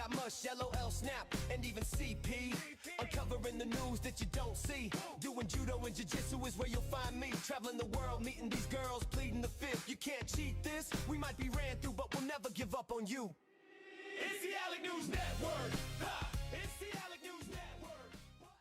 got mush, LOL, snap, and even CP. Uncovering the news that you don't see. Doing judo and jiu-jitsu is where you'll find me. Traveling the world, meeting these girls, pleading the fifth. You can't cheat this. We might be ran through, but we'll never give up on you. It's the Alec News Network. Ha! It's the Alec News Network.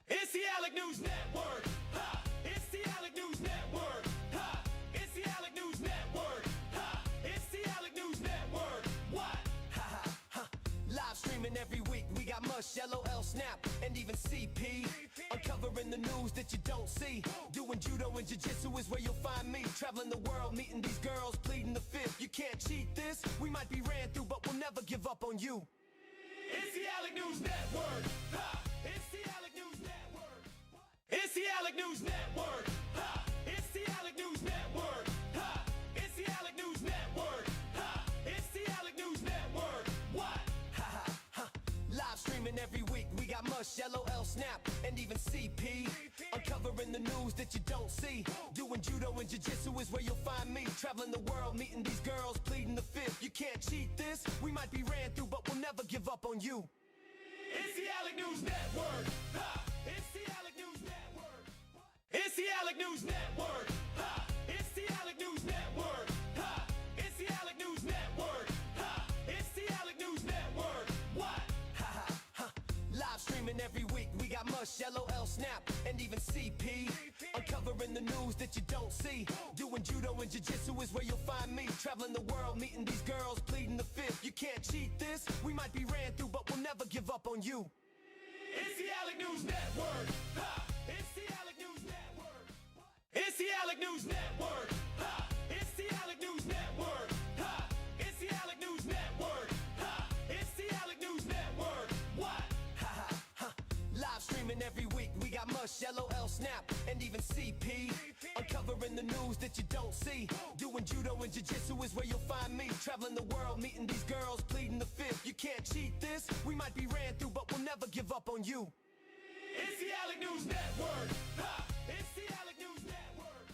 It's the Alec News Network. Ha! It's the Alec News Network. Ha! It's the Alec News Network. Ha! It's the Alec News Network. What? Ha ha ha! Live streaming every week. We got mush, LOL, snap, and even CP. Uncovering the news that you don't see. Doing judo and jiu-jitsu is where you'll find me. Traveling the world, meeting these girls, pleading the fifth. You can't cheat this. We might be ran through, but we'll never give up on you. It's the Alec News Network. Ha! It's the Alec News Network. It's the Alec News Network. Ha! It's the Alec News Network. Ha! It's the Alec News Network. Ha! It's the Alec News Network. What? Ha ha ha! Live streaming every week. We got mush, LOL, snap, and even CP. Uncovering the news that you don't see. Doing judo and jiu-jitsu is where you'll find me. Traveling the world, meeting these girls, pleading the fifth. You can't cheat this. We might be ran through, but we'll never give up on you. It's the Alec News Network. Ha! It's the Alec News Network. It's the Alec News Network. Ha! It's the Alec News Network. Ha! It's the Alec News Network. Ha! It's the Alec News Network. What? Ha ha ha! Live streaming every week. We got mush, LOL, snap, and even CP. Uncovering the news that you don't see. Doing judo and jiu-jitsu is where you'll find me. Traveling the world, meeting these girls, pleading the fifth. You can't cheat this. We might be ran through, but we'll never give up on you. It's the Alec News Network. Ha! It's the Alec News Network. It's the Alec News Network. Ha! It's the Alec News Network. Ha! It's the Alec News Network. Ha! It's the Alec News Network. What? Ha ha ha! Live streaming every week. We got mush, LOL, snap, and even CP. Uncovering the news that you don't see. Doing judo and jiu-jitsu is where you'll find me. Traveling the world, meeting these girls, pleading the fifth. You can't cheat this. We might be ran through, but we'll never give up on you. It's the Alec News Network. Ha! It's the Alec News Network.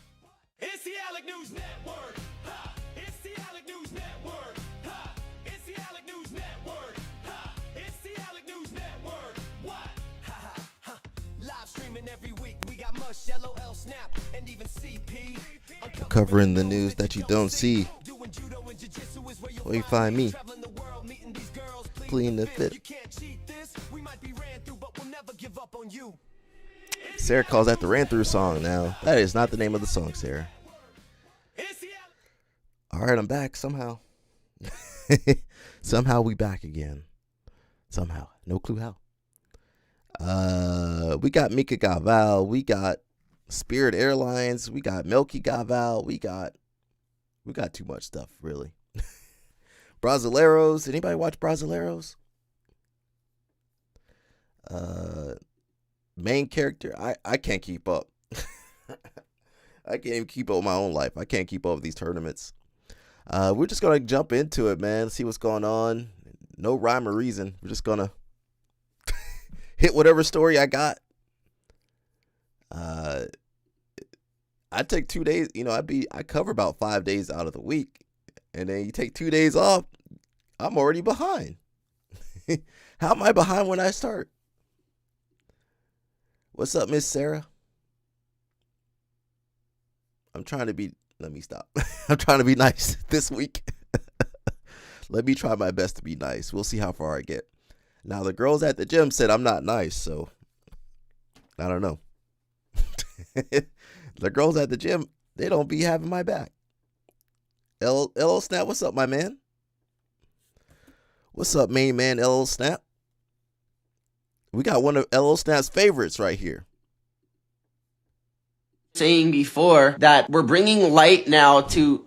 It's the Alec News Network. Ha! It's the Alec News Network. Ha! It's the Alec News Network. Ha! It's the Alec News Network. What? Ha ha ha! Live streaming every week. We got mush, LOL, snap, and even CP. Covering the news that you don't see. Where you find me, pleading the fifth. Sarah calls that the ran through song. Now that is not the name of the song, Sarah. Alright, I'm back somehow. Somehow we back again. Somehow. No clue how. We got Mica Galvão, we got Spirit Airlines, we got Melqui Galvao, we got too much stuff, really. Brasileiros. Anybody watch Brasileiros? Main character. I can't keep up. I can't even keep up with my own life. I can't keep up with these tournaments. We're just gonna jump into it, man. See what's going on. No rhyme or reason. We're just gonna hit whatever story I got. I take 2 days, I cover about 5 days out of the week, and then you take 2 days off, I'm already behind. How am I behind when I start? What's up, Miss Sarah? Let me stop. I'm trying to be nice this week. Let me try my best to be nice. We'll see how far I get. Now, the girls at the gym said I'm not nice, so I don't know. The girls at the gym, they don't be having my back. LL Snap, what's up, my man? What's up, main man, LL Snap? We got one of LL Snap's favorites right here. Saying before that we're bringing light now to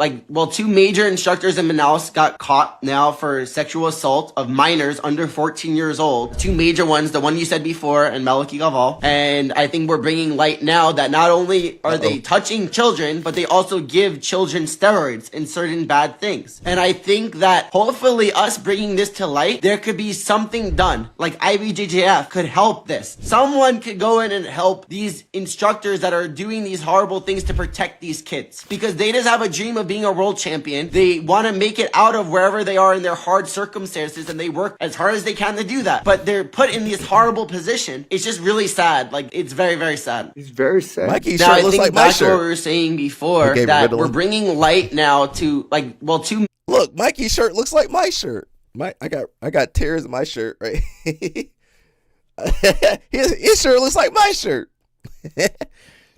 two major instructors in Manaus got caught now for sexual assault of minors under 14 years old. Two major ones, the one you said before and Melqui Galvao. And I think we're bringing light now that not only are they touching children, but they also give children steroids and certain bad things. And I think that hopefully us bringing this to light, there could be something done. Like IBJJF could help this. Someone could go in and help these instructors that are doing these these horrible things to protect these kids because they just have a dream of being a world champion. They want to make it out of wherever they are in their hard circumstances, and they work as hard as they can to do that. But they're put in this horrible position. It's just really sad. Like, it's very, very sad. He's very sad. Mikey's Now, shirt I looks think like my back to what we shirt. were saying before, Okay, that Riddle. we're bringing light now to, like, well, to Look, Mikey's shirt looks like my shirt. I got tears in my shirt, right? his shirt looks like my shirt.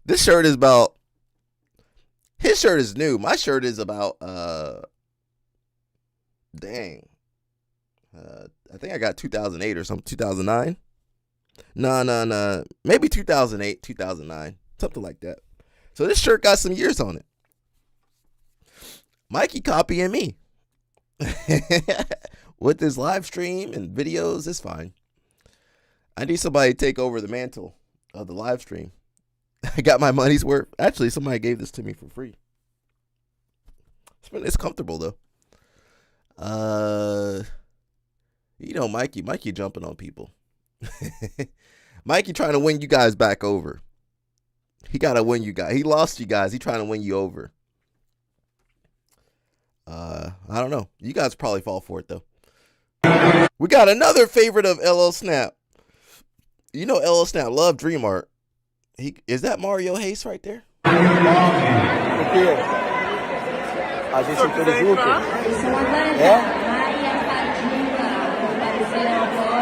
This shirt is about. His shirt is new. My shirt is about. Dang. I think I got 2008 or something. 2009. No. Maybe 2008, 2009, something like that. So this shirt got some years on it. Mikey copying me. With this live stream and videos, it's fine. I need somebody to take over the mantle of the live stream. I got my money's worth. Actually, somebody gave this to me for free. It's comfortable though. You know, Mikey jumping on people. Mikey trying to win you guys back over. He gotta win you guys. He lost you guys. He trying to win you over. I don't know. You guys probably fall for it though. We got another favorite of LL Snap. You know LL Snap love Dream Art. Is that Mario Hayes right there? A gente tudo junto? É?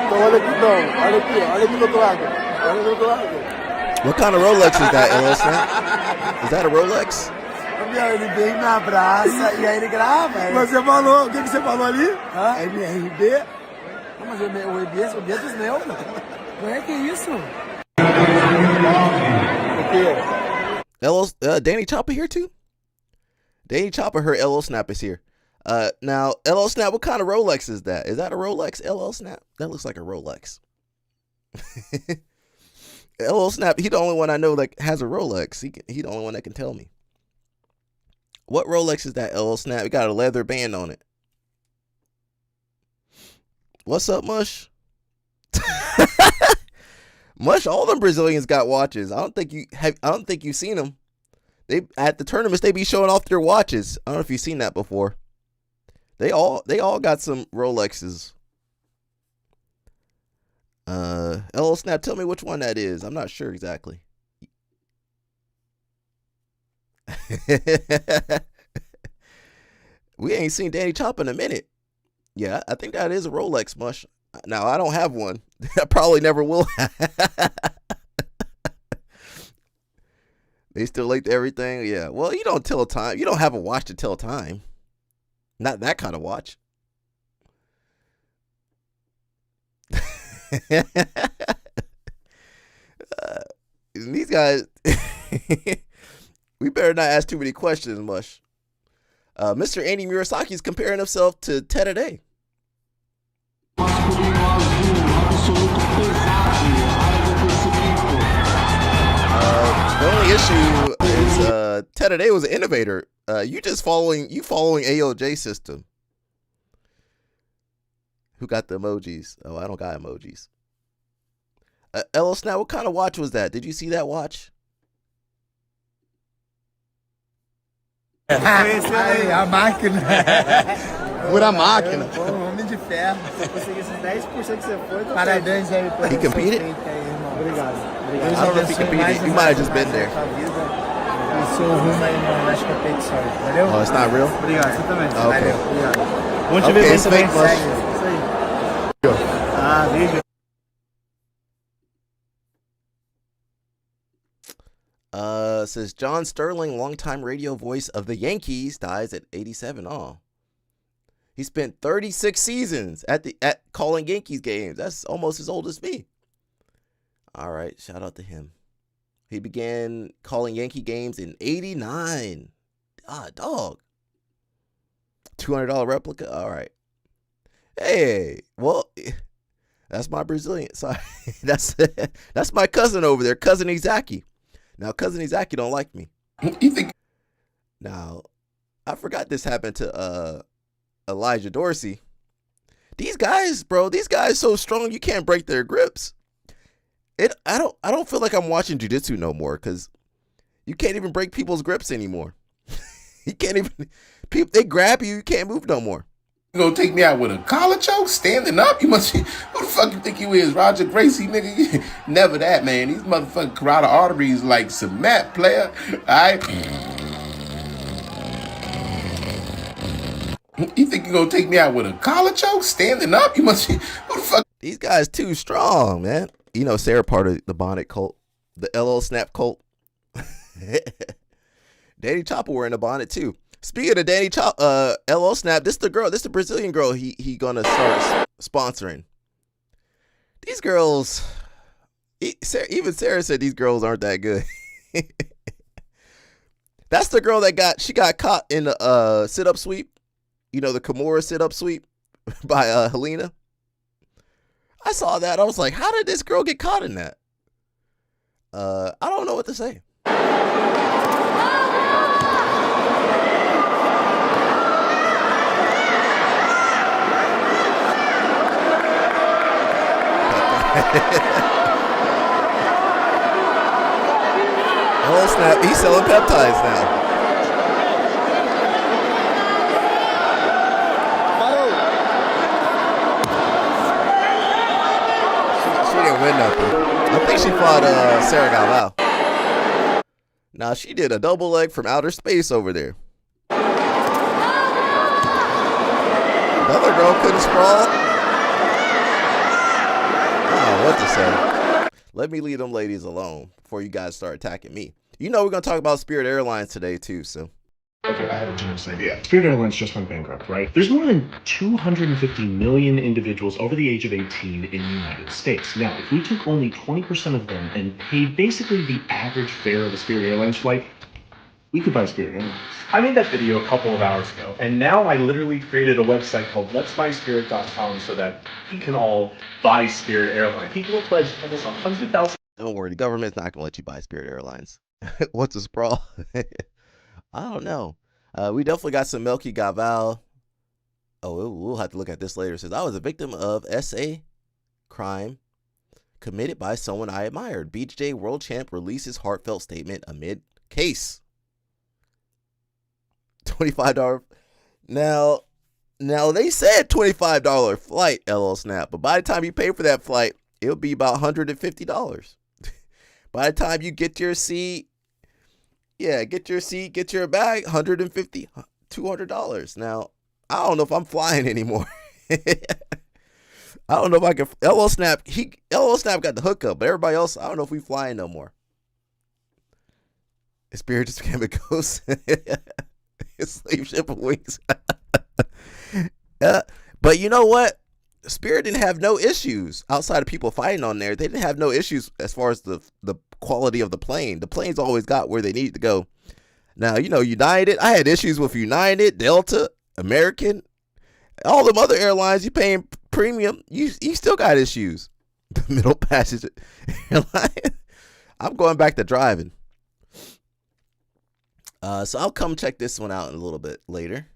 Então olha aqui não. Olha aqui do outro lado. Olha do outro lado. What kind of Rolex is that, LL Snap? Is that a Rolex? Ele vem, me abraça e aí ele grava. Você falou, o que você falou ali? MRB? Não, mas o EB é dos meus. Não é que isso? O quê? Danny Chopper here too? Danny Chopper heard LL Snap is here. Now, LL Snap, what kind of Rolex is that? Is that a Rolex, LL Snap? That looks like a Rolex. LL Snap, he the only one I know that has a Rolex. He the only one that can tell me. What Rolex is that, LL Snap? It got a leather band on it. What's up, Mush? Mush, all them Brazilians got watches. I don't think you've seen them. They at the tournaments they be showing off their watches. I don't know if you've seen that before. They all got some Rolexes. LL Snap, tell me which one that is. I'm not sure exactly. We ain't seen Danny Chop in a minute. Yeah, I think that is a Rolex, Mush. Now, I don't have one. I probably never will. They still late to everything? Yeah. Well, you don't tell time. You don't have a watch to tell time. Not that kind of watch. These guys, we better not ask too many questions, Mush. Mr. Andy Murasaki is comparing himself to Ted Day. The only issue is Ted Day was an innovator. You following AOJ system. Who got the emojis? Oh, I don't got emojis. LL Snap, what kind of watch was that? Did you see that watch? Aí, a máquina. Pura máquina. Homem de ferro. Se conseguir esses 10% que você foi, parabéns aí. He competed? Obrigado. I don't know if he competed. You might have just been there. E seu rumo aí nas competições, valeu? Oh, it's not real? Obrigado, você também. Oh, okay. Valeu, obrigado. Bom te Okay, ver bem it's também. fake, Mush. Isso aí. Vídeo. Says John Sterling, longtime radio voice of the Yankees, dies at 87. Oh, he spent 36 seasons at calling Yankees games. That's almost as old as me. All right, shout out to him. He began calling Yankee games in 89. Dog. $200 replica. All right. Hey, well, that's my Brazilian. Sorry, that's my cousin over there, cousin Izaki. Now, cousin Izaki don't like me. Now, I forgot this happened to Elijah Dorsey. These guys, bro, so strong you can't break their grips. I don't feel like I'm watching jiu-jitsu no more, because You can't even break people's grips anymore. You can't even. People, they grab you. You can't move no more. You gonna take me out with a collar choke, standing up? You must be, who the fuck you think you is, Roger Gracie, nigga? Never that, man. These motherfucking carotid arteries like cement, player. Alright? You think you gonna take me out with a collar choke, standing up? You must be, who the fuck? These guys too strong, man. You know, Sarah part of the bonnet cult, the LL Snap cult. Danny Chopper wearing a bonnet too. Speaking of Danny LL Snap, this the Brazilian girl he gonna start sponsoring. These girls, even Sarah said these girls aren't that good. That's the girl that got caught in the sit-up sweep. You know, the Kimura sit-up sweep by Helena. I saw that. I was like, how did this girl get caught in that? I don't know what to say. Oh snap, he's selling peptides now. She didn't win nothing. I think she fought Mica Galvão. Now she did a double leg from outer space over there. Another girl couldn't sprawl. What to say. Let me leave them ladies alone before you guys start attacking me. You know we're going to talk about Spirit Airlines today too, so. Okay, I have a generous idea. Spirit Airlines just went bankrupt, right? There's more than 250 million individuals over the age of 18 in the United States. Now, if we took only 20% of them and paid basically the average fare of a Spirit Airlines flight, we could buy Spirit Airlines. I made that video a couple of hours ago, and now I literally created a website called letsbuyspirit.com so that we can all buy Spirit Airlines. People will pledge almost 100,000. Don't worry, the government's not going to let you buy Spirit Airlines. What's a sprawl? I don't know. We definitely got some Melqui Galvao. Oh, we'll have to look at this later. It says, I was a victim of SA crime committed by someone I admired. Beach Day world champ releases heartfelt statement amid case. $25. Now they said $25 flight, LL Snap, but by the time you pay for that flight, it'll be about $150. By the time you get your seat, get your bag, $150, $200. Now, I don't know if I'm flying anymore. I don't know if I can. LL Snap got the hookup, but everybody else, I don't know if we flying no more. Spirit just became a ghost. Slave ship of wings. But you know what? Spirit didn't have no issues outside of people fighting on there. They didn't have no issues as far as the quality of the plane. The planes always got where they needed to go. Now, you know, United, I had issues with United, Delta, American, all them other airlines. You paying premium, you still got issues. The middle passage airline. I'm going back to driving. So I'll come check this one out in a little bit later.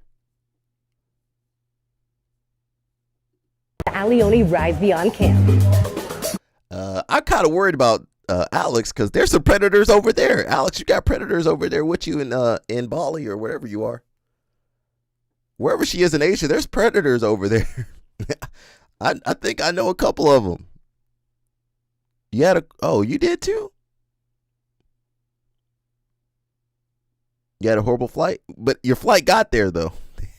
Alioni rise beyond camp. I'm kind of worried about Alex because there's some predators over there. Alex, you got predators over there with you in Bali or wherever you are. Wherever she is in Asia, there's predators over there. I think I know a couple of them. You did too? You had a horrible flight, but your flight got there though.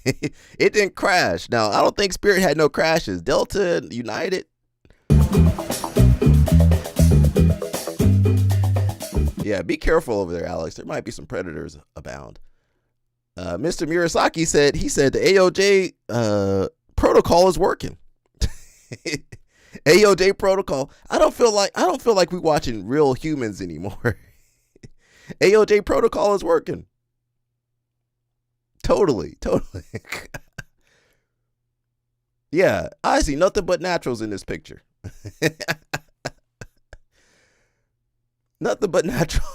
It didn't crash. Now, I don't think Spirit had no crashes. Delta, United. Yeah, be careful over there, Alex. There might be some predators abound. Mr. Murasaki said the AOJ protocol is working. AOJ protocol. I don't feel like we're watching real humans anymore. AOJ protocol is working. Totally. Yeah, I see nothing but naturals in this picture. Nothing but natural.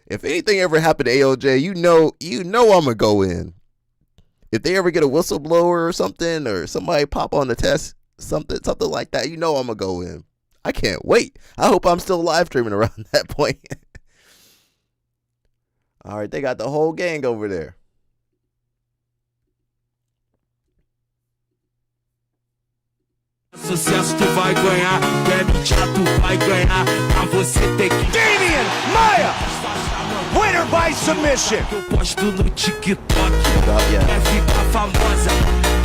If anything ever happened to AOJ, you know I'm gonna go in. If they ever get a whistleblower or something, or somebody pop on the test, something like that, you know I'm gonna go in. I can't wait. I hope I'm still live streaming around that point. All right, they got the whole gang over there. Sucesso tu vai ganhar, tu vai ganhar, pra você ter que... Damian Maia, winner by submission. Eu posto no TikTok, quer ficar famosa,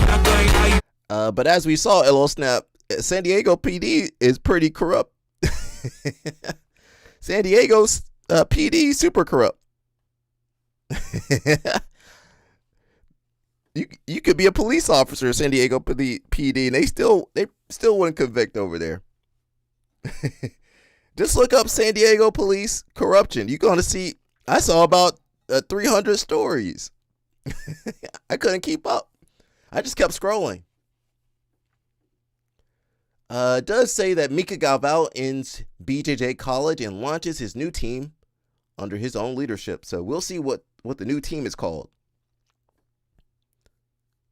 quer ganhar. But as we saw, LO Snap, San Diego PD is pretty corrupt. San Diego's PD super corrupt. You could be a police officer in San Diego PD, and they still wouldn't convict over there. Just look up San Diego police corruption. You're gonna see. I saw about 300 stories. I couldn't keep up. I just kept scrolling. It does say that Mica Galvão ends BJJ college and launches his new team under his own leadership. So we'll see what the new team is called.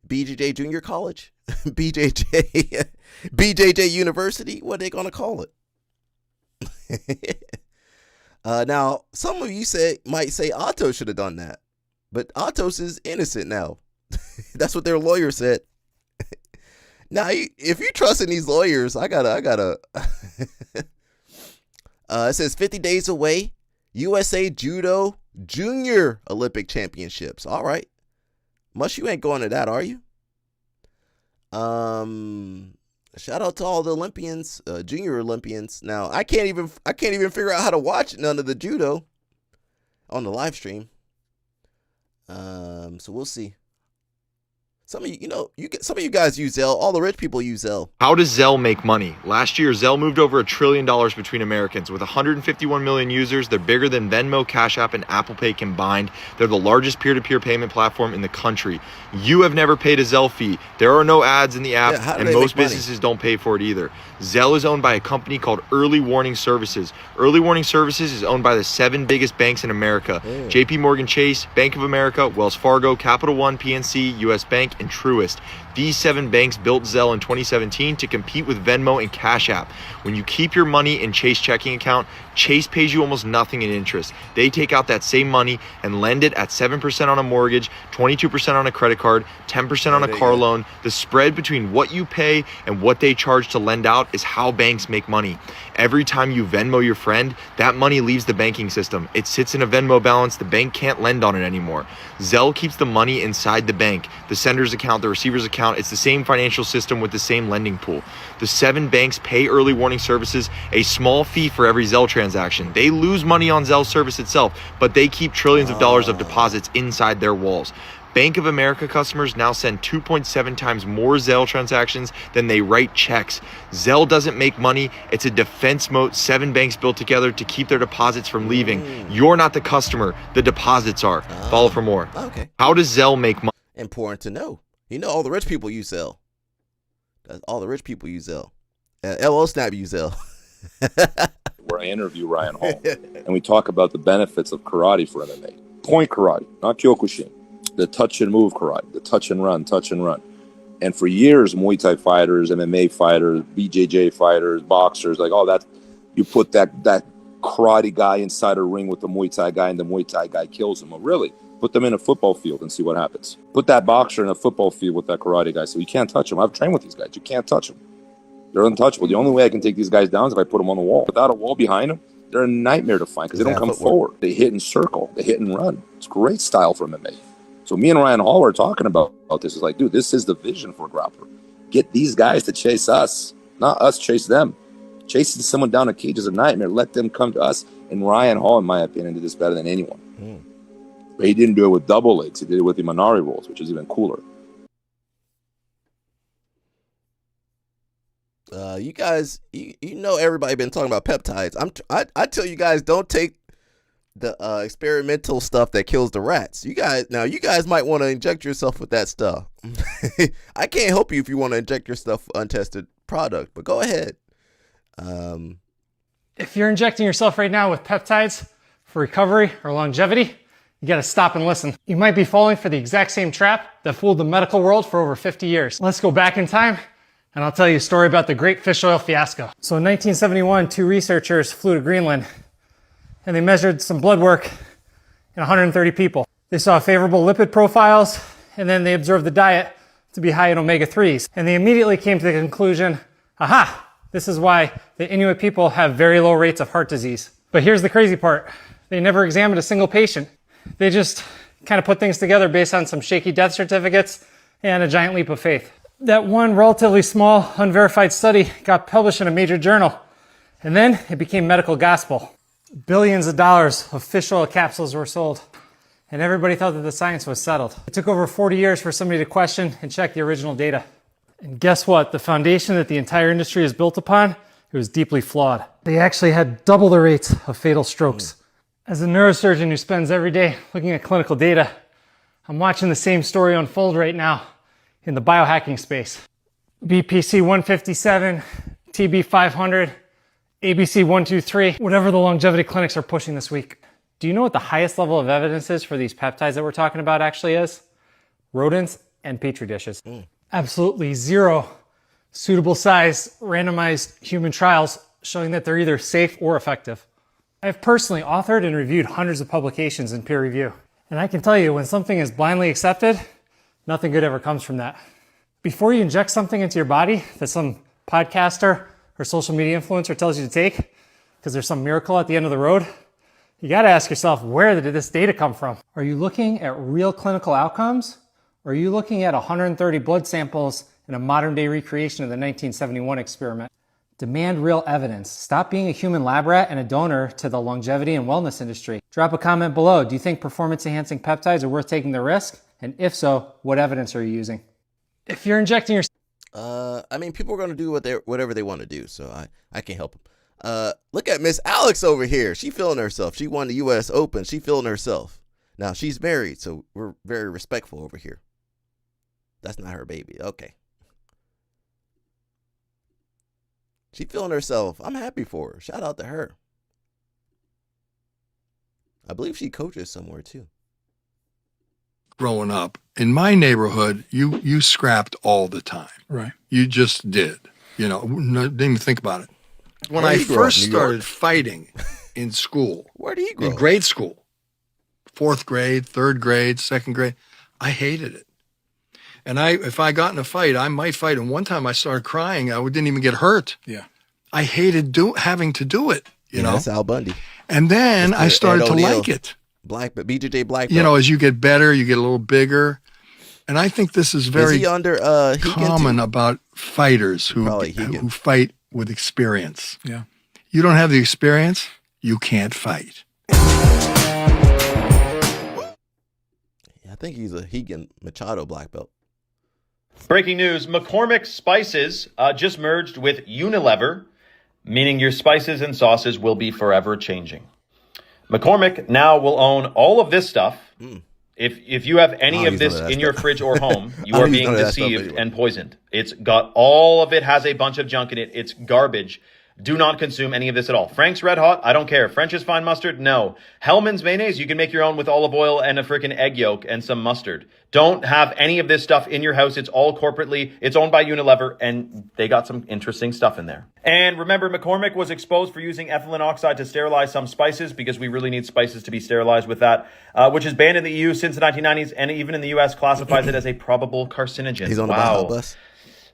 BJJ Junior College? BJJ University? What are they going to call it? Now, some of you might say Atos should have done that. But Atos is innocent now. That's what their lawyer said. Now, if you trust in these lawyers, I gotta. It says 50 days away, USA Judo Junior Olympic Championships. All right. You ain't going to that, are you? Shout out to all the Olympians, junior Olympians. Now, I can't even figure out how to watch none of the judo on the live stream. So we'll see. Some of you guys use Zelle. All the rich people use Zelle. How does Zelle make money? Last year, Zelle moved over $1 trillion between Americans. With 151 million users, they're bigger than Venmo, Cash App, and Apple Pay combined. They're the largest peer-to-peer payment platform in the country. You have never paid a Zelle fee. There are no ads in the app, and most businesses don't pay for it either. Zelle is owned by a company called Early Warning Services. Early Warning Services is owned by the 7 biggest banks in America. JP Morgan Chase, Bank of America, Wells Fargo, Capital One, PNC, US Bank, and Truist. These 7 banks built Zelle in 2017 to compete with Venmo and Cash App. When you keep your money in Chase checking account, Chase pays you almost nothing in interest. They take out that same money and lend it at 7% on a mortgage, 22% on a credit card, 10% on a car loan. The spread between what you pay and what they charge to lend out is how banks make money. Every time you Venmo your friend, that money leaves the banking system. It sits in a Venmo balance. The bank can't lend on it anymore. Zelle keeps the money inside the bank, the sender's account, the receiver's account. It's the same financial system with the same lending pool. The 7 banks pay Early Warning Services a small fee for every Zelle transaction. They lose money on Zelle service itself, but they keep trillions of dollars of deposits inside their walls. Bank of America customers now send 2.7 times more Zelle transactions than they write checks. Zelle doesn't make money. It's a defense moat 7 banks built together to keep their deposits from leaving. You're not the customer. The deposits are. Follow for more. Okay. How does Zelle make money? Important to know. All the rich people use Zelle. All the rich people use Zelle. LO Snap use Zelle. Where I interview Ryan Hall, and we talk about the benefits of karate for MMA. Point karate, not Kyokushin. The touch and move karate, the touch and run. And for years, Muay Thai fighters, MMA fighters, BJJ fighters, boxers, like all that, you put that karate guy inside a ring with the Muay Thai guy, and the Muay Thai guy kills him. Well, really? Put them in a football field and see what happens. Put that boxer in a football field with that karate guy, so you can't touch him. I've trained with these guys. You can't touch them. They're untouchable. The only way I can take these guys down is if I put them on the wall. Without a wall behind them, they're a nightmare to find because they don't come forward. They hit and circle. They hit and run. It's great style for MMA. So me and Ryan Hall are talking about this. It's like, dude, this is the vision for a grappler. Get these guys to chase us, not us chase them. Chasing someone down a cage is a nightmare. Let them come to us. And Ryan Hall, in my opinion, did this better than anyone. But he didn't do it with double legs. He did it with the Minari rolls, which is even cooler. You guys, you know everybody been talking about peptides. I tell you guys, don't take the experimental stuff that kills the rats. You guys might want to inject yourself with that stuff. I can't help you if you want to inject your stuff with untested product, but go ahead. If you're injecting yourself right now with peptides for recovery or longevity, you gotta stop and listen. You might be falling for the exact same trap that fooled the medical world for over 50 years. Let's go back in time And I'll tell you a story about the great fish oil fiasco. So in 1971, two researchers flew to Greenland and they measured some blood work in 130 people. They saw favorable lipid profiles, and then they observed the diet to be high in omega-3s. And they immediately came to the conclusion, aha, this is why the Inuit people have very low rates of heart disease. But here's the crazy part. They never examined a single patient. They just kind of put things together based on some shaky death certificates and a giant leap of faith. That one relatively small, unverified study got published in a major journal, and then it became medical gospel. Billions of dollars of fish oil capsules were sold, and everybody thought that the science was settled. It took over 40 years for somebody to question and check the original data. And guess what? The foundation that the entire industry is built upon, it was deeply flawed. They actually had double the rates of fatal strokes. As a neurosurgeon who spends every day looking at clinical data, I'm watching the same story unfold right now in the biohacking space. BPC 157, TB 500, ABC 123, whatever the longevity clinics are pushing this week. Do you know what the highest level of evidence is for these peptides that we're talking about actually is? Rodents and petri dishes. Absolutely zero suitable size randomized human trials showing that they're either safe or effective. I've personally authored and reviewed hundreds of publications in peer review. And I can tell you, when something is blindly accepted, nothing good ever comes from that. Before you inject something into your body that some podcaster or social media influencer tells you to take, because there's some miracle at the end of the road, you got to ask yourself, where did this data come from? Are you looking at real clinical outcomes? Or are you looking at 130 blood samples in a modern day recreation of the 1971 experiment? Demand real evidence. Stop being a human lab rat and a donor to the longevity and wellness industry. Drop a comment below. Do you think performance enhancing peptides are worth taking the risk? And if so, what evidence are you using? If you're injecting your... I mean, people are going to do whatever they want to do, so I can't help them. Look at Miss Alex over here. She feeling herself. She won the U.S. Open. She feeling herself. Now, she's married, so we're very respectful over here. That's not her baby. Okay. She feeling herself. I'm happy for her. Shout out to her. I believe she coaches somewhere, too. Growing up, in my neighborhood, you scrapped all the time. Right. You just did. You know, didn't even think about it. When Where I did he grow up? first New York? started fighting in school, Where did he grow in up? grade school, 4th grade, 3rd grade, 2nd grade, I hated it. And if I got in a fight, I might fight. And one time I started crying. I didn't even get hurt. Yeah. I hated having to do it, you know. That's Al Bundy. And then I started to like it. BJJ Black Belt. You know, as you get better, you get a little bigger. And I think this is very Is he under common about fighters who fight with experience. Yeah. You don't have the experience, you can't fight. I think he's a Higan Machado Black Belt. Breaking news, McCormick Spices just merged with Unilever, meaning your spices and sauces will be forever changing. McCormick now will own all of this stuff. If you have any of this in your fridge or home, you are being deceived and poisoned. It's got all of it, has a bunch of junk in it. It's garbage. Do not consume any of this at all. Frank's Red Hot, I don't care. French's Fine Mustard, no. Hellman's Mayonnaise, you can make your own with olive oil and a freaking egg yolk and some mustard. Don't have any of this stuff in your house. It's all corporately. It's owned by Unilever, and they got some interesting stuff in there. And remember, McCormick was exposed for using ethylene oxide to sterilize some spices, because we really need spices to be sterilized with that, which is banned in the EU since the 1990s, and even in the US classifies it as a probable carcinogen. He's on the bus.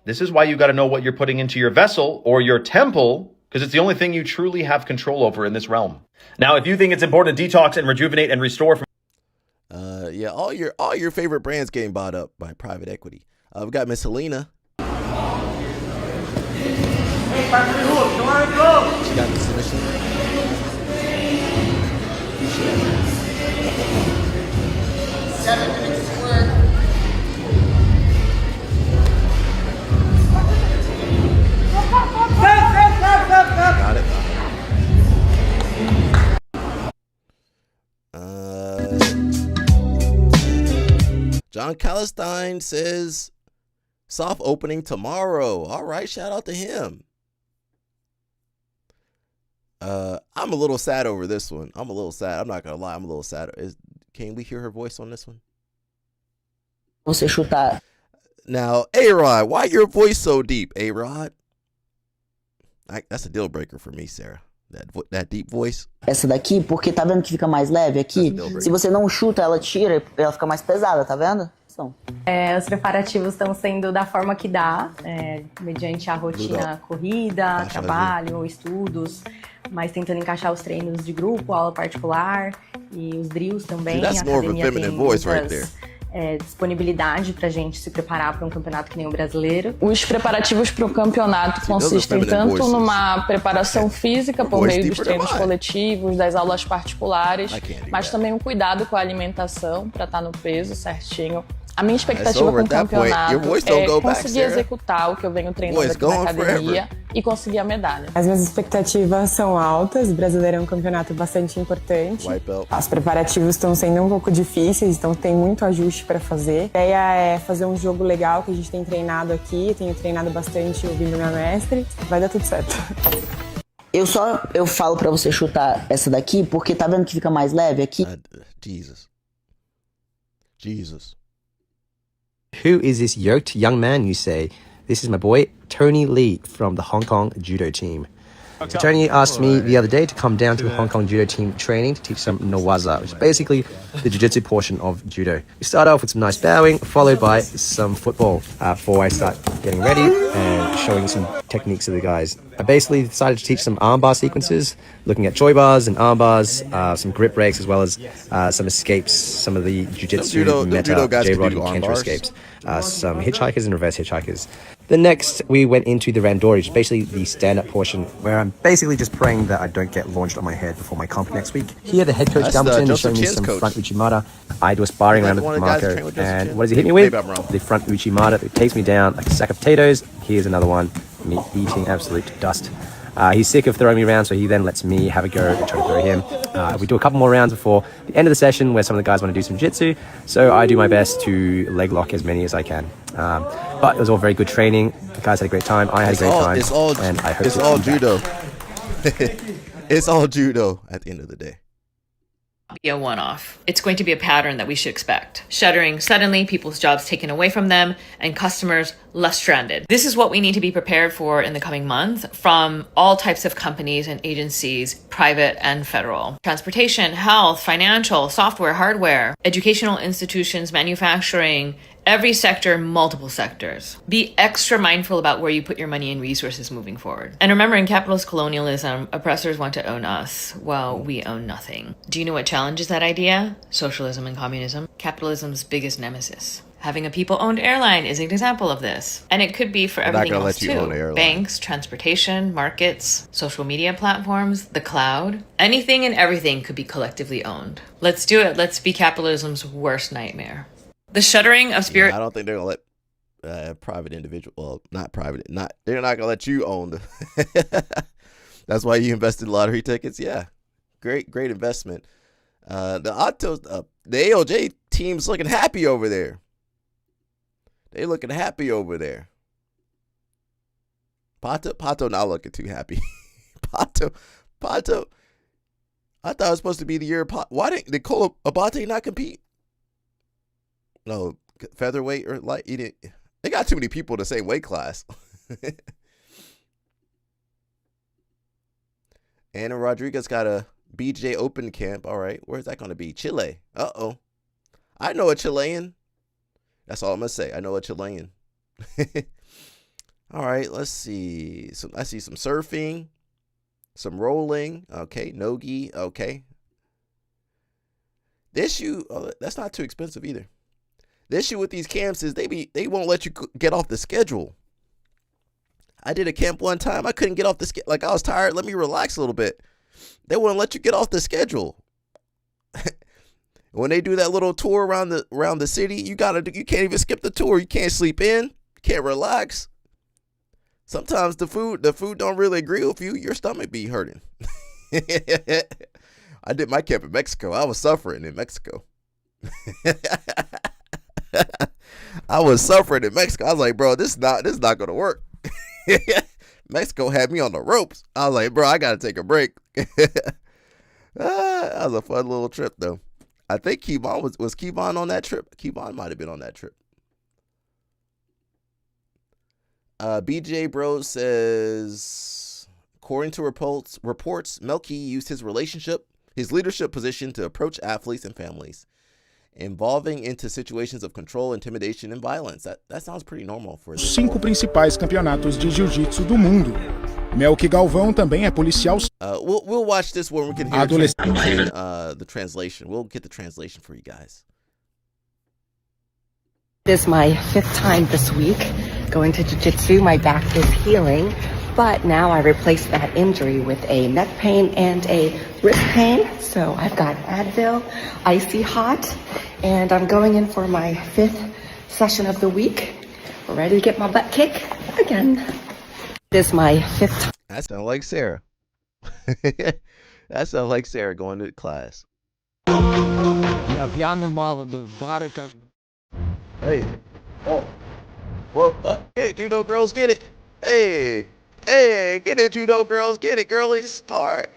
This is why you got to know what you're putting into your vessel or your temple, because it's the only thing you truly have control over in this realm. Now, if you think it's important to detox and rejuvenate and restore from... Yeah, all your favorite brands getting bought up by private equity. We've got Miss Helena. She got the submission. Got it. John Calistine says soft opening tomorrow. All right, shout out to him. I'm a little sad over this one. I'm a little sad. I'm not gonna lie. I'm a little sad. Can we hear her voice on this one? Você chutar. Now, A-Rod, why your voice so deep, A-Rod? That's a deal breaker for me, Sarah. That deep voice. Essa daqui, porque tá vendo que fica mais leve aqui? Se você não chuta, ela tira, ela fica mais pesada, tá vendo? Os preparativos estão sendo da forma que dá, mediante a rotina corrida, trabalho, estudos, mas tentando encaixar os treinos de grupo, aula particular e os drills também. A academia tem muitas disponibilidade pra gente se preparar para um campeonato que nem o brasileiro. Os preparativos para o campeonato consistem tanto numa preparação física por meio dos treinos coletivos, das aulas particulares, mas também um cuidado com a alimentação para estar no peso certinho. A minha expectativa com o campeonato é conseguir executar o que eu venho treinando aqui na academia e conseguir a medalha. As minhas expectativas são altas, o brasileiro é um campeonato bastante importante. Os preparativos estão sendo um pouco difíceis, então tem muito ajuste para fazer. A ideia é fazer um jogo legal que a gente tem treinado aqui, tenho treinado bastante ouvindo minha mestre, vai dar tudo certo. Eu falo pra você chutar essa daqui, porque tá vendo que fica mais leve aqui? Jesus. Who is this yoked young man, you say? This is my boy, Tony Lee, from the Hong Kong judo team. So Tony asked me the other day to come down to the Hong Kong judo team training to teach some Nawaza, which is basically the jiu-jitsu portion of judo. We start off with some nice bowing, followed by some football before I start getting ready and showing some techniques to the guys. I basically decided to teach some armbar sequences, looking at choi bars and arm bars, some grip breaks, as well as some escapes, some of the jiu-jitsu meta, J-rod and Kenta escapes, some hitchhikers and reverse hitchhikers. Then next, we went into the randori, which is basically the stand-up portion, where I'm basically just praying that I don't get launched on my head before my comp next week. Here, the head coach, Dumpton, is showing me some front Uchimata. I do a sparring round with Marco, and what does he hit me with? The front Uchimata that takes me down like a sack of potatoes. Here's another one, me eating absolute dust. He's sick of throwing me around, so he then lets me have a go and try to throw him. We do a couple more rounds before the end of the session where some of the guys want to do some jitsu, so I do my best to leg lock as many as I can. But it was all very good training. The guys had a great time. I had a great time. And I hope it's all judo. It's all judo at the end of the day. Be a one-off. It's going to be a pattern that we should expect. Shuttering suddenly, people's jobs taken away from them, and customers left stranded. This is what we need to be prepared for in the coming month from all types of companies and agencies, private and federal. Transportation, health, financial, software, hardware, educational institutions, manufacturing, every sector, multiple sectors. Be extra mindful about where you put your money and resources moving forward. And remember, in capitalist colonialism, oppressors want to own us while we own nothing. Do you know what challenges that idea? Socialism and communism. Capitalism's biggest nemesis. Having a people-owned airline is an example of this. And it could be for everything else too. Banks, transportation, markets, social media platforms, the cloud. Anything and everything could be collectively owned. Let's do it. Let's be capitalism's worst nightmare. The shuttering of spirit. I don't think they're gonna let private individual. Well, not private. They're not gonna let you own the. That's why you invested in lottery tickets. Yeah, great investment. The ALJ team's looking happy over there. They looking happy over there. Pato not looking too happy. Pato. I thought it was supposed to be the year. Why did Colo Abate not compete? No, featherweight or light. They got too many people in the same weight class. Ana Rodriguez got a BJ Open camp. All right, where's that going to be? Chile. Uh-oh. I know a Chilean. That's all I'm going to say. I know a Chilean. All right, let's see. I see some surfing, some rolling. Okay, no-gi. Okay. The issue, that's not too expensive either. The issue with these camps is they won't let you get off the schedule. I did a camp one time. I couldn't get off the schedule. Like, I was tired. Let me relax a little bit. They wouldn't let you get off the schedule. When they do that little tour around the city, you can't even skip the tour. You can't sleep in. You can't relax. Sometimes the food don't really agree with you. Your stomach be hurting. I did my camp in Mexico. I was suffering in Mexico. I was suffering in Mexico. I was like, bro, this is not gonna work. Mexico had me on the ropes. I was like, bro, I gotta take a break. That was a fun little trip though. I think Kevon was Kevon on that trip. Kevon might have been on that trip. BJ Bros says, according to reports, Melqui used his leadership position to approach athletes and families, involving into situations of control, intimidation, and violence. That sounds pretty normal for this. 5 principais campeonatos de jiu-jitsu do mundo. Melqui Galvão também é policial. We'll watch this when we can hear the translation. We'll get the translation for you guys. This is my 5th time this week going to jiu-jitsu. My back is healing, but now I replaced that injury with a neck pain and a wrist pain. So I've got Advil, icy hot, and I'm going in for my 5th session of the week. Ready to get my butt kicked again. This is my 5th time. That sounds like Sarah. That sounds like Sarah going to class. Hey. Oh. Well, hey, judo girls, get it. Hey. Hey, get it, judo girls. Get it, girlies. All right.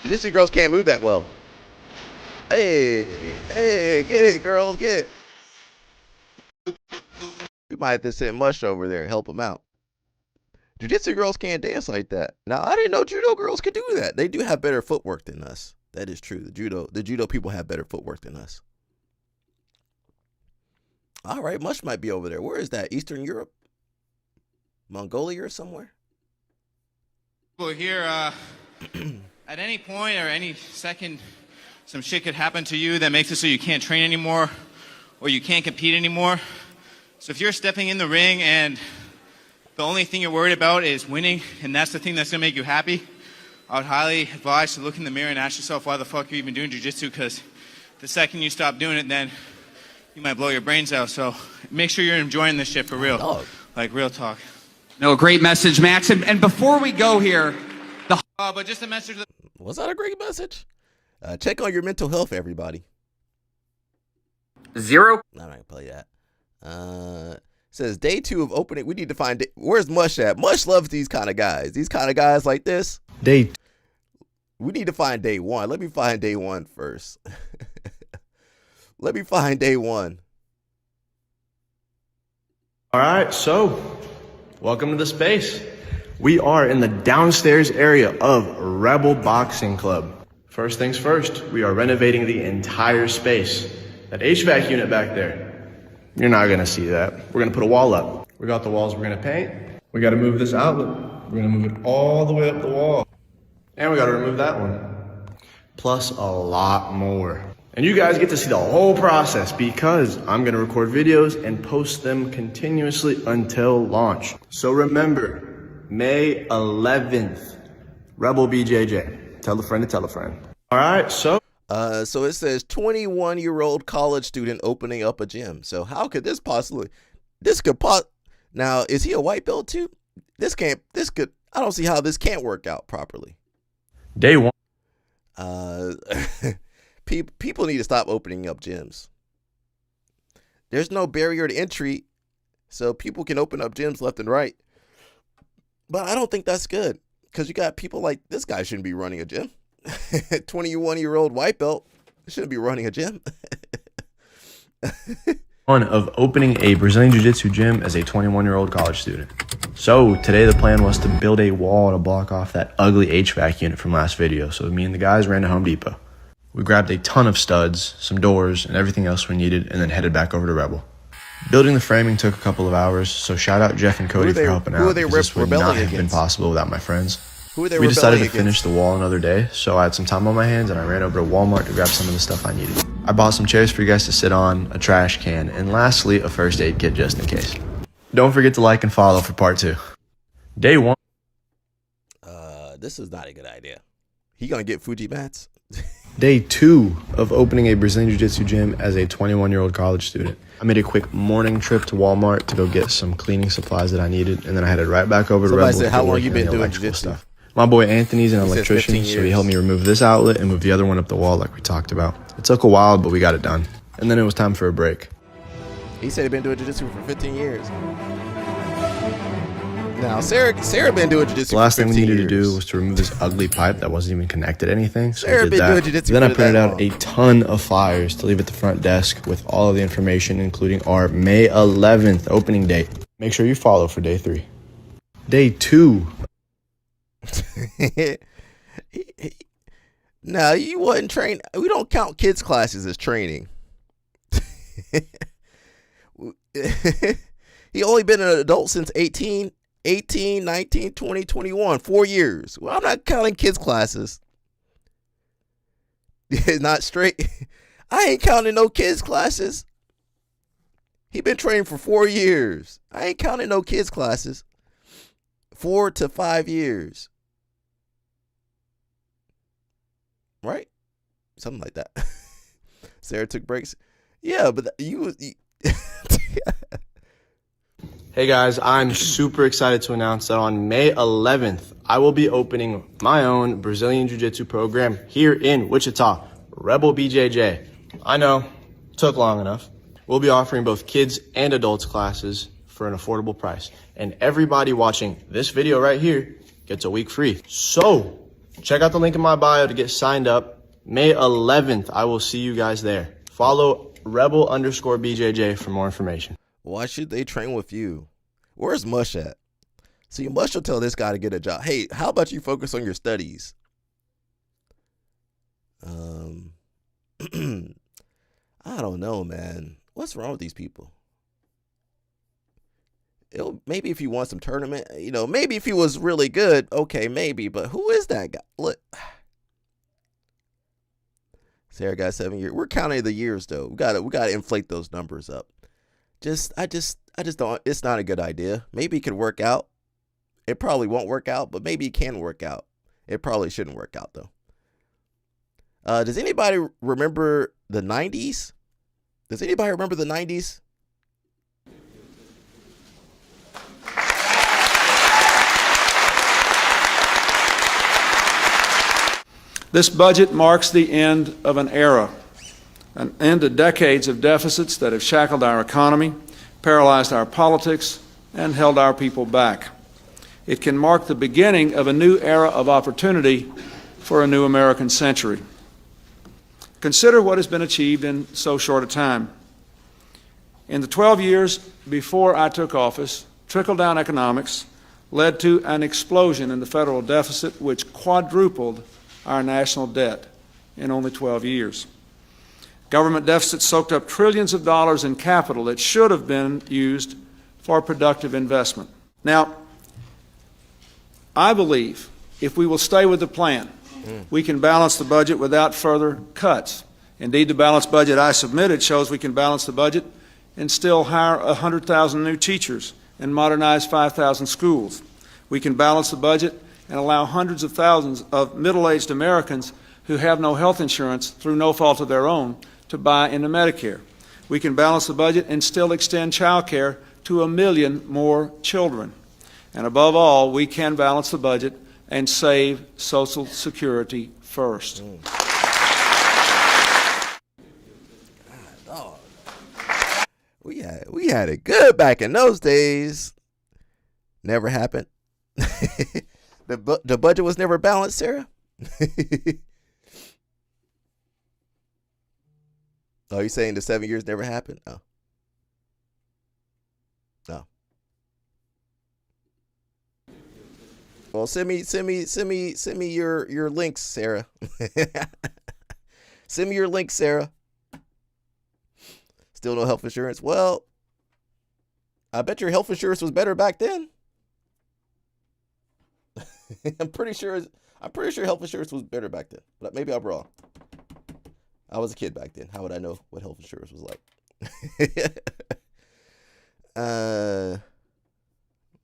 Jiu-jitsu girls can't move that well. Hey. Hey, get it, girls. Get it. We might have to send Mush over there and help them out. Jiu-jitsu girls can't dance like that. Now, I didn't know judo girls could do that. They do have better footwork than us. That is true. The judo people have better footwork than us. All right, Mush might be over there. Where is that? Eastern Europe? Mongolia or somewhere? Well, here, at any point or any second, some shit could happen to you that makes it so you can't train anymore or you can't compete anymore. So if you're stepping in the ring and the only thing you're worried about is winning and that's the thing that's going to make you happy, I would highly advise to look in the mirror and ask yourself why the fuck you're even doing jiu-jitsu, because the second you stop doing it, then you might blow your brains out. So make sure you're enjoying this shit for real. Like real talk. No, great message, Max. And before we go here, but just a message. Was that a great message? Check on your mental health, everybody. 0. I'm not going to play that. Says day 2 of opening. We need to find where's Mush at? Mush loves these kind of guys. These kind of guys like this. We need to find day 1. Let me find day 1 first. Let me find day 1. All right, so welcome to the space. We are in the downstairs area of Rebel Boxing Club. First things first, we are renovating the entire space. That HVAC unit back there, you're not gonna see that. We're gonna put a wall up. We got the walls we're gonna paint. We gotta move this outlet. We're gonna move it all the way up the wall. And we gotta remove that one. Plus a lot more. And you guys get to see the whole process because I'm going to record videos and post them continuously until launch. So remember, May 11th, Rebel BJJ. Tell a friend to tell a friend. All right, so it says 21-year-old college student opening up a gym. So how could this possibly, now, is he a white belt too? I don't see how this can't work out properly. Day 1. People need to stop opening up gyms. There's no barrier to entry, so people can open up gyms left and right. But I don't think that's good because you got people like this guy shouldn't be running a gym. 21-year-old white belt shouldn't be running a gym. Of opening a Brazilian Jiu-Jitsu gym as a 21-year-old college student. So today the plan was to build a wall to block off that ugly HVAC unit from last video. So me and the guys ran to Home Depot. We grabbed a ton of studs, some doors, and everything else we needed, and then headed back over to Rebel. Building the framing took a couple of hours, so shout out Jeff and Cody for helping out. This would not have been possible without my friends. We decided to finish the wall another day, so I had some time on my hands, and I ran over to Walmart to grab some of the stuff I needed. I bought some chairs for you guys to sit on, a trash can, and lastly, a first aid kit just in case. Don't forget to like and follow for part 2. Day 1. This is not a good idea. He gonna get Fuji mats? Day 2 of opening a Brazilian Jiu-Jitsu gym as a 21-year-old college student. I made a quick morning trip to Walmart to go get some cleaning supplies that I needed, and then I headed right back over to Rebel. How long you been doing jiu-jitsu? My boy Anthony's an electrician, so he helped me remove this outlet and move the other one up the wall like we talked about. It took a while, but we got it done. And then it was time for a break. He said he'd been doing jiu-jitsu for 15 years. Now, Sarah been doing jiu-jitsu. The last thing we needed to do was to remove this ugly pipe that wasn't even connected to anything. So we did that. Then I printed out a ton of flyers to leave at the front desk with all of the information, including our May 11th opening date. Make sure you follow for day 3. Day 2. No, you wasn't trained. We don't count kids' classes as training. He only been an adult since 18, 19, 20, 21. 4 years. Well, I'm not counting kids' classes. Not straight. I ain't counting no kids' classes. He been training for 4 years. I ain't counting no kids' classes. 4 to 5 years. Right? Something like that. Sarah took breaks. Yeah, but you Hey guys, I'm super excited to announce that on May 11th, I will be opening my own Brazilian Jiu-Jitsu program here in Wichita, Rebel BJJ. I know, took long enough. We'll be offering both kids and adults classes for an affordable price. And everybody watching this video right here gets a week free. So, check out the link in my bio to get signed up. May 11th, I will see you guys there. Follow Rebel_BJJ for more information. Why should they train with you? Where's Mush at? See, Mush will tell this guy to get a job. Hey, how about you focus on your studies? I don't know, man. What's wrong with these people? Maybe if you want some tournament, maybe if he was really good, okay, maybe. But who is that guy? Look, Sarah got 7 years. We're counting the years though. We gotta inflate those numbers up. I just don't. It's not a good idea. Maybe it could work out. It probably won't work out, but maybe it can work out. It probably shouldn't work out though. Does anybody remember the 90s? Does anybody remember the 90s? This budget marks the end of an era, an end to decades of deficits that have shackled our economy, paralyzed our politics, and held our people back. It can mark the beginning of a new era of opportunity for a new American century. Consider what has been achieved in so short a time. In the 12 years before I took office, trickle-down economics led to an explosion in the federal deficit, which quadrupled our national debt in only 12 years. Government deficits soaked up trillions of dollars in capital that should have been used for productive investment. Now, I believe if we will stay with the plan, we can balance the budget without further cuts. Indeed, the balanced budget I submitted shows we can balance the budget and still hire 100,000 new teachers and modernize 5,000 schools. We can balance the budget and allow hundreds of thousands of middle-aged Americans who have no health insurance through no fault of their own to buy into Medicare. We can balance the budget and still extend child care to 1 million more children. And above all, we can balance the budget and save Social Security first. We had it good back in those days. Never happened. The budget was never balanced, Sarah. Oh, you saying the 7 years never happened? Oh. No. Well, send me your links, Sarah. Send me your links, Sarah. Still no health insurance. Well, I bet your health insurance was better back then. I'm pretty sure health insurance was better back then, but maybe I'm wrong. I was a kid back then. How would I know what health insurance was like?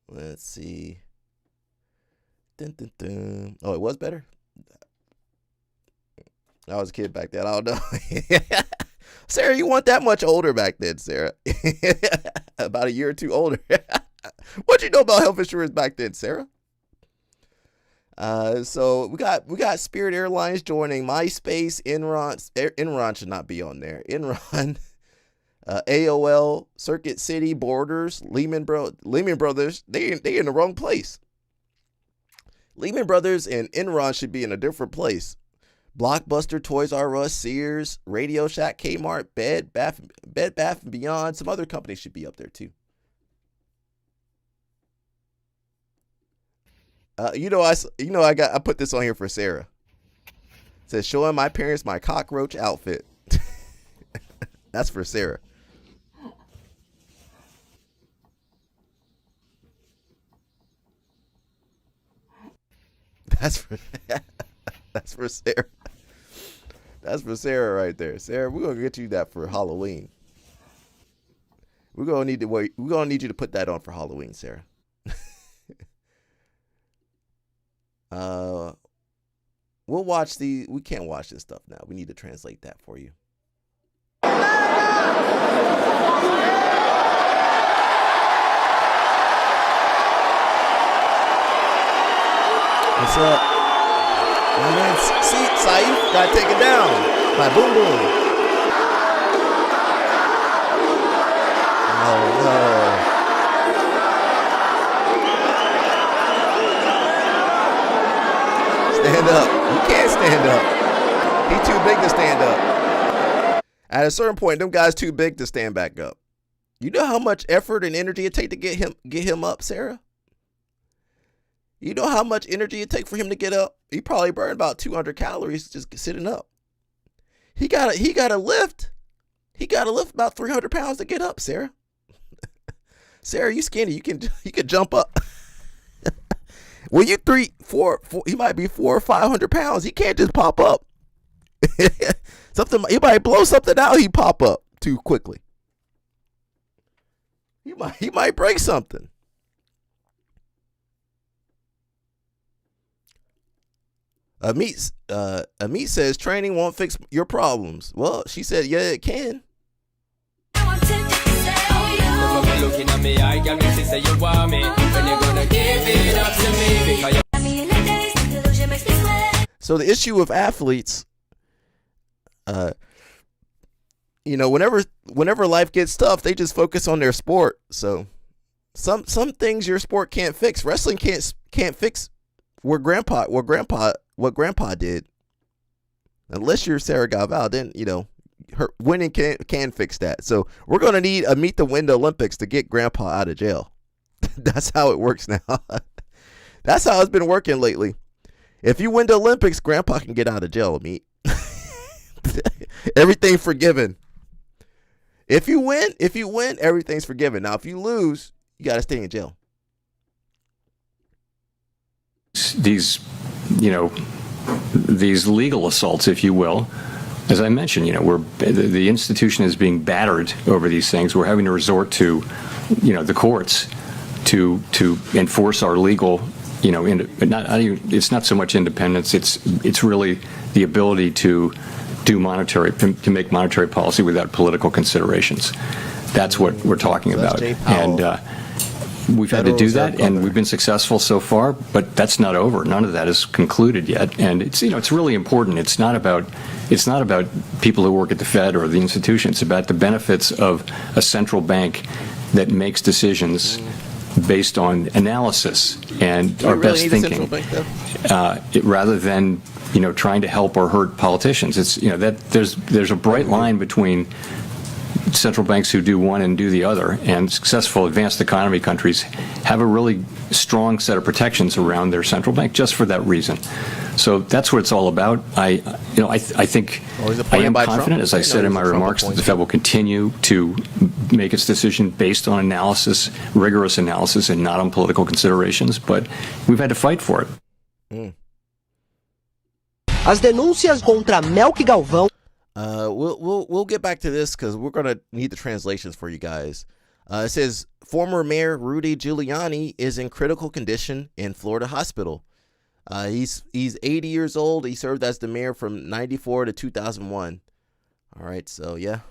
Let's see. Dun, dun, dun. Oh, it was better? I was a kid back then. I don't know. Sarah, you weren't that much older back then, Sarah. About a year or two older. What'd you know about health insurance back then, Sarah? So we got Spirit Airlines joining MySpace, Enron should not be on there. Enron, AOL, Circuit City, Borders, Lehman Brothers. They in the wrong place. Lehman Brothers and Enron should be in a different place. Blockbuster, Toys R Us, Sears, Radio Shack, Kmart, Bed Bath & Beyond. Some other companies should be up there too. I put this on here for Sarah. It says, showing my parents my cockroach outfit. That's for Sarah. That's for Sarah. That's for Sarah right there. Sarah, we're gonna get you that for Halloween. We're gonna need you to put that on for Halloween, Sarah. We'll watch we can't watch this stuff now. We need to translate that for you. What's up? My man, Saif got taken down by Boom Boom. Oh no. Stand up. You can't stand up. He's too big to stand up. At a certain point, them guys too big to stand back up. You know how much effort and energy it take to get him up, Sarah? You know how much energy it take for him to get up? He probably burned about 200 calories just sitting up. He got to lift. He got to lift about 300 pounds to get up, Sarah. Sarah, you skinny. You can jump up. Well, you 3, 4, he might be 400 or 500 pounds. He can't just pop up. He might blow something out. He pop up too quickly. He might break something. Amit says training won't fix your problems. Well, she said, yeah, it can. So the issue with athletes, whenever life gets tough, they just focus on their sport. So some things your sport can't fix. Wrestling can't fix what grandpa did. Unless you're Mica Galvão, then her winning can fix that. So we're gonna need a Meet the Win the Olympics to get grandpa out of jail. That's how it works now. That's how it's been working lately. If you win the Olympics, grandpa can get out of jail, Meet. Everything forgiven. If you win, everything's forgiven. Now if you lose, you gotta stay in jail. These legal assaults, if you will, as I mentioned, the institution is being battered over these things. We're having to resort to, the courts to enforce our legal, it's not so much independence. It's really the ability to make monetary policy without political considerations. That's what we're talking about. And we've had to do that, and we've been successful so far, but that's not over. None of that is concluded yet, and it's really important. It's not about people who work at the Fed or the institution. It's about the benefits of a central bank that makes decisions based on analysis and our best thinking, rather than trying to help or hurt politicians. It's that there's a bright line between central banks who do one and do the other, and successful advanced economy countries have a really strong set of protections around their central bank just for that reason. So that's what it's all about. I think I am confident, as I said in my remarks, that the Fed will continue to make its decision based on analysis, rigorous analysis, and not on political considerations. But we've had to fight for it. As denúncias contra Melqui Galvão. We'll get back to this because we're gonna need the translations for you guys. It says former Mayor Rudy Giuliani is in critical condition in Florida hospital. He's 80 years old. He served as the mayor from 94 to 2001. All right, so yeah.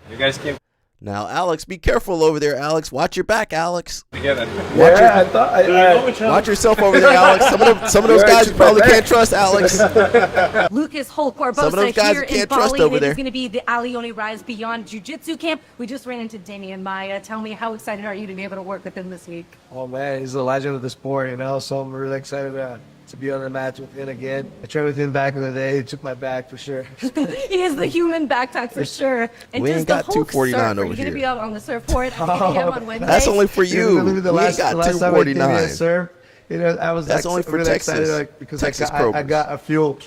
You guys came. Now, Alex, be careful over there, Alex. Watch your back, Alex. Together. Watch yourself over there, Alex. Some of those guys you probably can't trust, Alex. Lucas Holt Barbosa Some of those guys here you can't in trust Bali. over It there. is going to be the Alioni Rise Beyond Jiu-Jitsu camp. We just ran into Damian Maya. Tell me, how excited are you to be able to work with him this week? Oh man, he's a legend of the sport, so I'm really excited to to be on the mats with him again. I trained with him back in the day. He took my back for sure. He is the human backpack for sure. And we just ain't got the whole 249 surf. over Are you here. going to be out on the surfboard at 8 p.m. on Wednesday? That's only for you. The We ain't last got time I did 249. surf, you know, I was That's like, only for really Texas. excited, like, because Texas I Cobras. got a few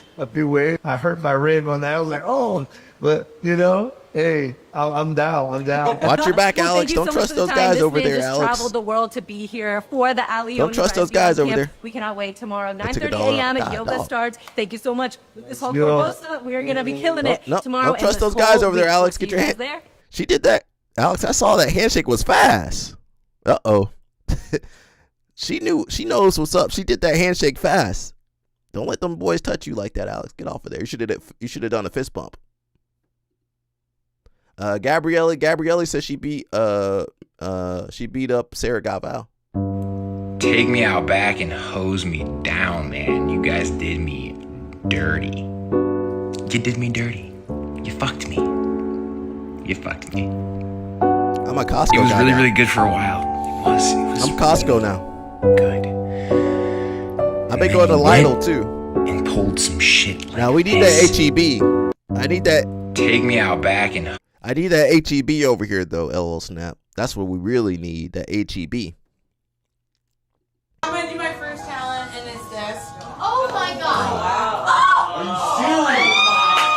waves. I hurt my rib on that. I was like, oh, but you know, hey, I'm down. I'm down. Watch your back, Well, Alex. thank you Don't so trust much for the those time. guys This over man there, just Alex. traveled the world to be here for the Ali. Don't trust those guys over there. We cannot wait tomorrow, took a 9:30 dollar a.m. off. at Yoga Dog. starts. Thank you so much. This whole Yo. Corvosa, we're gonna be killing it tomorrow. Don't and trust this those guys whole over there, week. Alex. We'll Get see your you hand. guys there. She did that, Alex. I saw that handshake was fast. Uh-oh. She knows what's up. She did that handshake fast. Don't let them boys touch you like that, Alex. Get off of there. You should have done a fist bump. Gabrielle says she beat up Sarah Galvao. Take me out back and hose me down, man. You guys did me dirty. You did me dirty. You fucked me. You fucked me. I'm a Costco It was guy really, now. really good for a while. It was I'm Costco now. good. I've been going to Lidl too. And pulled some shit like Now we need this. that HEB. I need that. Take me out back and I need that HEB over here though. LOL snap. That's what we really need. That HEB. I'm gonna do my first talent, and it's this. Oh my god!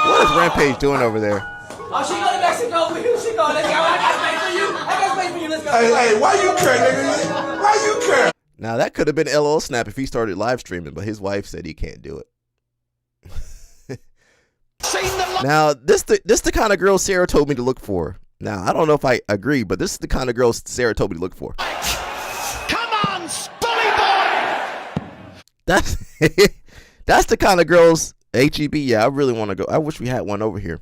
What is Rampage doing over there? Oh, she go to Mexico. We she go. Let's go. I got space for you. I got space for you. Let's go. Hey, why you care, nigga? Why you care? Now that could have been LOL snap if he started live streaming, but his wife said he can't do it. Now this the kind of girl Sarah told me to look for. Now I don't know if I agree, but this is the kind of girl Sarah told me to look for. Come on, Spully boy! That's that's the kind of girls HEB. Yeah, I really want to go. I wish we had one over here.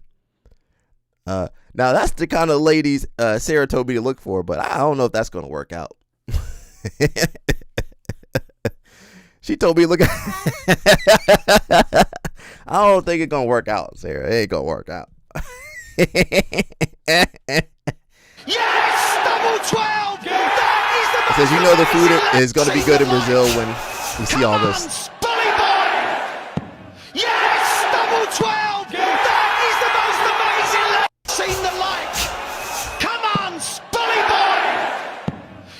Now that's the kind of ladies Sarah told me to look for, but I don't know if that's gonna work out. She told me look. I don't think it's gonna work out, Sarah. It ain't gonna work out. Yes, double 12. It says you know the food is gonna be good in Brazil when we see all this. Spully boy! Yes, double 12. That is the most amazing. Seen the light. Come on, Spully boy!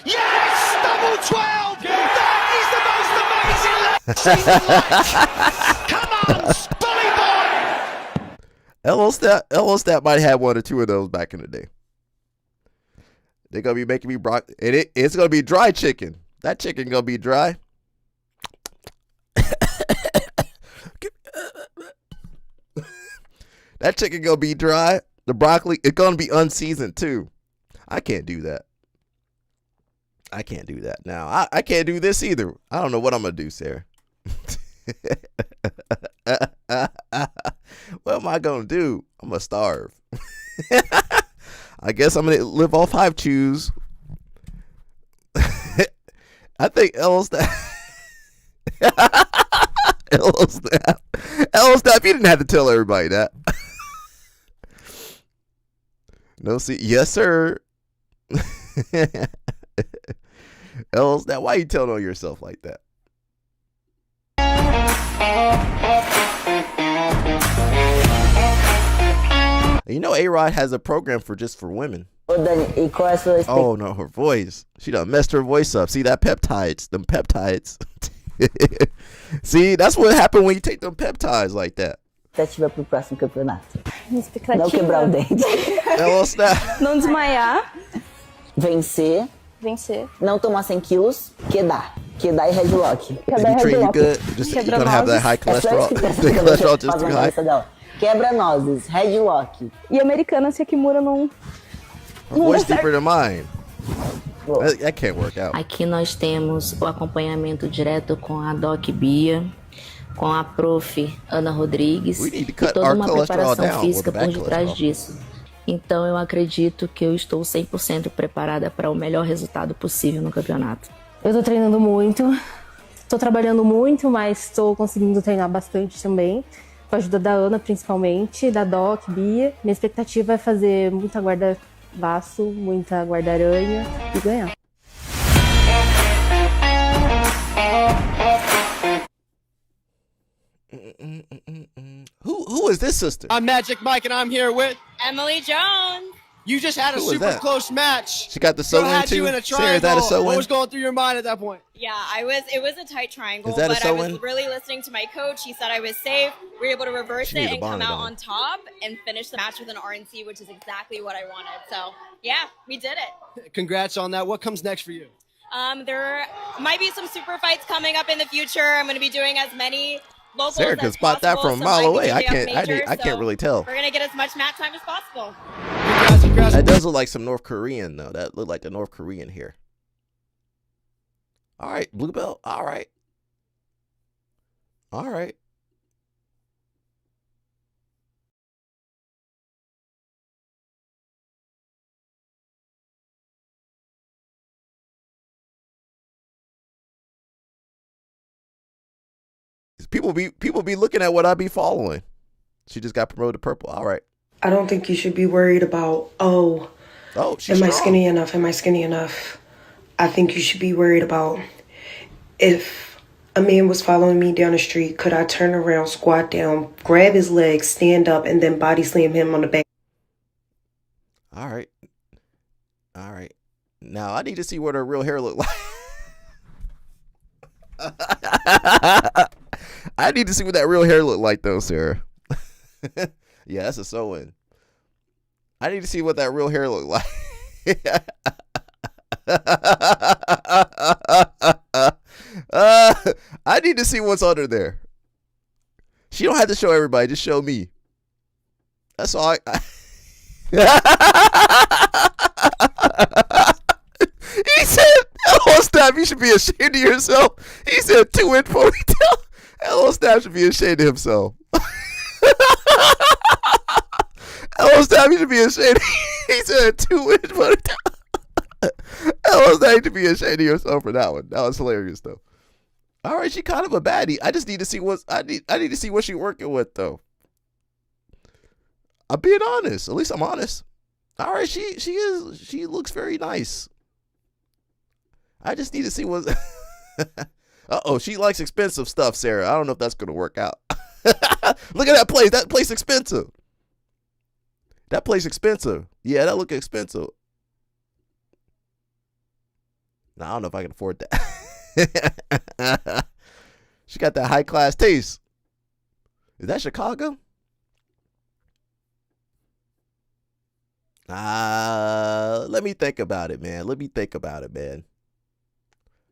Yes, double 12. That is the most amazing. Seen the light. Come on, Spully boy! LO Stat might have one or two of those back in the day. They're gonna be making me it's gonna be dry chicken. That chicken gonna be dry. That chicken gonna be dry. The broccoli, it's gonna be unseasoned too. I can't do that. I can't do that. Now I can't do this either. I don't know what I'm gonna do, Sarah. What am I gonna do? I'm gonna starve. I guess I'm gonna live off Hive Chews. I think L-Snap. L-Snap. L-Snap, you didn't have to tell everybody that. No, see, yes, sir. L-Snap, why you telling on yourself like that? You know, A-Rod has a program for women. Oh no, her voice. She done messed her voice up. See that peptides, them peptides. See, that's what happened when you take them peptides like that. Expectativa pro próximo campeonato. Expectativa. Não quebrar o dente. Não desmaiar. Vencer. Não tomar 100 quilos. Quedar e headlock. If you train you good, you're gonna have that high cholesterol. The cholesterol just too high. Quebra-nozes, headlock. E Americana se a Kimura não. Her voice deeper than mine. That can't work out. Aqui nós temos o acompanhamento direto com a Doc Bia, com a Prof. Ana Rodrigues e toda uma preparação física por detrás disso. Então eu acredito que eu estou 100% preparada para o melhor resultado possível no campeonato. Eu tô treinando muito, tô trabalhando muito, mas tô conseguindo treinar bastante também. Com a ajuda da Ana, principalmente, da Doc, Bia. Minha expectativa é fazer muita guarda-laço, muita guarda-aranha e ganhar. Who is this sister? I'm Magic Mike, and I'm here with Emily Jones. You just had a Who was super that? close match. She got the Girl sew-in had you too? in a Sarah, is that a triangle. sew-in? What was going through your mind at that point? Yeah, it was a tight triangle, Is that a but I was sew-in? really listening to my coach. He said I was safe. We were able to reverse She it needs a and come bonnet out on. on top and finish the match with an RNC, which is exactly what I wanted. So yeah, we did it. Congrats on that. What comes next for you? There might be some super fights coming up in the future. I'm going to be doing as many locals Sarah as can spot that possible, from a some mile away. I IBJJF can't majors, so really tell. We're going to get as much mat time as possible. That does look like some North Korean though. That looked like the North Korean here. All right, blue belt. All right. All right. People be looking at what I be following. She just got promoted to purple. All right. I don't think you should be worried about, she's am I strong. skinny enough? Am I skinny enough? I think you should be worried about if a man was following me down the street, could I turn around, squat down, grab his legs, stand up, and then body slam him on the back? All right. All right. Now I need to see what her real hair look like. I need to see what that real hair look like though, Sarah. Yeah, that's a sew-in. I need to see what that real hair look like. I need to see what's under there. She don't have to show everybody, just show me. That's all He said, hello, Snap, you should be ashamed of yourself. He said, 2-inch ponytail. Hello, Snap should be ashamed of himself. Hello, Snap, you should be ashamed. He said, 2-inch ponytail. Hello, Snap, you should be ashamed of yourself for that one. That was hilarious, though. All right, she kind of a baddie. I just need to see I need to see what she's working with, though. I'm being honest. At least I'm honest. All right, she looks very nice. I just need to see what. She likes expensive stuff, Sarah. I don't know if that's gonna work out. Look at that place. That place expensive. That place expensive. Yeah, that look expensive. No, I don't know if I can afford that. She got that high class taste. Is that Chicago? Let me think about it, man.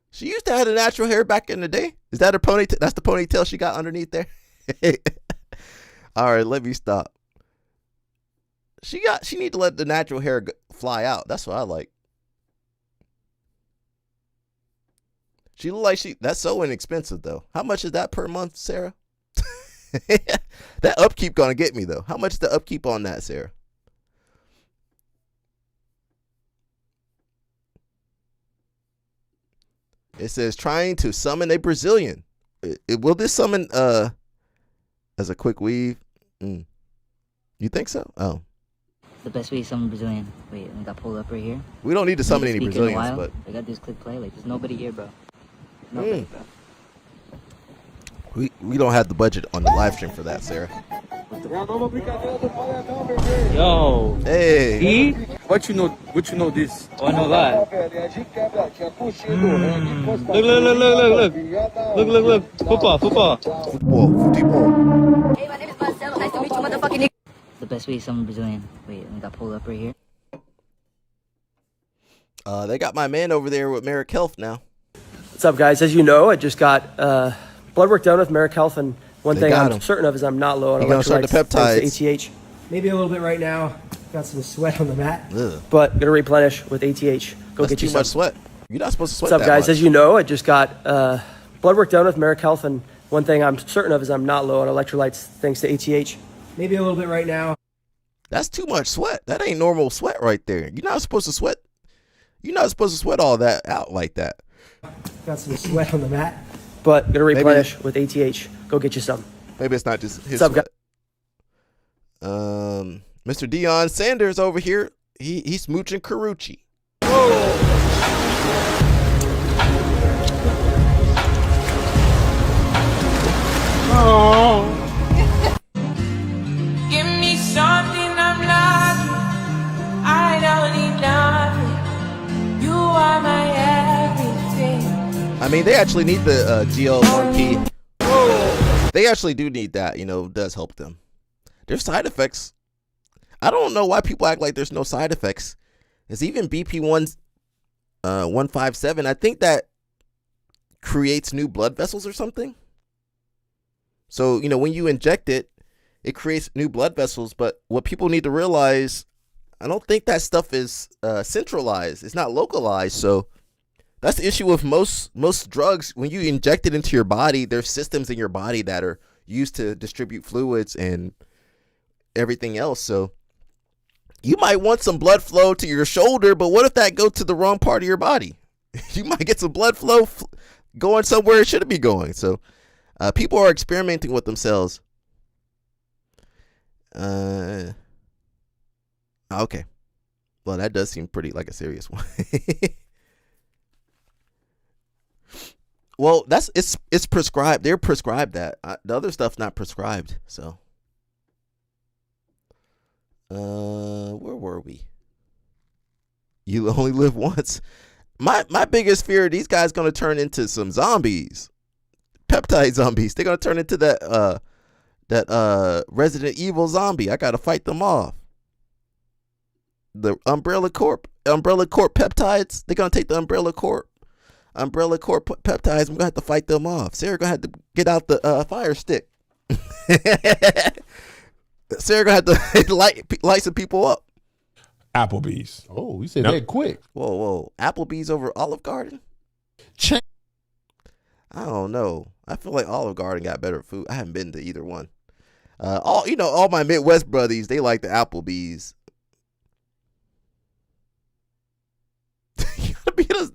She used to have the natural hair back in the day. Is that her ponytail? That's the ponytail she got underneath there. All right, let me stop. She need to let the natural hair fly out. That's what I like. She look like that's so inexpensive though. How much is that per month, Sarah? That upkeep gonna get me though. How much is the upkeep on that, Sarah? It says trying to summon a Brazilian. Will this summon as a quick weave? You think so? Oh. The best way to summon Brazilian. Wait, I got pulled up right here. We don't need to summon any Brazilians, but I got this click play. Like, there's nobody here, bro. Nobody, bro. We don't have the budget on the live stream for that, Sarah. Yo. Hey. He? What you know this? Oh, I know that. Look. Football. Hey, my name is Marcelo. Nice to meet you, motherfucking nigga. The best way to summon Brazilian. Wait, I got pulled up right here. They got my man over there with Merrick Health now. What's up, guys? As you know, I just got blood work done with Merrick Health, and one thing I'm certain of is I'm not low on electrolytes. Thanks to ATH. Maybe a little bit right now. Got some sweat on the mat, but gonna replenish with ATH. That's get you too much sweat. You're not supposed to sweat. What's up, that guys? much. As you know, I just got blood work done with Merrick Health, and one thing I'm certain of is I'm not low on electrolytes. Thanks to ATH. Maybe a little bit right now. That's too much sweat. That ain't normal sweat right there. You're not supposed to sweat. You're not supposed to sweat all that out like that. Got some sweat on the mat, but gonna replenish with ATH. Go get you some. Maybe it's not just his What's up, sweat. Mr. Deion Sanders over here, he's smooching Carucci. Oh. I mean, they actually need the GL1P. They actually do need that. You know, it does help them. There's side effects. I don't know why people act like there's no side effects. It's even BP157. I think that creates new blood vessels or something. So, you know, when you inject it, it creates new blood vessels. But what people need to realize, I don't think that stuff is centralized. It's not localized. So that's the issue with most drugs. When you inject it into your body, there's systems in your body that are used to distribute fluids and everything else. So you might want some blood flow to your shoulder, but what if that goes to the wrong part of your body? You might get some blood flow going somewhere it shouldn't be going. So people are experimenting with themselves. Okay. Well, that does seem pretty like a serious one. Well, it's prescribed. They're prescribed that. The other stuff's not prescribed. So, where were we? You only live once. My biggest fear, these guys gonna turn into some zombies, peptide zombies. They're gonna turn into that Resident Evil zombie. I gotta fight them off. The Umbrella Corp peptides. They're gonna take the Umbrella Corp peptides. I'm gonna have to fight them off. Sarah gonna have to get out the fire stick. Sarah gonna have to light some people up. Applebee's. Oh, you said that quick. Whoa. Applebee's over Olive Garden? I don't know. I feel like Olive Garden got better food. I haven't been to either one. All my Midwest buddies, they like the Applebee's.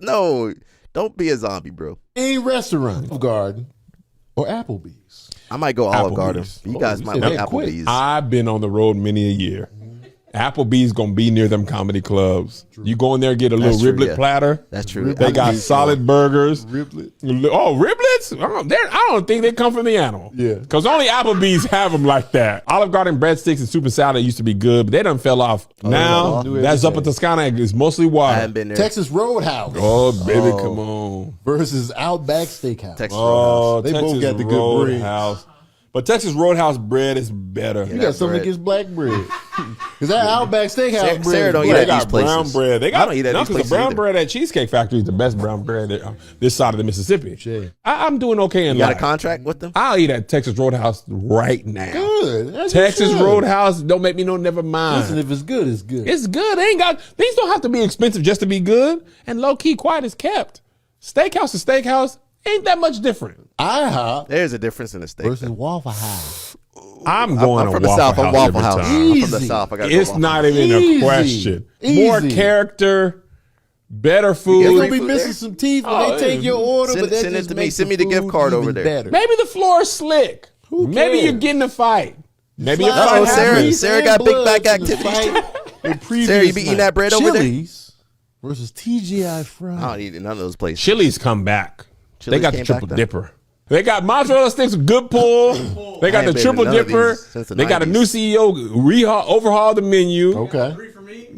No, don't be a zombie, bro. Any restaurant, Olive Garden or Applebee's. I might go Olive Garden. You guys might like Applebee's. I've been on the road many a year. Applebee's gonna be near them comedy clubs. True. You go in there, get a little riblet platter. That's true. They got solid burgers. Riblet. Oh, riblets? I don't think they come from the animal. Yeah. Because only Applebee's have them like that. Olive Garden breadsticks and soup and salad used to be good, but they done fell off. Now, that's up at Toscana. It's mostly water. I haven't been there. Texas Roadhouse. Oh, baby, come on. Versus Outback Steakhouse. Texas Roadhouse. They both got the good bread. But Texas Roadhouse bread is better. You got something against black bread. Is that Outback Steakhouse bread? Sarah don't eat at these places. Brown bread. They got, I don't eat at these places the brown either. bread at Cheesecake Factory is the best brown bread this side of the Mississippi. I'm doing okay in life. life. You got a contract with them? I'll eat at Texas Roadhouse right now. Good. That's Texas Roadhouse, don't make me no never mind. Listen, if it's good, it's good. It's good. These don't have to be expensive just to be good. And low key, quiet is kept. Steakhouse to steakhouse ain't that much different. IHOP. There's a difference in the steak versus Waffle House. I'm going I'm to from the South. I'm Waffle Waffle House. House. Every time. I'm from the South. I gotta It's go not Waffle even Easy. a question. Easy. More character, better You're food. going to be missing some teeth when they take your order, but that send it just to me. makes Send me the gift card over there. better. Maybe the floor is slick. Who Maybe cares? you're getting a fight. Maybe you're Uh-oh, fighting. Sarah got big back activities too. Sarah, you be eating that bread over there? Chili's versus TGI Fridays. I don't eat none of those places. Chili's come back. Chili's They got the came triple back, though. dipper. They got mozzarella sticks, good pull. They got the ain't been triple to none of dipper. these since the They got a 90s. new CEO overhaul the menu. Okay.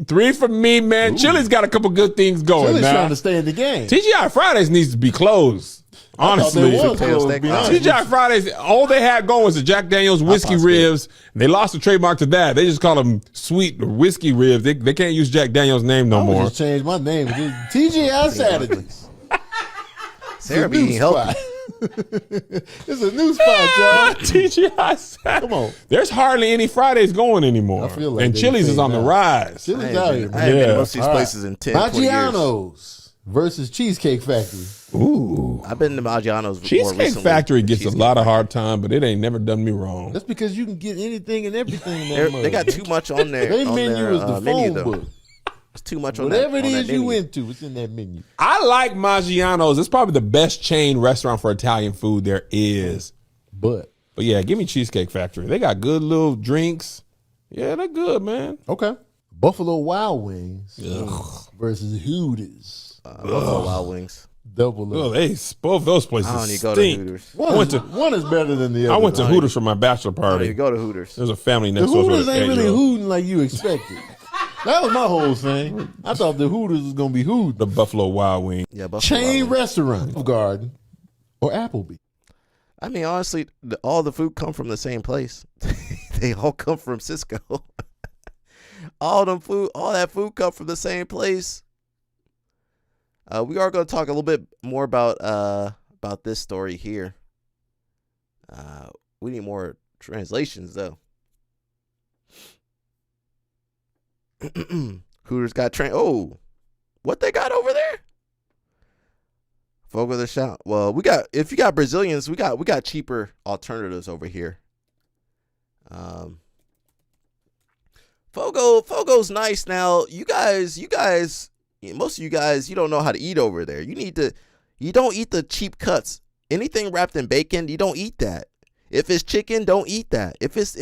3 for me, man. Chili's got a couple good things going Chili's now. trying to stay in the game. TGI Fridays needs to be closed. Honestly, I thought they was closed, be honest. TGI Fridays, all they had going was the Jack Daniels whiskey ribs. And they lost the trademark to that. They just call them sweet whiskey ribs. They can't use Jack Daniels' name no I would more. just change my name. TGI Saturdays. Sarah be eating healthy. It's a new spot, y'all. TGI Saturdays. Come on. There's hardly any Fridays going anymore. I feel like and they Chili's is say on the now. rise. Chili's out here. I haven't been to Yeah. most of these places in 10, 20 years. Maggiano's versus Cheesecake Factory. Ooh. I've been to Maggiano's more Cheesecake recently. Factory gets a Cheesecake lot of hard time, but it ain't never done me wrong. That's because you can get anything and everything in that They got too much on there. Their on menu their, is the menu, phone though. book. It's too much on Whatever that. it on is that you menu. went to, it's in that menu. I like Maggiano's. It's probably the best chain restaurant for Italian food there is. But yeah, give me Cheesecake Factory. They got good little drinks. Yeah, they're good, man. okay. Buffalo Wild Wings versus Hooters. Buffalo Wild Wings. Double Oh, up. both those places I don't need to go to stink. Hooters. One is better than the other. I went to Hooters for my bachelor I don't need party. to go to Hooters. There's a family The next door. Hooters ain't really hooting like you expected. That was my whole thing. I thought the Hooters was gonna be Hooters. The Buffalo Wild Wing. Yeah, Buffalo Chain Wild Wing. restaurant, Garden, or Applebee. I mean, honestly, all the food come from the same place. They all come from Cisco. all that food come from the same place. We are going to talk a little bit more about this story here. We need more translations though. Hooters got Oh, what they got over there? Fogo de Chão. Well, if you got Brazilians, we got cheaper alternatives over here. Fogo's nice. Now, you guys, most of you guys, you don't know how to eat over there. You don't eat the cheap cuts. Anything wrapped in bacon, you don't eat that. If it's chicken, don't eat that. If it's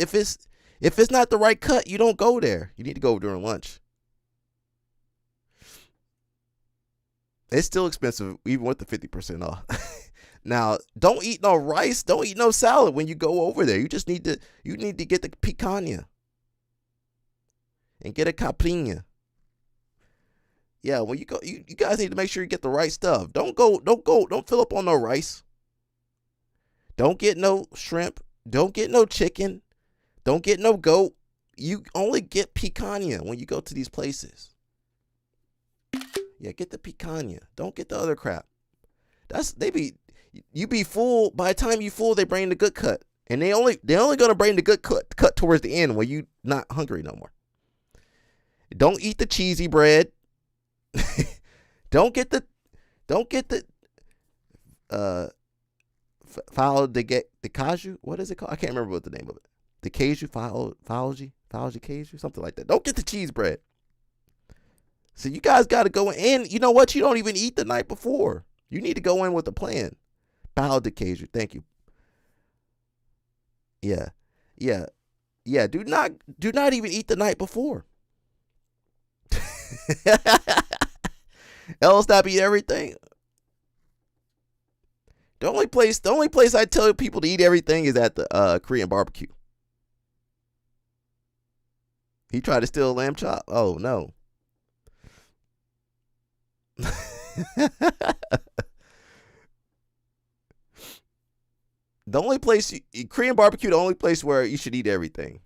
not the right cut, you don't go there. You need to go during lunch. It's still expensive, even with the 50% off. Now, don't eat no rice. Don't eat no salad when you go over there. You need to get the picanha and get a caipirinha. Yeah, when you go, you guys need to make sure you get the right stuff. Don't fill up on no rice. Don't get no shrimp. Don't get no chicken. Don't get no goat. You only get picanha when you go to these places. Yeah, get the picanha. Don't get the other crap. You be full. By the time you full, they bring the good cut. And they only gonna bring the good cut towards the end when you not hungry no more. Don't eat the cheesy bread. Don't get the falo de caju. What is it called? I can't remember what the name of it. The caju, faloji caju, something like that. Don't get the cheese bread. So you guys got to go in. You know what? You don't even eat the night before. You need to go in with a plan. Pao de queijo. Thank you. Yeah. Do not even eat the night before. Else stop eat everything. The only place I tell people to eat everything is at the Korean barbecue. He tried to steal a lamb chop. Oh no. The only place Korean barbecue, the only place where you should eat everything.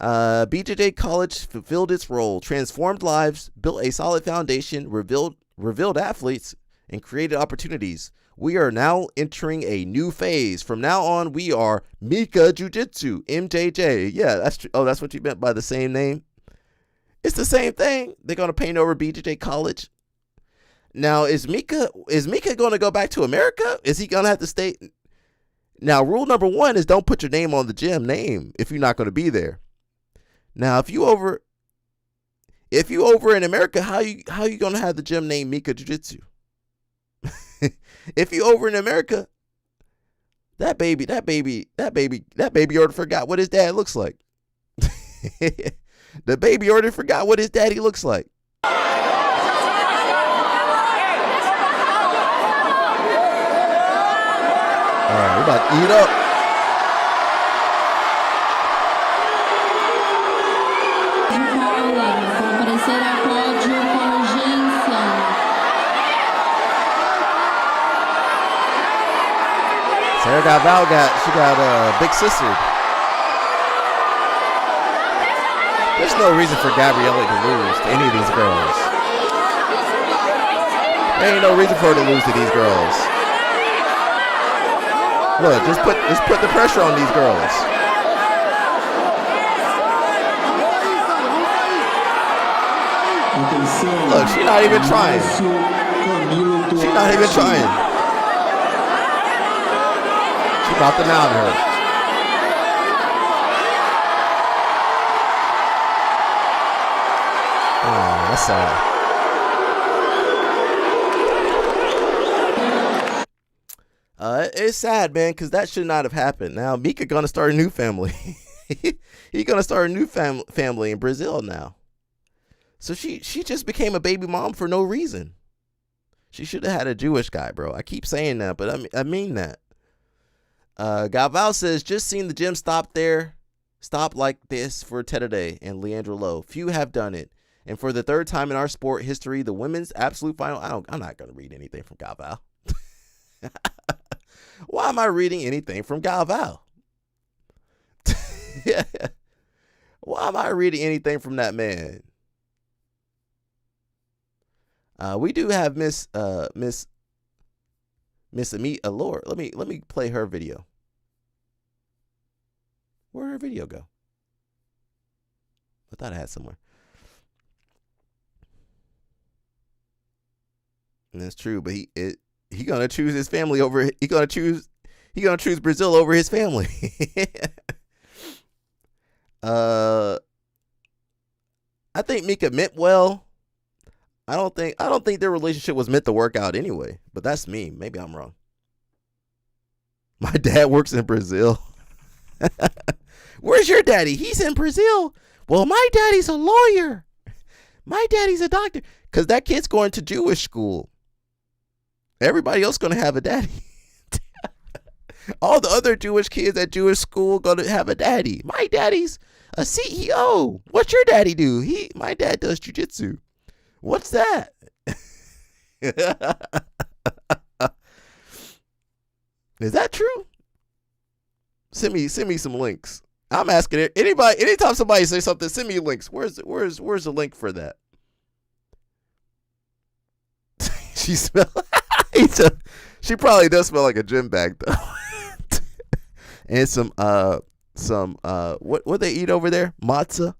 BJJ College fulfilled its role, transformed lives, built a solid foundation, revealed athletes, and created opportunities. We are now entering a new phase. From now on, we are Mica Jiu-Jitsu, MJJ. Yeah, that's true. Oh, that's what you meant by the same name? It's the same thing. They're going to paint over BJJ College. Now, is Mica going to go back to America? Is he going to have to stay? Now, rule number 1 is don't put your name on the gym name if you're not going to be there. Now, if you over in America, how you going to have the gym name Mica Jiu-Jitsu? If you over in America, that baby already forgot what his dad looks like. The baby already forgot what his daddy looks like. All right, we're about to eat up. Sarah Galvão got a big sister. There's no reason for Gabriella to lose to any of these girls. There ain't no reason for her to lose to these girls. Look, just put the pressure on these girls. Look, she's not even trying. She's not even trying. She about to mount her. Oh, that's sad. It's sad, man, because that should not have happened. Now, Mica gonna start a new family. He's gonna start a new family in Brazil now. So she just became a baby mom for no reason. She should have had a Jewish guy, bro. I keep saying that, but I mean that. Galvao says, just seen the gym stop there. Stop like this for Tedade and Leandra Lowe. Few have done it. And for the third time in our sport history, the women's absolute final. I'm not going to read anything from Galvao. Why am I reading anything from Galvao? Why am I reading anything from that man? We do have Miss Amit Allure. Let me play her video. Where'd her video go? I thought I had somewhere. And that's true, but he gonna choose his family over. He gonna choose Brazil over his family. I think Mica meant well. I don't think their relationship was meant to work out anyway. But that's me. Maybe I'm wrong. My dad works in Brazil. Where's your daddy? He's in Brazil. Well, my daddy's a lawyer. My daddy's a doctor. Because that kid's going to Jewish school. Everybody else going to have a daddy. All the other Jewish kids at Jewish school going to have a daddy. My daddy's a CEO. What's your daddy do? My dad does jujitsu. What's that? Is that true? Send me some links. I'm asking it. Anybody, anytime somebody says something, send me links. Where's the link for that? She probably does smell like a gym bag though. And some what they eat over there? Matzah.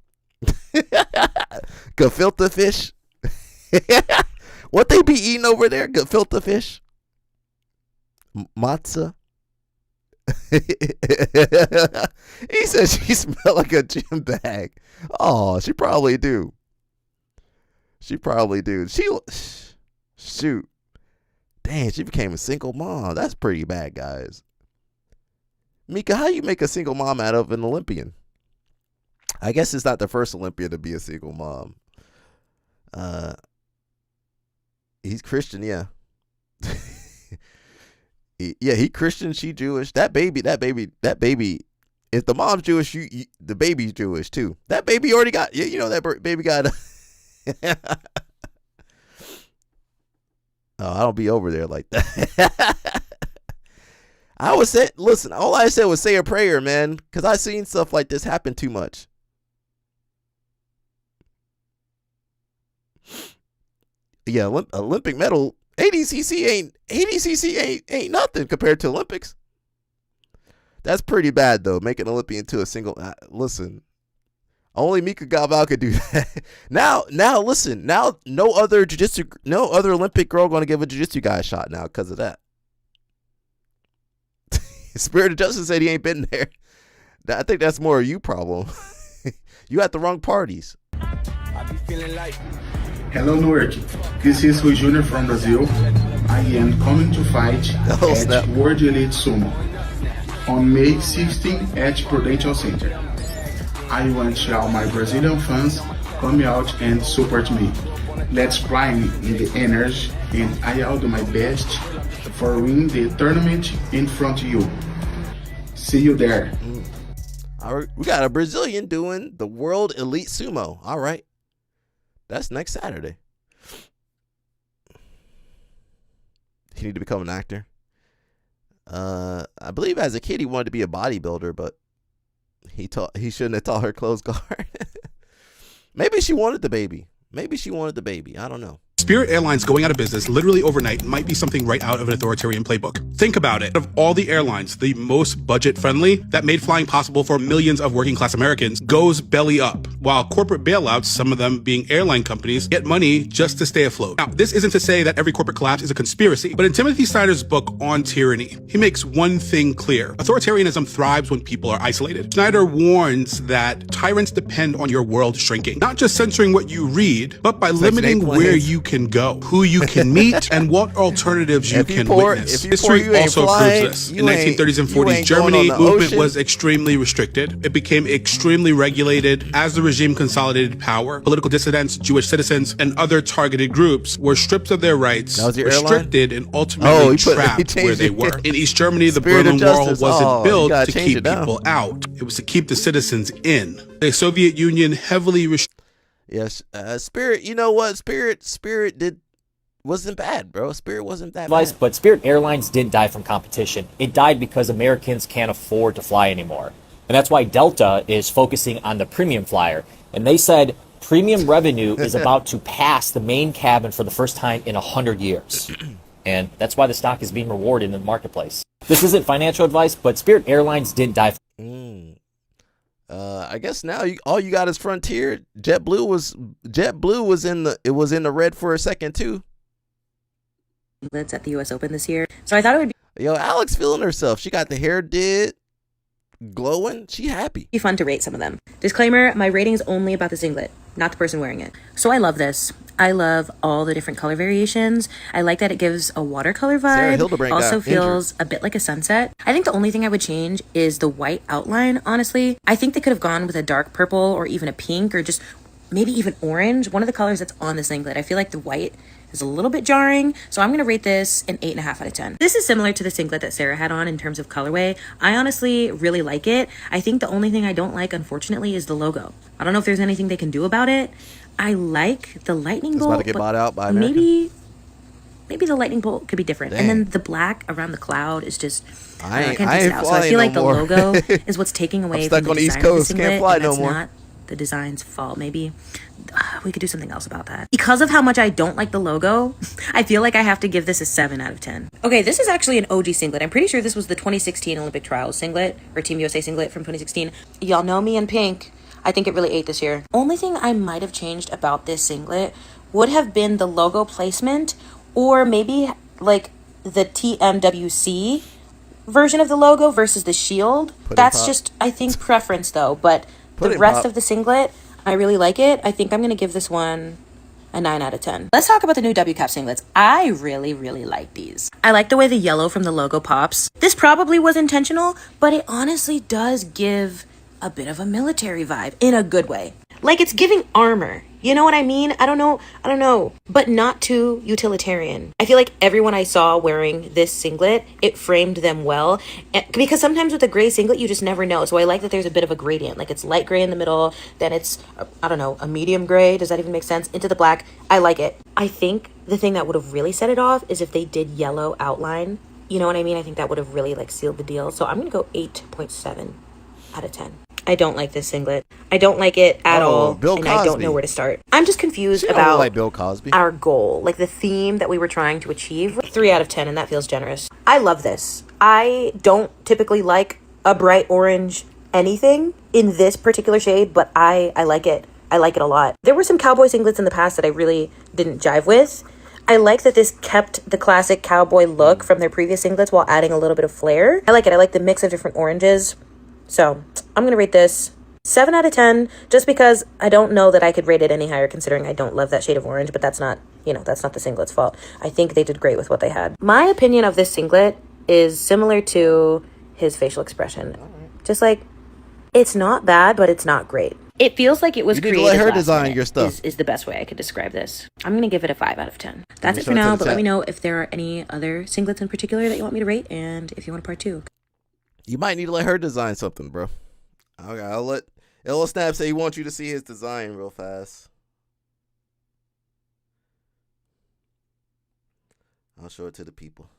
Gefilte fish. What they be eating over there? Gefilte fish. Matzah. He said she smelled like a gym bag. Oh, she probably do. Shoot. Dang, she became a single mom. That's pretty bad, guys. Mica, how you make a single mom out of an Olympian? I guess it's not the first Olympian to be a single mom. He's Christian, yeah. Yeah, he Christian, she Jewish. That baby. If the mom's Jewish, the baby's Jewish too. That baby already got. You know that baby got. Oh, I don't be over there like that. I was saying, listen. All I said was say a prayer, man, because I seen stuff like this happen too much. Yeah, Olympic medal. ADCC ain't nothing compared to Olympics. That's pretty bad though. Make an Olympian to a single. Listen, only Mica Galvão could do that. Now listen. Now no other Olympic girl going to give a jiu-jitsu guy a shot now because of that. Spirit of Justice said he ain't been there. I think that's more a you problem. You at the wrong parties. I be feeling like. Hello, Newark. This is Rui Jr. from Brazil. I am coming to fight at World Elite Sumo on May 16 at Prudential Center. I want all my Brazilian fans come out and support me. Let's climb in the energy, and I'll do my best for winning the tournament in front of you. See you there. All right, we got a Brazilian doing the World Elite Sumo. All right. That's next Saturday. He need to become an actor. I believe as a kid he wanted to be a bodybuilder, but he shouldn't have taught her close guard. Maybe she wanted the baby. I don't know. Spirit Airlines going out of business literally overnight might be something right out of an authoritarian playbook. Think about it. Of all the airlines, the most budget-friendly that made flying possible for millions of working-class Americans goes belly up, while corporate bailouts, some of them being airline companies, get money just to stay afloat. Now, this isn't to say that every corporate collapse is a conspiracy, but in Timothy Snyder's book On Tyranny, he makes one thing clear. Authoritarianism thrives when people are isolated. Snyder warns that tyrants depend on your world shrinking, not just censoring what you read, but by limiting where you can go, who you can meet, and what alternatives you can witness. History also proves this. In 1930s and 40s Germany, movement was extremely restricted. It became extremely regulated. As the regime consolidated power, political dissidents, Jewish citizens, and other targeted groups were stripped of their rights, restricted, and ultimately trapped where they were. In East Germany, the Berlin Wall wasn't built to keep people out. It was to keep the citizens in. The Soviet Union heavily restricted. Yes, Spirit. You know what? Spirit wasn't bad, bro. Spirit wasn't that advice, bad. But Spirit Airlines didn't die from competition. It died because Americans can't afford to fly anymore. And that's why Delta is focusing on the premium flyer. And they said premium revenue is about to pass the main cabin for the first time in 100 years. And that's why the stock is being rewarded in the marketplace. This isn't financial advice, but Spirit Airlines didn't die. I guess now all you got is Frontier. JetBlue was in the red for a second too. At the U.S. Open this year, so I thought it would be Alex feeling herself. She got the hair did, glowing. She happy. Be fun to rate some of them. Disclaimer: my rating is only about the singlet, not the person wearing it. So I love this. I love all the different color variations. I like that it gives a watercolor vibe. Also feels a bit like a sunset. I think the only thing I would change is the white outline, honestly. I think they could have gone with a dark purple or even a pink or just maybe even orange. One of the colors that's on the singlet. I feel like the white is a little bit jarring. So I'm going to rate this an 8.5 out of 10. This is similar to the singlet that Sarah had on in terms of colorway. I honestly really like it. I think the only thing I don't like, unfortunately, is the logo. I don't know if there's anything they can do about it. I like the lightning bolt. It's about to get bought out by American. Maybe the lightning bolt could be different. Dang. And then the black around the cloud is just, I can't I taste ain't it out. So I feel like no the logo is what's taking away stuck from the on the East design of the Coast. singlet, Can't fly and no that's more. not the design's fault. Maybe we could do something else about that. Because of how much I don't like the logo, I feel like I have to give this a 7 out of 10. Okay, this is actually an OG singlet. I'm pretty sure this was the 2016 Olympic Trials singlet, or Team USA singlet from 2016. Y'all know me in pink. I think it really ate this year. Only thing I might have changed about this singlet would have been the logo placement, or maybe like the TMWC version of the logo versus the shield. That's just, I think, preference though. But the rest of the singlet, I really like it. I think I'm going to give this one a 9 out of 10. Let's talk about the new W-Cap singlets. I really, really like these. I like the way the yellow from the logo pops. This probably was intentional, but it honestly does give a bit of a military vibe in a good way. Like it's giving armor. You know what I mean? I don't know. But not too utilitarian. I feel like everyone I saw wearing this singlet, it framed them well. Because sometimes with a gray singlet, you just never know. So I like that there's a bit of a gradient. Like it's light gray in the middle, then it's, a medium gray. Does that even make sense? Into the black. I like it. I think the thing that would have really set it off is if they did yellow outline. You know what I mean? I think that would have really sealed the deal. So I'm going to go 8.7 out of 10. I don't like this singlet. I don't like it at all. Bill and I don't know where to start. I'm just confused about like Bill Cosby. Our goal, like the theme that we were trying to achieve. 3 out of 10, and that feels generous. I love this. I don't typically like a bright orange anything in this particular shade, but I like it. I like it a lot. There were some cowboy singlets in the past that I really didn't jive with. I like that this kept the classic cowboy look from their previous singlets while adding a little bit of flair. I like it. I like the mix of different oranges. So I'm going to rate this 7 out of 10, just because I don't know that I could rate it any higher considering I don't love that shade of orange, but that's not the singlet's fault. I think they did great with what they had. My opinion of this singlet is similar to his facial expression. Just like, it's not bad, but it's not great. It feels like it was created to let her last design minute your stuff. is the best way I could describe this. I'm going to give it a 5 out of 10. That's it for now, but let me know if there are any other singlets in particular that you want me to rate, and if you want a part 2. You might need to let her design something, bro. Okay, I'll let Ella Snap say he wants you to see his design real fast. I'll show it to the people.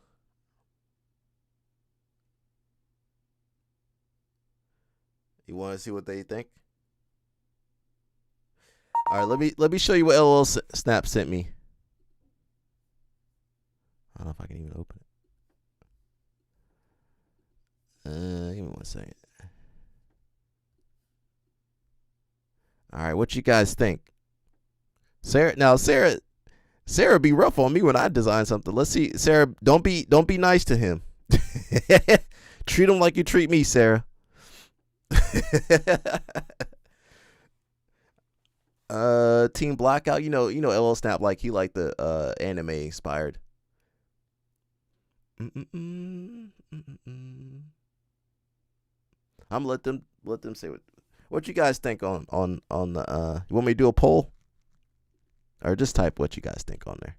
You want to see what they think? All right, let me show you what LL Snap sent me. I don't know if I can even open it. Give me 1 second. All right, what you guys think? Sarah be rough on me when I design something. Let's see, Sarah. Don't be nice to him. Treat him like you treat me, Sarah. Team Blackout. You know LL Snap, like he liked the anime inspired. I'm gonna let them say what you guys think on the you want me to do a poll? Or just type what you guys think on there.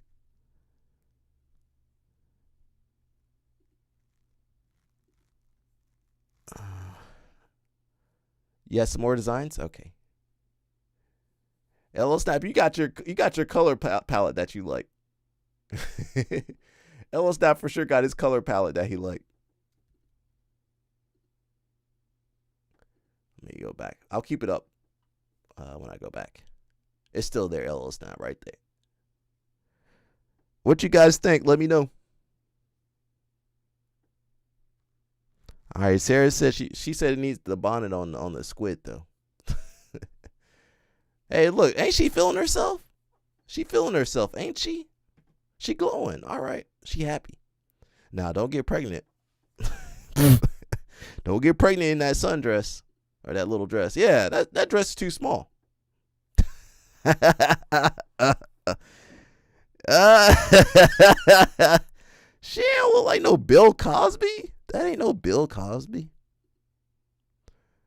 Yes, some more designs? Okay. LL Snap, you got your color palette that you like. LL Snap for sure got his color palette that he liked. Let me go back. I'll keep it up when I go back. It's still there, LL Snap, right there. What you guys think? Let me know. All right, Sarah said she said it needs the bonnet on the squid though. Hey, look, ain't she feeling herself? She feeling herself, ain't she? She glowing. All right, she happy. Now don't get pregnant. Don't get pregnant in that sundress or that little dress. Yeah, that dress is too small. She don't look like no Bill Cosby. That ain't no Bill Cosby.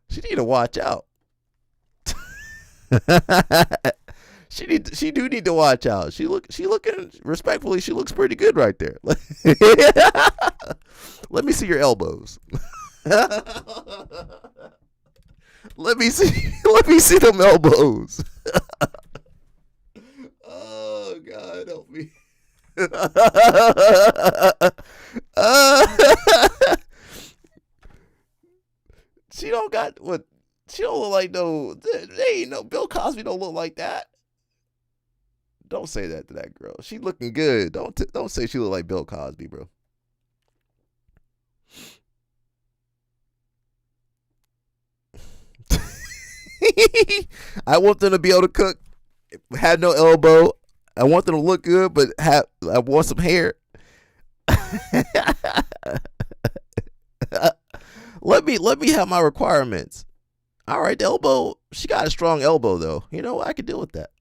She need to watch out. She do need to watch out. She looking respectfully. She looks pretty good right there. Let me see your elbows. Let me see them elbows. Oh God, help me. She don't got what? She don't look like no. They ain't no Bill Cosby. Don't look like that. Don't say that to that girl. She looking good. Don't say she look like Bill Cosby, bro. I want them to be able to cook. Had no elbow. I want them to look good, but I want some hair. Let me have my requirements. All right, the elbow. She got a strong elbow though. You know, I could deal with that.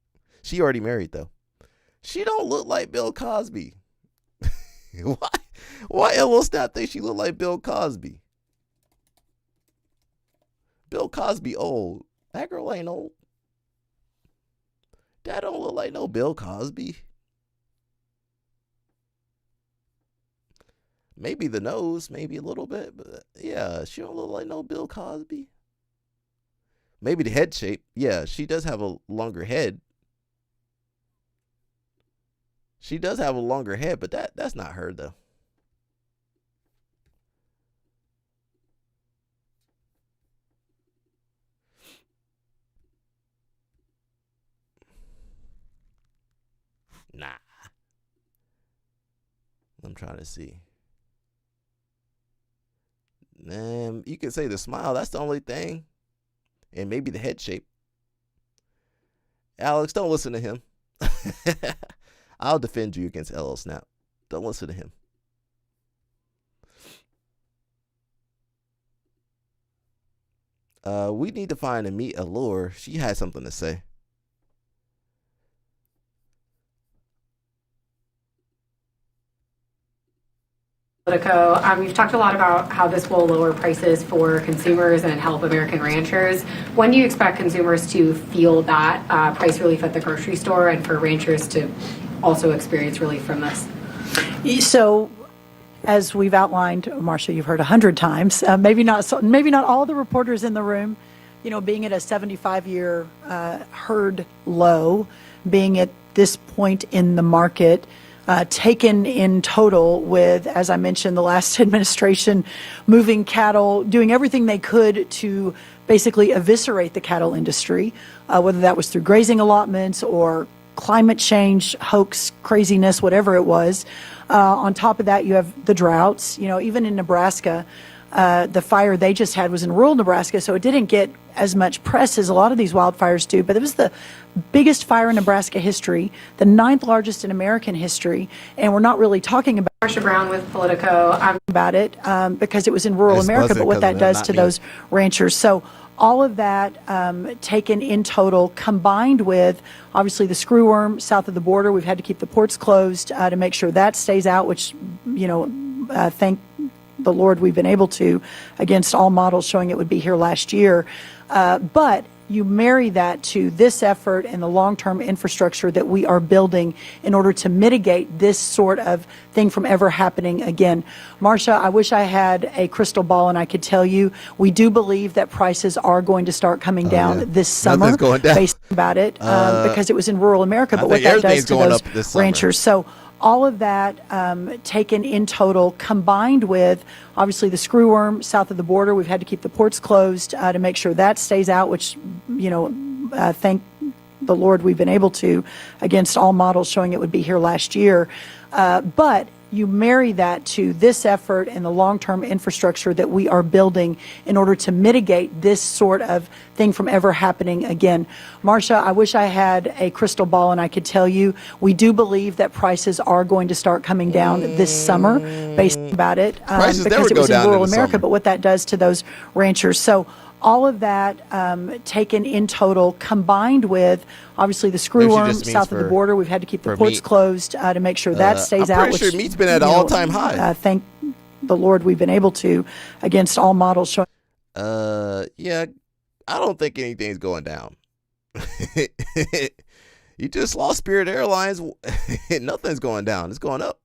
She already married though. She don't look like Bill Cosby. Why LL Snap think she look like Bill Cosby? Bill Cosby old. That girl ain't old. That don't look like no Bill Cosby. Maybe the nose, maybe a little bit, but yeah, she don't look like no Bill Cosby. Maybe the head shape. Yeah, she does have a longer head. She does have a longer head, but that's not her though. Nah. I'm trying to see. You could say the smile. That's the only thing. And maybe the head shape. Alex, don't listen to him. I'll defend you against LL Snap. Don't listen to him. We need to find and meet Allure. She had something to say. You've talked a lot about how this will lower prices for consumers and help American ranchers. When do you expect consumers to feel that price relief at the grocery store and for ranchers to also experience relief from this? So, as we've outlined, Marsha, you've heard 100 times, maybe not all the reporters in the room, you know, being at a 75-year herd low, being at this point in the market, taken in total with, as I mentioned, the last administration moving cattle, doing everything they could to basically eviscerate the cattle industry, whether that was through grazing allotments or climate change, hoax, craziness, whatever it was. On top of that, you have the droughts. You know, even in Nebraska, the fire they just had was in rural Nebraska, so it didn't get as much press as a lot of these wildfires do, but it was the biggest fire in Nebraska history, the 9th largest in American history, and we're not really talking about Marsha Brown with Politico. About it because it was in rural America, but what that does to those ranchers. So all of that taken in total, combined with obviously the screwworm south of the border, we've had to keep the ports closed to make sure that stays out, which, thank the Lord we've been able to, against all models showing it would be here last year. But you marry that to this effort and the long-term infrastructure that we are building in order to mitigate this sort of thing from ever happening again. Marcia, I wish I had a crystal ball and I could tell you, we do believe that prices are going to start coming down this summer. Nothing's going down. Based about it, because it was in rural America, but what that does to those ranchers. So all of that taken in total, combined with obviously the screwworm south of the border, we've had to keep the ports closed to make sure that stays out, which, thank the Lord we've been able to, against all models showing it would be here last year. But you marry that to this effort and the long-term infrastructure that we are building in order to mitigate this sort of thing from ever happening again. Marcia, I wish I had a crystal ball and I could tell you, we do believe that prices are going to start coming down this summer, based about it, Prices because never it was go in down rural in the America, summer. but what that does to those ranchers. So all of that taken in total, combined with obviously the screwworm south of the border, we've had to keep the ports meat. closed to make sure that stays I'm out. pretty sure meat's been at an all-time high. Thank the Lord we've been able to, against all models showing. Yeah, I don't think anything's going down. You just lost Spirit Airlines. Nothing's going down. It's going up.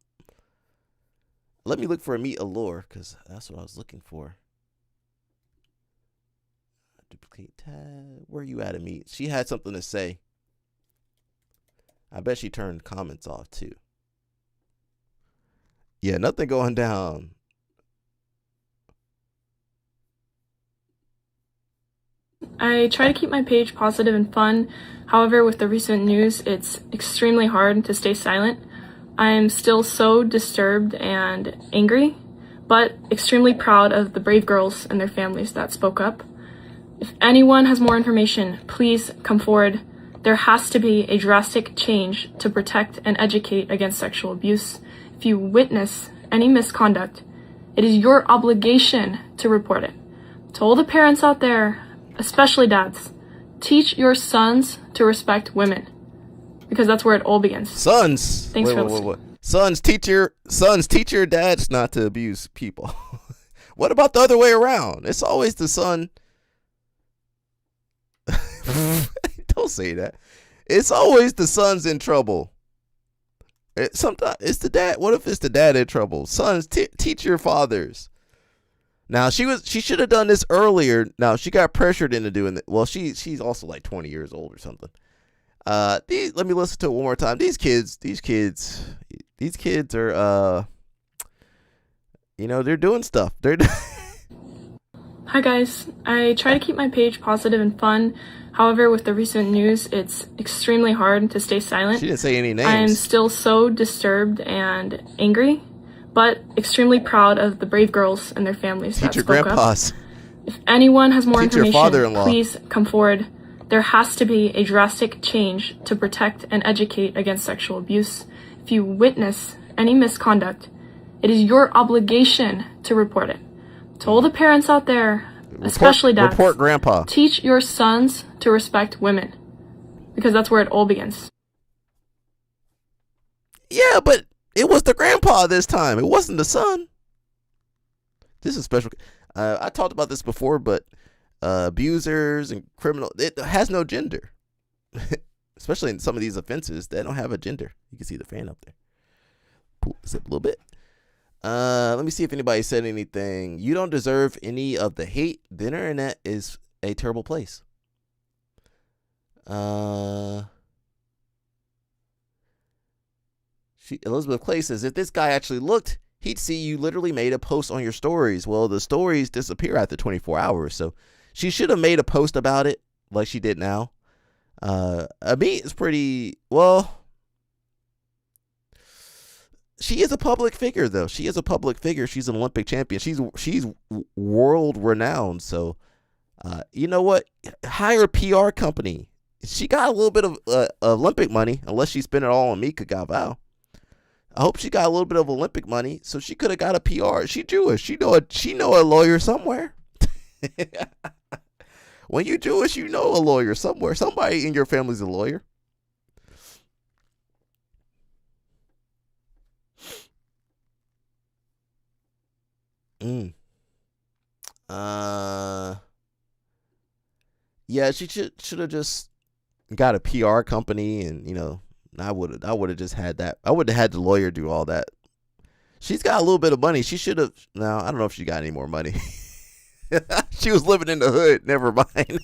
Let me look for a meat allure, because that's what I was looking for. Duplicate tab. Where you at, Meat? She had something to say. I bet she turned comments off too. Yeah, nothing going down. I try to keep my page positive and fun. However, with the recent news, it's extremely hard to stay silent. I am still so disturbed and angry, but extremely proud of the brave girls and their families that spoke up. If anyone has more information, please come forward. There has to be a drastic change to protect and educate against sexual abuse. If you witness any misconduct, it is your obligation to report it. To all the parents out there, especially dads, teach your sons to respect women, because that's where it all begins. Sons. Thanks for listening. Sons, teach your dads not to abuse people. What about the other way around? It's always the son. Don't say that. It's always the son's in trouble. Sometimes it's the dad. What if it's the dad in trouble? Sons, teach your fathers. Now she should have done this earlier. Now she got pressured into doing it. Well, she's also like 20 years old or something. Let me listen to it one more time. These kids are they're doing stuff. Hi guys, I try to keep my page positive and fun. However, with the recent news, it's extremely hard to stay silent. She didn't say any names. I am still so disturbed and angry, but extremely proud of the brave girls and their families that spoke grandpas. up. If anyone has more Teach your information, father-in-law. please come forward. There has to be a drastic change to protect and educate against sexual abuse. If you witness any misconduct, it is your obligation to report it. To all the parents out there, especially dads, report grandpa. Teach your sons to respect women, because that's where it all begins. Yeah, but it was the grandpa this time. It wasn't the son. This is special. I talked about this before, but abusers and criminals, it has no gender. Especially in some of these offenses, they don't have a gender. You can see the fan up there. Pull this up a little bit. Let me see if anybody said anything. You don't deserve any of the hate. The internet is a terrible place. Elizabeth Clay says, if this guy actually looked, he'd see you literally made a post on your stories. Well, the stories disappear after 24 hours. So she should have made a post about it like she did now. Amit is pretty, well, she is a public figure, though. She is a public figure. She's an Olympic champion. She's world renowned. So, you know what? Hire a PR company. She got a little bit of Olympic money, unless she spent it all on Mica Galvão. I hope she got a little bit of Olympic money, so she could have got a PR. She Jewish. She know a lawyer somewhere. When you Jewish, you know a lawyer somewhere. Somebody in your family's a lawyer. Yeah, she should have just got a PR company, and I would have just had that. I would have had the lawyer do all that. She's got a little bit of money. She should have. Now I don't know if she got any more money. She was living in the hood. Never mind.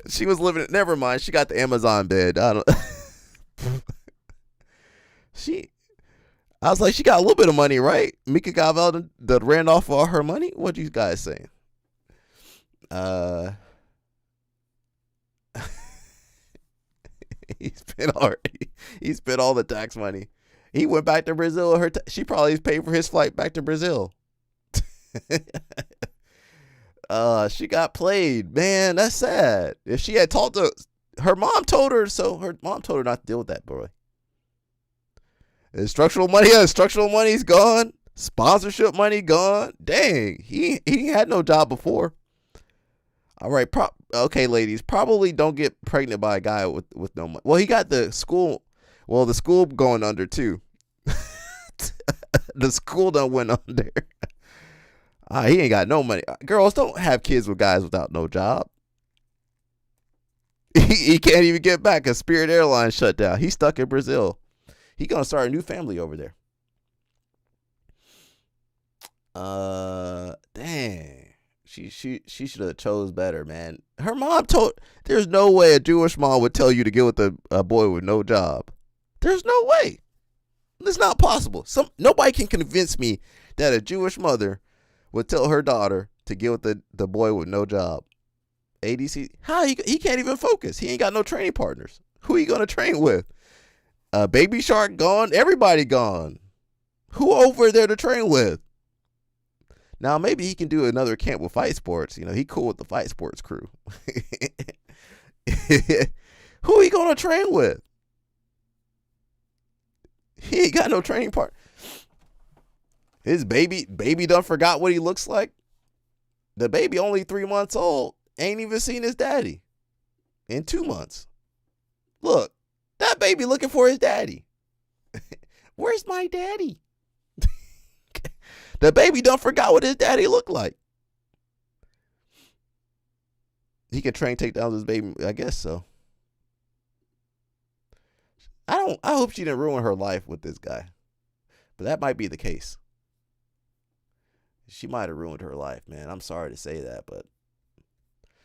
She was living. Never mind. She got the Amazon bed. I don't. I was like, she got a little bit of money, right? Mica Galvão that ran off all her money. What you guys saying? He spent all the tax money. He went back to Brazil. She probably paid for his flight back to Brazil. She got played, man. That's sad. If she had talked to her mom, told her not to deal with that boy. Structural money's gone. Sponsorship money gone. Dang, he had no job before. All right, okay, ladies, probably don't get pregnant by a guy with no money. Well, he got the school. Well, the school going under too. The school done went under. He ain't got no money. Girls, don't have kids with guys without no job. He can't even get back. A Spirit Airlines shut down. He's stuck in Brazil. He gonna start a new family over there. Dang. She should have chose better, man. Her mom there's no way a Jewish mom would tell you to get with a boy with no job. There's no way. It's not possible. Nobody can convince me that a Jewish mother would tell her daughter to get with the boy with no job. ADC, how he can't even focus. He ain't got no training partners. Who he gonna train with? Baby Shark gone. Everybody gone. Who over there to train with? Now, maybe he can do another camp with Fight Sports. He cool with the Fight Sports crew. Who he going to train with? He ain't got no training part. His baby done forgot what he looks like. The baby only 3 months old. Ain't even seen his daddy in 2 months. Look, that baby looking for his daddy. Where's my daddy? The baby done forgot what his daddy looked like. He can train takedowns his baby. I guess so. I hope she didn't ruin her life with this guy. But that might be the case. She might have ruined her life, man. I'm sorry to say that, but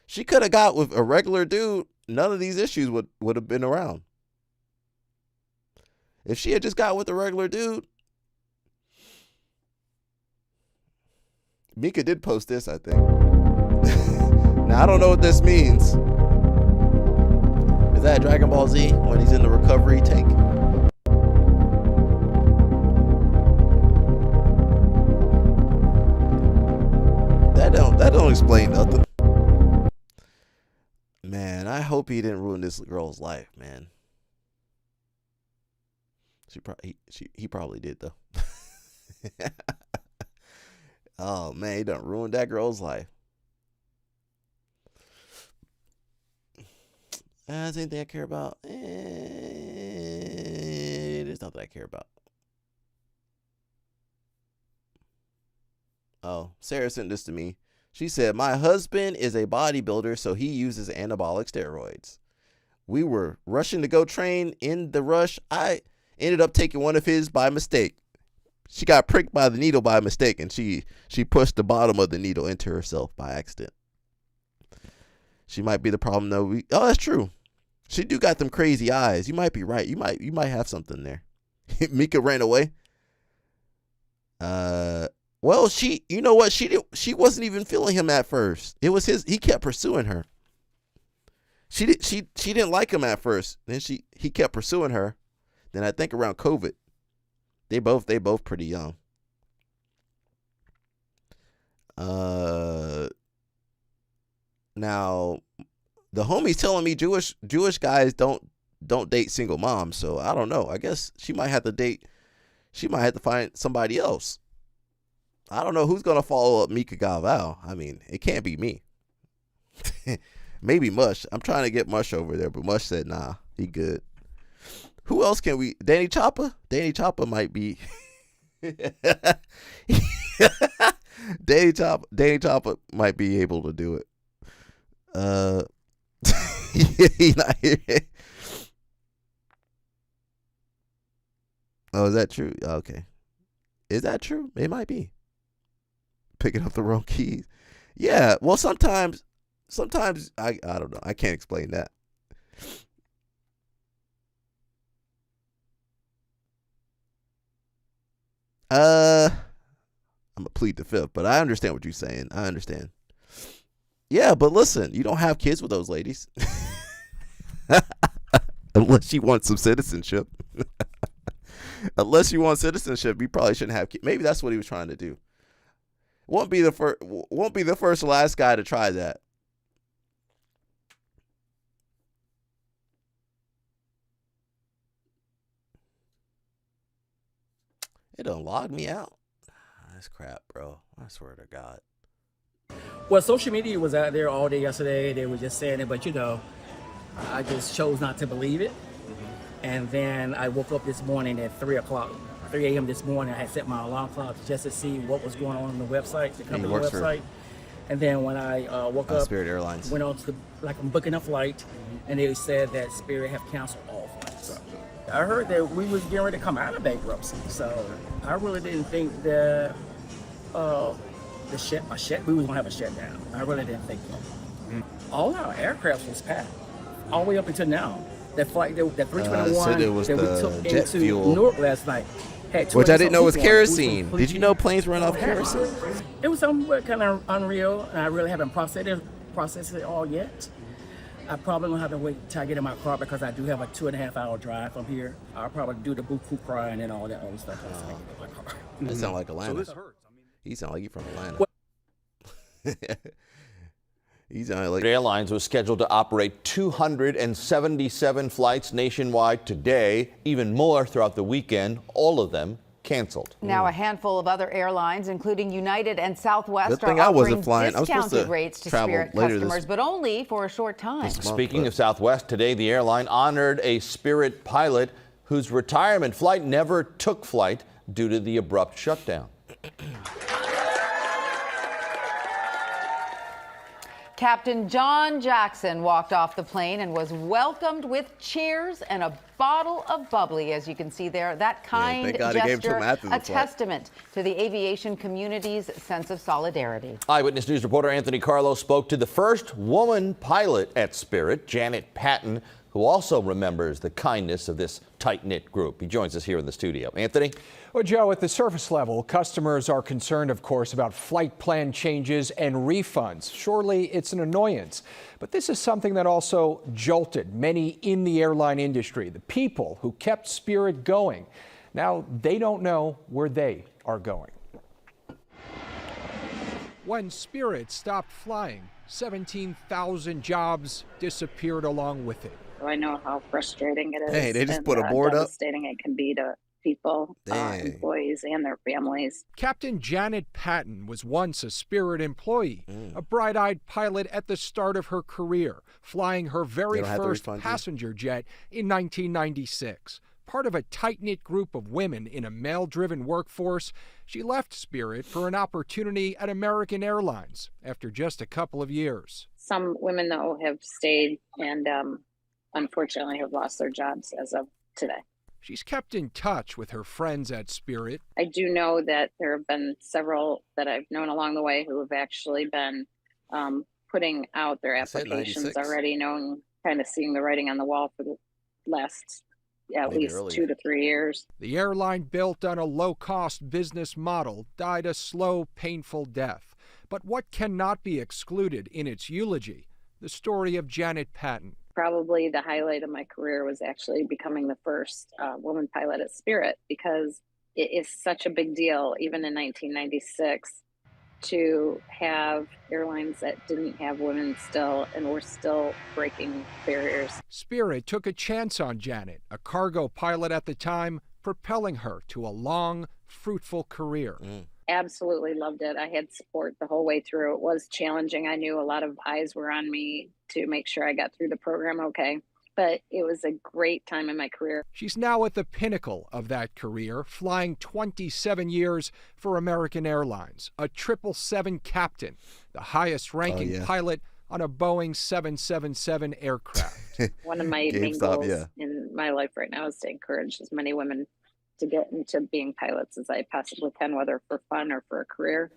she could have got with a regular dude. None of these issues would have been around. If she had just got with a regular dude. Mica did post this, I think. Now, I don't know what this means. Is that Dragon Ball Z when he's in the recovery tank? That don't explain nothing. Man, I hope he didn't ruin this girl's life, man. He probably did, though. Oh, man, he done ruined that girl's life. There's anything I care about? There's nothing I care about. Oh, Sarah sent this to me. She said, my husband is a bodybuilder, so he uses anabolic steroids. We were rushing to go train. In the rush, I ended up taking one of his by mistake. She got pricked by the needle by mistake, and she pushed the bottom of the needle into herself by accident. She might be the problem, though. Oh, that's true. She do got them crazy eyes. You might be right. You might have something there. Mica ran away. Well, you know what? She wasn't even feeling him at first. It was he kept pursuing her. She didn't like him at first. Then he kept pursuing her. Then I think around COVID. They both pretty young. Now the homie's telling me Jewish guys don't date single moms, so I don't know. I guess she might have to find somebody else. I don't know who's gonna follow up Mica Galvão. I mean, it can't be me. Maybe Mush. I'm trying to get Mush over there, but Mush said, nah, he good. Who else can we? Danny Chopper? Danny Chopper might be. Danny Chopper might be able to do it. He's not here. Oh, is that true? Okay. Is that true? It might be. Picking up the wrong keys. Yeah, well, sometimes I don't know. I can't explain that. I'm gonna plead the fifth, but I understand what you're saying. I understand. Yeah, but listen, you don't have kids with those ladies. Unless you want some citizenship. Unless you want citizenship, you probably shouldn't have kids. Maybe that's what he was trying to do. Won't be the first or last guy to try that. It done logged me out. That's crap, bro. I swear to God. Well, social media was out there all day yesterday. They were just saying it, but I just chose not to believe it. And then I woke up this morning at 3 a.m. this morning. I had set my alarm clock just to see what was going on the website, the company website. And then when I woke up, Spirit Airlines went on to I'm booking a flight, and they said that Spirit have canceled all flights. I heard that we was getting ready to come out of bankruptcy, so I really didn't think that we was gonna have a shutdown. I really didn't think so. All our aircraft was packed, all the way up until now. That flight, that 321 it was that we the took jet into fuel. Newark last night, had Which I didn't know was people on it. kerosene. Did you know planes run off kerosene? It was somewhat kind of unreal, and I really haven't processed it all yet. I probably gonna have to wait till I get in my car because I do have a 2.5-hour drive from here. I'll probably do the boo-hoo crying and all that other stuff. My car. That sound like Atlanta. So this hurts. He sound like you from Atlanta. He's like Airlines was scheduled to operate 277 flights nationwide today, even more throughout the weekend, all of them canceled. Now a handful of other airlines, including United and Southwest, Good thing are I offering wasn't flying. I was supposed discounted to rates to travel Spirit later customers, but only for a short time. Speaking of Southwest, today the airline honored a Spirit pilot whose retirement flight never took flight due to the abrupt shutdown. Captain John Jackson walked off the plane and was welcomed with cheers and a bottle of bubbly, as you can see there. That kind gesture, a testament to the aviation community's sense of solidarity. Eyewitness News reporter Anthony Carlo spoke to the first woman pilot at Spirit, Janet Patton, who also remembers the kindness of this tight-knit group. He joins us here in the studio. Anthony? Well, Joe, at the surface level, customers are concerned, of course, about flight plan changes and refunds. Surely it's an annoyance. But this is something that also jolted many in the airline industry, the people who kept Spirit going. Now they don't know where they are going. When Spirit stopped flying, 17,000 jobs disappeared along with it. I know how frustrating it is. Hey, they just put a board up. Devastating it can be to people, employees, and their families. Captain Janet Patton was once a Spirit employee, a bright-eyed pilot at the start of her career, flying her very first passenger jet in 1996. Part of a tight-knit group of women in a male-driven workforce, she left Spirit for an opportunity at American Airlines after just a couple of years. Some women, though, have stayed and unfortunately have lost their jobs as of today. She's kept in touch with her friends at Spirit. I do know that there have been several that I've known along the way who have actually been putting out their applications already, seeing the writing on the wall for the last at least 2 to 3 years. The airline, built on a low-cost business model, died a slow, painful death. But what cannot be excluded in its eulogy? The story of Janet Patton. Probably the highlight of my career was actually becoming the first woman pilot at Spirit, because it is such a big deal, even in 1996, to have airlines that didn't have women still and were still breaking barriers. Spirit took a chance on Janet, a cargo pilot at the time, propelling her to a long, fruitful career. absolutely loved it. I had support the whole way through. It was challenging. I knew a lot of eyes were on me to make sure I got through the program okay. But it was a great time in my career. She's now at the pinnacle of that career, flying 27 years for American Airlines, a 777 captain, the highest-ranking pilot on a Boeing 777 aircraft. One of my main goals in my life right now is to encourage as many women to get into being pilots as I possibly can, whether for fun or for a career.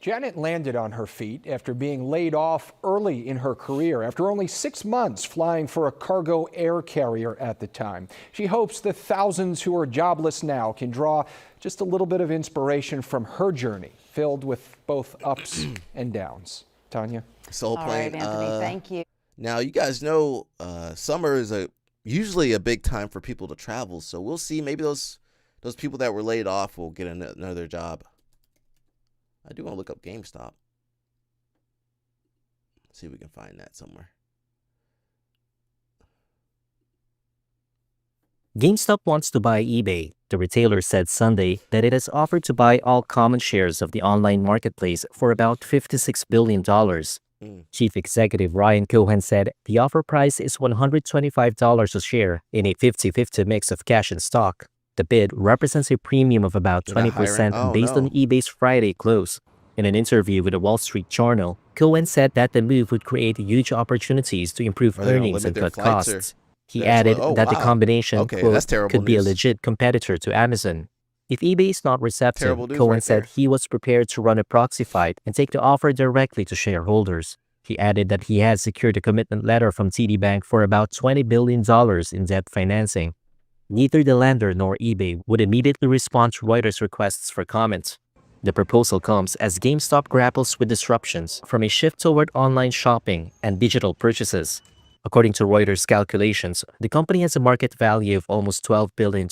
Janet landed on her feet after being laid off early in her career, after only 6 months flying for a cargo air carrier at the time. She hopes the thousands who are jobless now can draw just a little bit of inspiration from her journey, filled with both ups and downs. Tanya? Soul Plane. All right, Anthony, thank you. Now, you guys know summer is usually a big time for people to travel, so we'll see. Maybe those people that were laid off will get another job. I do want to look up GameStop. See if we can find that somewhere. GameStop wants to buy eBay. The retailer said Sunday that it has offered to buy all common shares of the online marketplace for about $56 billion. Chief Executive Ryan Cohen said the offer price is $125 a share in a 50-50 mix of cash and stock. The bid represents a premium of about 20% based on eBay's Friday close. In an interview with the Wall Street Journal, Cohen said that the move would create huge opportunities to improve earnings and cut costs. He added that the combination, quote, could be a legit competitor to Amazon. If eBay is not receptive, Cohen said he was prepared to run a proxy fight and take the offer directly to shareholders. He added that he had secured a commitment letter from TD Bank for about $20 billion in debt financing. Neither the lender nor eBay would immediately respond to Reuters' requests for comment. The proposal comes as GameStop grapples with disruptions from a shift toward online shopping and digital purchases. According to Reuters' calculations, the company has a market value of almost $12 billion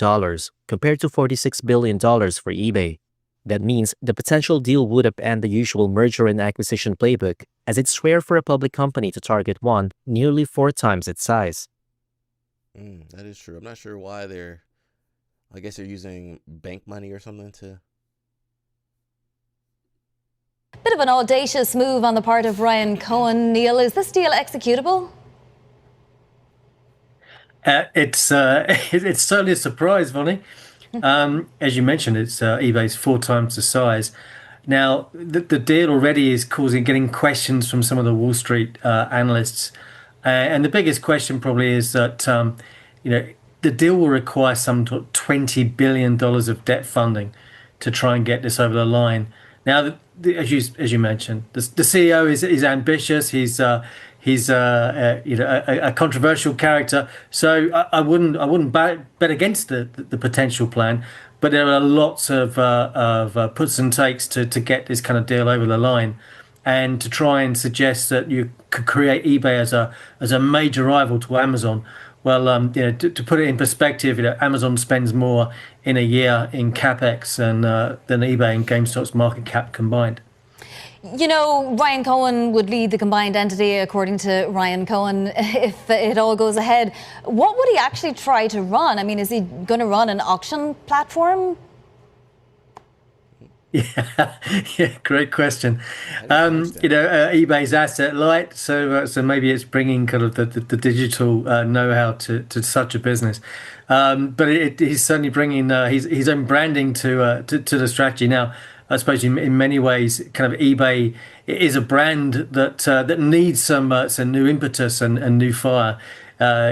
compared to $46 billion for eBay. That means the potential deal would upend the usual merger and acquisition playbook, as it's rare for a public company to target one nearly 4 times its size. That is true. I'm not sure why I guess they're using bank money or something to... Bit of an audacious move on the part of Ryan Cohen. Neil, is this deal executable? It's certainly a surprise, Vonnie. As you mentioned, it's eBay's 4 times the size. Now, the deal already is getting questions from some of the Wall Street analysts. And the biggest question probably is that, the deal will require some $20 billion of debt funding to try and get this over the line. Now, as you mentioned, the CEO is ambitious. He's a controversial character. So I wouldn't bet against the potential plan. But there are lots of puts and takes to get this kind of deal over the line, and to try and suggest that you could create eBay as a major rival to Amazon. Well, to put it in perspective, Amazon spends more in a year in capex than eBay and GameStop's market cap combined. Ryan Cohen would lead the combined entity, according to Ryan Cohen, if it all goes ahead. What would he actually try to run? I mean, is he going to run an auction platform? Yeah, great question. eBay's asset light, so maybe it's bringing kind of the digital know-how to such a business. But he's certainly bringing his own branding to the strategy. Now, I suppose in many ways, kind of eBay is a brand that needs some new impetus and new fire.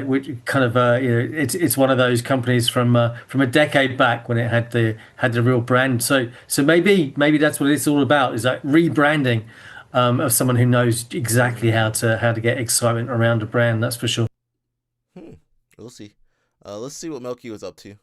Which kind of it's one of those companies from a decade back when it had the real brand. So maybe that's what it's all about, is that rebranding of someone who knows exactly how to get excitement around a brand. That's for sure. We'll see. Let's see what Melqui was up to.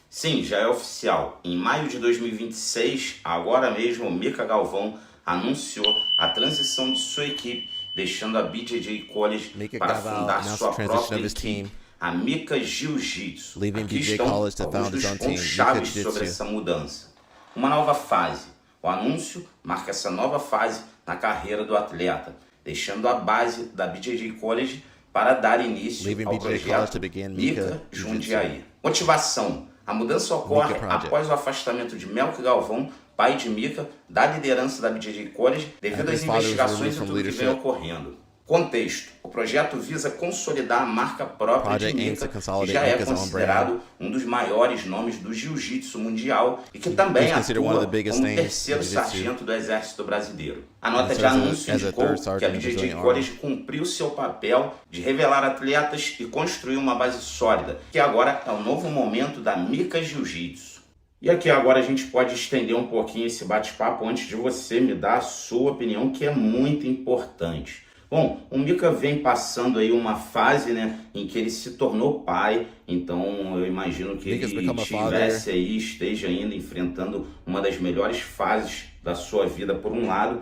Sim, já é oficial. Em maio de 2026, agora mesmo, Mica Galvão anunciou a transição de sua equipe, deixando a BJJ College para fundar sua própria equipe, a Mica Jiu-Jitsu. Aqui estão alguns dos pontos chaves sobre essa mudança. Uma nova fase. O anúncio marca essa nova fase na carreira do atleta, deixando a base da BJJ College para dar início ao projeto Mica Jundiaí. Motivação. A mudança ocorre após o afastamento de Melqui Galvão, pai de Mica, da liderança da BJJ College, devido às investigações e tudo que vem ocorrendo. Contexto. O projeto visa consolidar a marca própria de Mica, que já é considerado um dos maiores nomes do jiu-jitsu mundial e que também atua como terceiro sargento do Exército Brasileiro. A nota de anúncio indicou que a BJJ College cumpriu seu papel de revelar atletas e construir uma base sólida, que agora é o novo momento da Mica Jiu-Jitsu. E aqui agora a gente pode estender um pouquinho esse bate-papo antes de você me dar a sua opinião, que é muito importante. Bom, o Mica vem passando aí uma fase, né, em que ele se tornou pai, então eu imagino que ele tivesse aí, esteja ainda enfrentando uma das melhores fases da sua vida por um lado,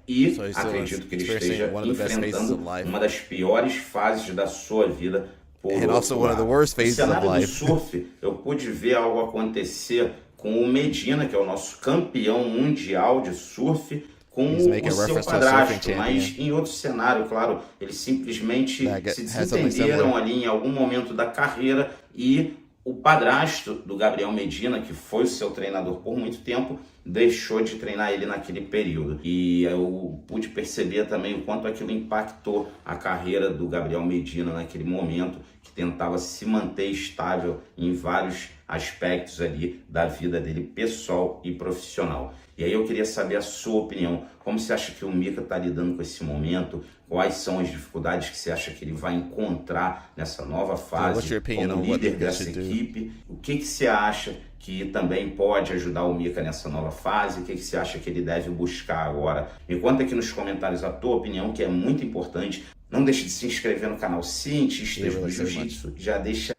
e acredito que ele esteja enfrentando uma das piores fases da sua vida por outro lado. No cenário do surf, eu pude ver algo acontecer com o Medina, que é o nosso campeão mundial de surf, com o seu padrasto, mas em outro cenário, claro, eles simplesmente se desentenderam ali em algum momento da carreira e o padrasto do Gabriel Medina, que foi o seu treinador por muito tempo, deixou de treinar ele naquele período. E eu pude perceber também o quanto aquilo impactou a carreira do Gabriel Medina naquele momento, que tentava se manter estável em vários aspectos ali da vida dele pessoal e profissional. E aí eu queria saber a sua opinião. Como você acha que o Mica está lidando com esse momento? Quais são as dificuldades que você acha que ele vai encontrar nessa nova fase como líder dessa equipe? O que você acha que também pode ajudar o Mica nessa nova fase? O que você acha que ele deve buscar agora? Me conta aqui nos comentários a tua opinião, que é muito importante. Não deixe de se inscrever no canal Cientistas do Jiu-Jitsu. Já deixa...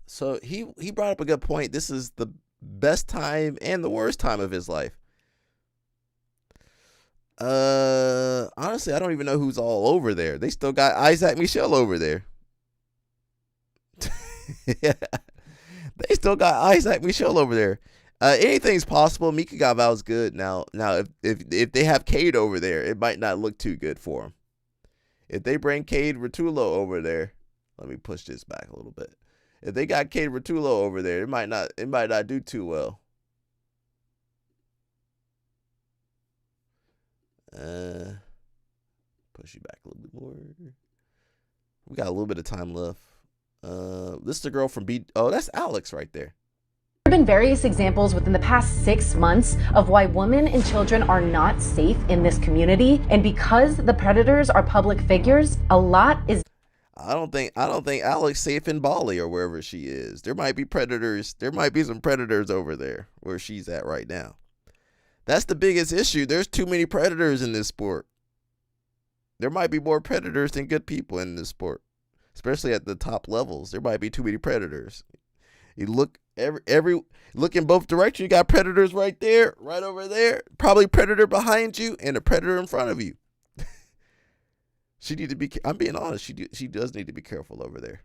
So he brought up a good point. This is the best time and the worst time of his life. Honestly, I don't even know who's all over there. They still got Isaac Michel over there. They still got Isaac Michel over there. Anything's possible. Mica Galvao is good now. Now, if they have Cade over there, it might not look too good for him. If they bring Cade Rotullo over there, let me push this back a little bit. If they got Cade Rotullo over there, it might not do too well. Push you back a little bit more. We got a little bit of time left. This is the girl from Oh, that's Alex right there. There have been various examples within the past 6 months of why women and children are not safe in this community. And because the predators are public figures, a lot is... I don't think Alex safe in Bali or wherever she is. There might be predators. There might be some predators over there where she's at right now. That's the biggest issue. There's too many predators in this sport. There might be more predators than good people in this sport, especially at the top levels. There might be too many predators. You look look in both directions. You got predators right there, right over there. Probably predator behind you and a predator in front of you. She need to be. I'm being honest. She does need to be careful over there.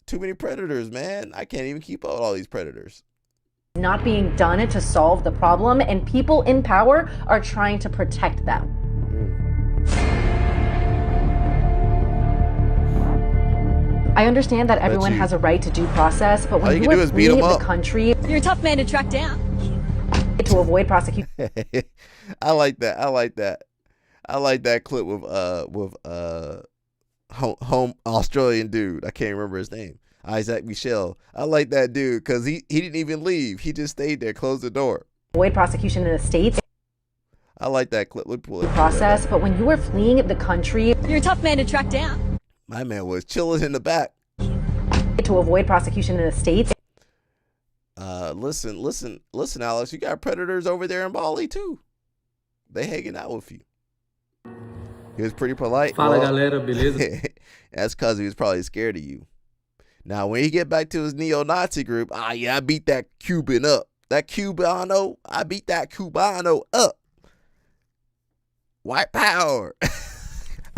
Too many predators, man. I can't even keep up with all these predators. Not being done to solve the problem, and people in power are trying to protect them. I understand that everyone has a right to due process, but when you are fleeing the country, you're a tough man to track down. To avoid prosecution. I like that. I like that clip with home Australian dude. I can't remember his name. Isaac Michel. I like that dude because he didn't even leave. He just stayed there, closed the door. Avoid prosecution in the States. I like that clip. Let's pull it. Process, but when you are fleeing the country, you're a tough man to track down. My man was chilling in the back. To avoid prosecution in the States. Listen, Alex. You got predators over there in Bali too. They hanging out with you. He was pretty polite. Fala, galera, beleza? That's because he was probably scared of you. Now, when he get back to his neo-Nazi group, I beat that Cuban up. That Cubano, I beat that Cubano up. White power.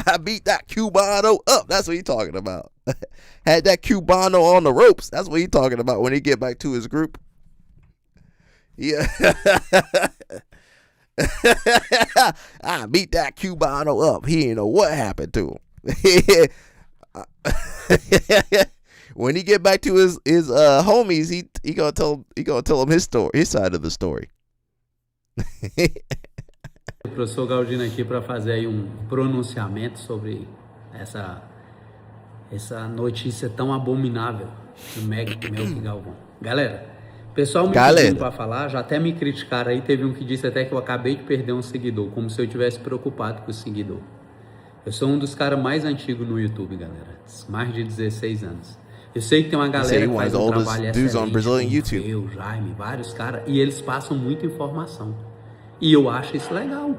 I beat that Cubano up. That's what he talking about. Had that Cubano on the ropes. That's what he talking about when he get back to his group. Yeah. I beat that Cubano up. He didn't know what happened to him. When he get back to his homies, he gonna tell them his side of the story. Professor Galdino aqui para fazer aí pronunciamento sobre essa notícia tão abominável do Melqui Galvão. Galera, pessoal me pedindo para falar, já até me criticaram aí, teve um que disse até que eu acabei de perder um seguidor, como se eu tivesse preocupado com o seguidor. Eu sou um dos caras mais antigos no YouTube, galera, mais de 16 anos. Eu sei que tem uma galera que faz um trabalho excelente, eu, Jaime, vários caras, e eles passam muita informação. E eu acho isso legal.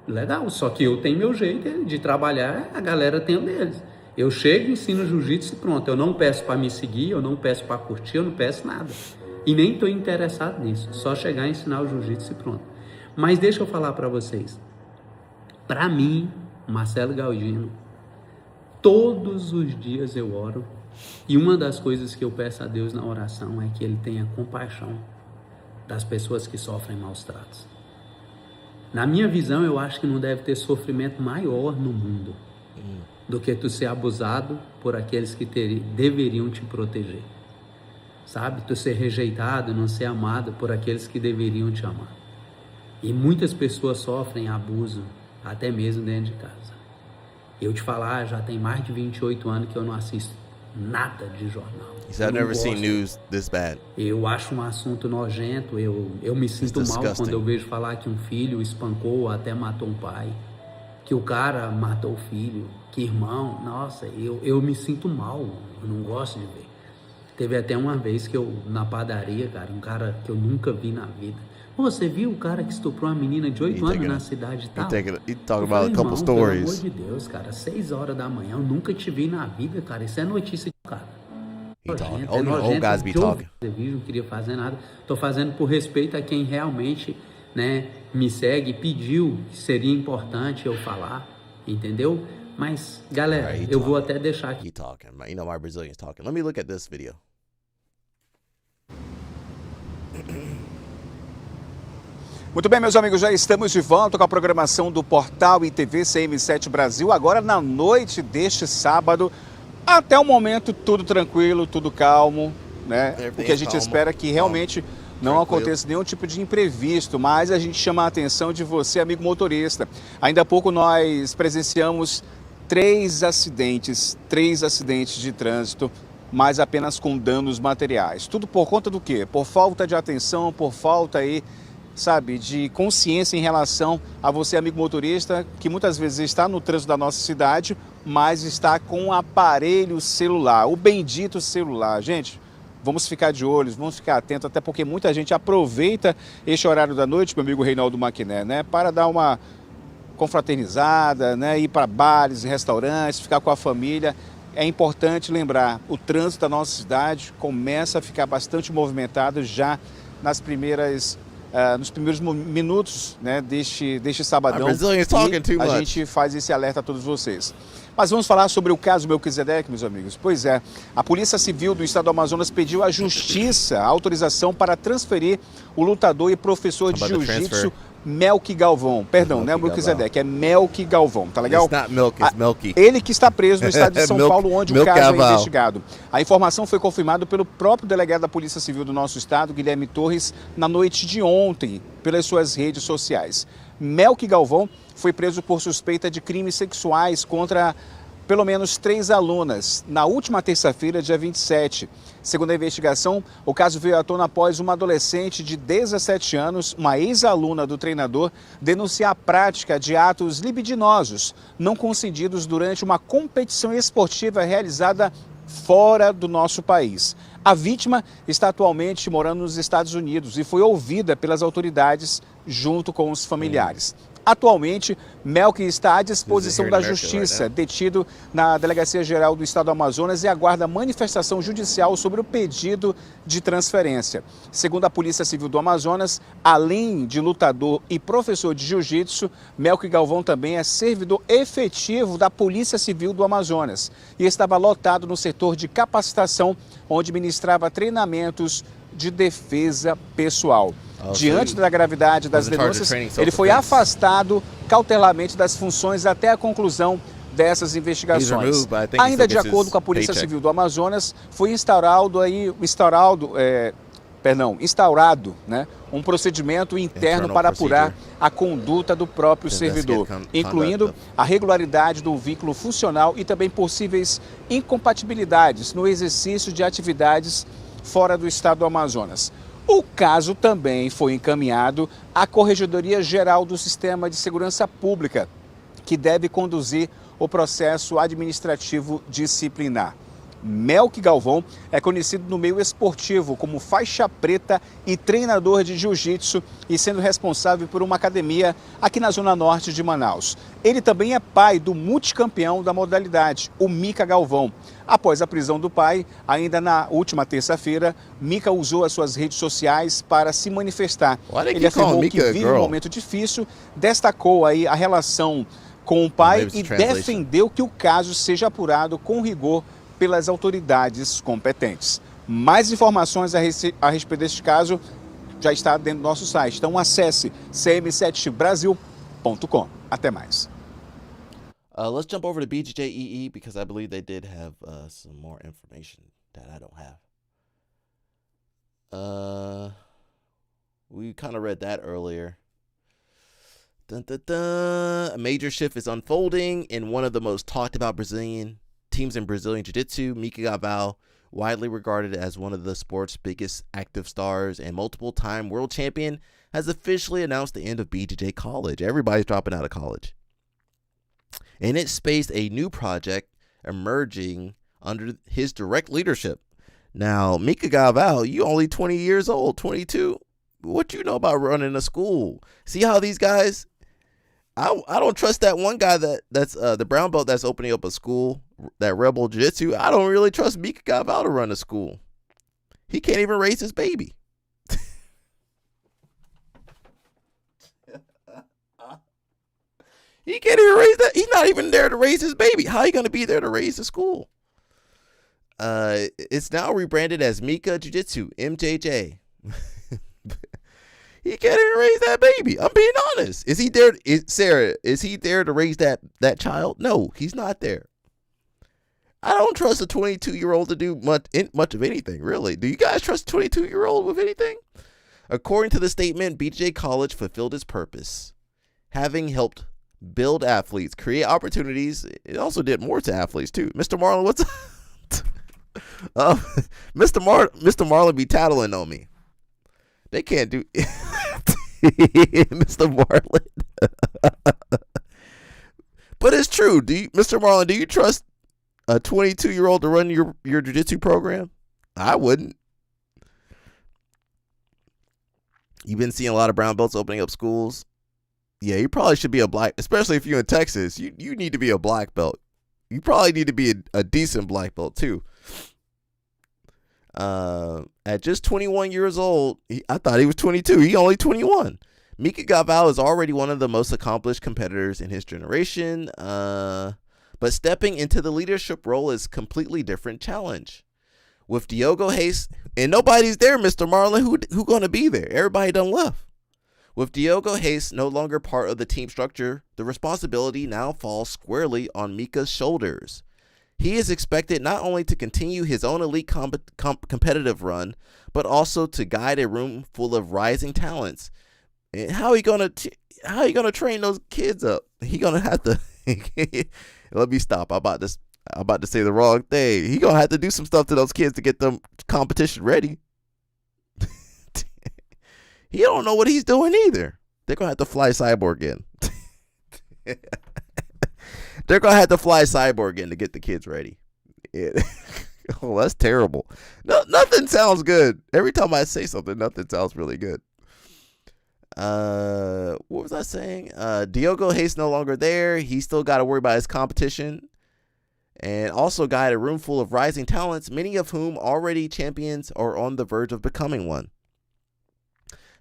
Legal, só que eu tenho meu jeito de trabalhar, a galera tem o deles. Eu chego, ensino jiu-jitsu e pronto. Eu não peço para me seguir, eu não peço para curtir, eu não peço nada. E nem estou interessado nisso. Só chegar e ensinar o jiu-jitsu e pronto. Mas deixa eu falar para vocês. Para mim, Marcelo Galdino, todos os dias eu oro. E uma das coisas que eu peço a Deus na oração é que Ele tenha compaixão das pessoas que sofrem maus tratos. Na minha visão, eu acho que não deve ter sofrimento maior no mundo do que tu ser abusado por aqueles que deveriam te proteger. Sabe? Tu ser rejeitado, não ser amado por aqueles que deveriam te amar. E muitas pessoas sofrem abuso, até mesmo dentro de casa. Eu te falar, já tem mais de 28 anos que eu não assisto nada de jornal. I've never seen news this bad. Eu acho um assunto nojento, eu me sinto mal quando eu vejo falar que um filho espancou ou até matou um pai, que o cara matou o filho, que irmão, nossa, eu me sinto mal, eu não gosto de ver. Teve até uma vez que eu, na padaria, cara, um cara que eu nunca vi na vida. Você viu o cara que estuprou uma menina de 8 anos na cidade e tal? He talking about a couple stories. Pelo amor de Deus, cara, 6 horas da manhã, eu nunca te vi na vida, cara, isso é notícia de cara. Old guys be talking. Não queria fazer nada. Tô fazendo por respeito a quem realmente, né, me segue, pediu que seria importante eu falar, entendeu? Mas, galera, eu vou até deixar aqui. You know, my Brazilians talking. Let me look at this video. Muito bem, meus amigos, já estamos de volta com a programação do Portal e TV CM7 Brasil. Agora, na noite deste sábado, até o momento, tudo tranquilo, tudo calmo, né? O que a gente espera é que realmente não aconteça nenhum tipo de imprevisto, mas a gente chama a atenção de você, amigo motorista. Ainda há pouco nós presenciamos 3 acidentes de trânsito, mas apenas com danos materiais. Tudo por conta do quê? Por falta de atenção, por falta aí, sabe, de consciência em relação a você, amigo motorista, que muitas vezes está no trânsito da nossa cidade, mas está com um aparelho celular, o bendito celular. Gente, vamos ficar de olhos, vamos ficar atentos, até porque muita gente aproveita este horário da noite, meu amigo Reinaldo Maquiné, né, para dar uma confraternizada, né, ir para bares e restaurantes, ficar com a família. É importante lembrar, o trânsito da nossa cidade começa a ficar bastante movimentado já nos primeiros minutos, né, deste sabadão, e a gente faz esse alerta a todos vocês. Mas vamos falar sobre o caso Melquisedeque, meus amigos. Pois é, a Polícia Civil do Estado do Amazonas pediu à Justiça a autorização para transferir o lutador e professor de jiu-jitsu Melqui Galvão. Perdão, não é Melquisedeque, é Melqui Galvão, tá legal? Melqui. Ele que está preso no estado de São Paulo, onde o caso é investigado. A informação foi confirmada pelo próprio delegado da Polícia Civil do nosso estado, Guilherme Torres, na noite de ontem, pelas suas redes sociais. Melqui Galvão foi preso por suspeita de crimes sexuais contra pelo menos 3 alunas, na última terça-feira, dia 27. Segundo a investigação, o caso veio à tona após uma adolescente de 17 anos, uma ex-aluna do treinador, denunciar a prática de atos libidinosos não concedidos durante uma competição esportiva realizada fora do nosso país. A vítima está atualmente morando nos Estados Unidos e foi ouvida pelas autoridades junto com os familiares. Atualmente, Melqui está à disposição da Justiça, detido na Delegacia Geral do Estado do Amazonas, e aguarda manifestação judicial sobre o pedido de transferência. Segundo a Polícia Civil do Amazonas, além de lutador e professor de jiu-jitsu, Melqui Galvão também é servidor efetivo da Polícia Civil do Amazonas e estava lotado no setor de capacitação, onde ministrava treinamentos de defesa pessoal. Diante da gravidade das denúncias, ele foi afastado cautelarmente das funções até a conclusão dessas investigações. Ainda de acordo com a Polícia Civil do Amazonas, foi instaurado, né, um procedimento interno para apurar a conduta do próprio servidor, incluindo a regularidade do vínculo funcional e também possíveis incompatibilidades no exercício de atividades fora do estado do Amazonas. O caso também foi encaminhado à Corregedoria Geral do Sistema de Segurança Pública, que deve conduzir o processo administrativo disciplinar. Melqui Galvão é conhecido no meio esportivo como faixa preta e treinador de jiu-jitsu e sendo responsável por uma academia aqui na zona norte de Manaus. Ele também é pai do multicampeão da modalidade, o Mica Galvão. Após a prisão do pai, ainda na última terça-feira, Mica usou as suas redes sociais para se manifestar. Ele afirmou que vive um momento difícil, destacou aí a relação com o pai e defendeu que o caso seja apurado com rigor pelas autoridades competentes. Mais informações a respeito deste caso já está dentro do nosso site. Então acesse cm7brasil.com. Até mais. Let's jump over to BJJEE because I believe they did have some more information that I don't have. We kind of read that earlier. Dun, dun, dun. A major shift is unfolding in one of the most talked about Brazilian teams in Brazilian Jiu-Jitsu. Mica Galvão, widely regarded as one of the sport's biggest active stars and multiple-time world champion, has officially announced the end of BJJ College. Everybody's dropping out of college. And it spaced a new project emerging under his direct leadership. Now, Mica Galvão, you only 20 years old, 22. What you know about running a school? See how these guys... I don't trust that one guy that's the brown belt that's opening up a school, that Rebel Jiu-Jitsu. I don't really trust Mica Galvão to run a school. He can't even raise his baby. He can't even raise that. He's not even there to raise his baby. How are you going to be there to raise the school? It's now rebranded as Mica Jiu-Jitsu, MJJ. He can't even raise that baby. I'm being honest. Is he there? Sarah, is he there to raise that child? No, he's not there. I don't trust a 22-year-old to do much of anything, really. Do you guys trust a 22-year-old with anything? According to the statement, BJJ College fulfilled its purpose, having helped build athletes, create opportunities. It also did more to athletes, too. Mr. Marlon, what's up? Mr. Marlon be tattling on me. They can't do... Mr. Marlon. But it's true. Mr. Marlon, do you trust a 22-year-old to run your jiu-jitsu program? I wouldn't. You've been seeing a lot of brown belts opening up schools. Yeah, you probably should be a black, especially if you're in Texas. You need to be a black belt. You probably need to be a decent black belt too. At just 21 years old, I thought he was 22. He only 21. Mica Galvão is already one of the most accomplished competitors in his generation, but stepping into the leadership role is a completely different challenge. With Diogo Reis, and nobody's there, Mr. Marlon, who going to be there? Everybody done left. With Diogo Reis no longer part of the team structure, the responsibility now falls squarely on Mica's shoulders. He is expected not only to continue his own elite competitive run, but also to guide a room full of rising talents. And how are you gonna train those kids up? He gonna have to. Let me stop. I'm about to say the wrong thing. He gonna have to do some stuff to those kids to get them competition ready. He don't know what he's doing either. They're gonna have to fly Cyborg in. They're going to have to fly Cyborg in to get the kids ready. Yeah. Oh, that's terrible. No, nothing sounds good. Every time I say something, nothing sounds really good. What was I saying? Diogo Reis no longer there. He still got to worry about his competition. And also guide a room full of rising talents, many of whom already champions or on the verge of becoming one.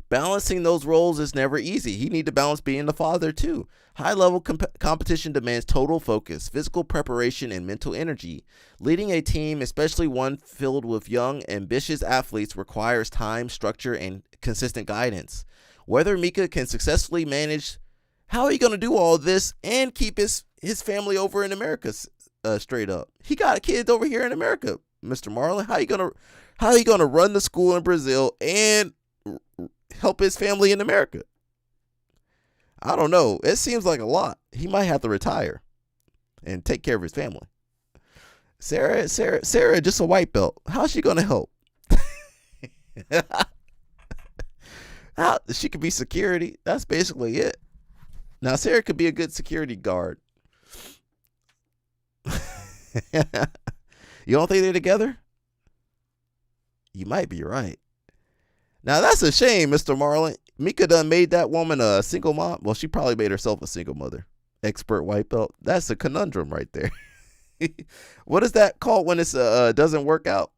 Balancing those roles is never easy. He need to balance being the father too. High-level competition demands total focus, physical preparation, and mental energy. Leading a team, especially one filled with young, ambitious athletes, requires time, structure, and consistent guidance. Whether Mica can successfully manage, how are you going to do all this and keep his his family over in America straight up. He got kids over here in America, Mr. Marlon. How you gonna run the school in Brazil and help his family in America? I don't know. It seems like a lot. He might have to retire and take care of his family. Sarah, just a white belt. How's she gonna help? She could be security. That's basically it. Now, Sarah could be a good security guard. You don't think they're together? You might be right. Now, that's a shame, Mr. Marlon. Mica done made that woman a single mom. Well, she probably made herself a single mother. Expert white belt. That's a conundrum right there. What is that called when it doesn't work out?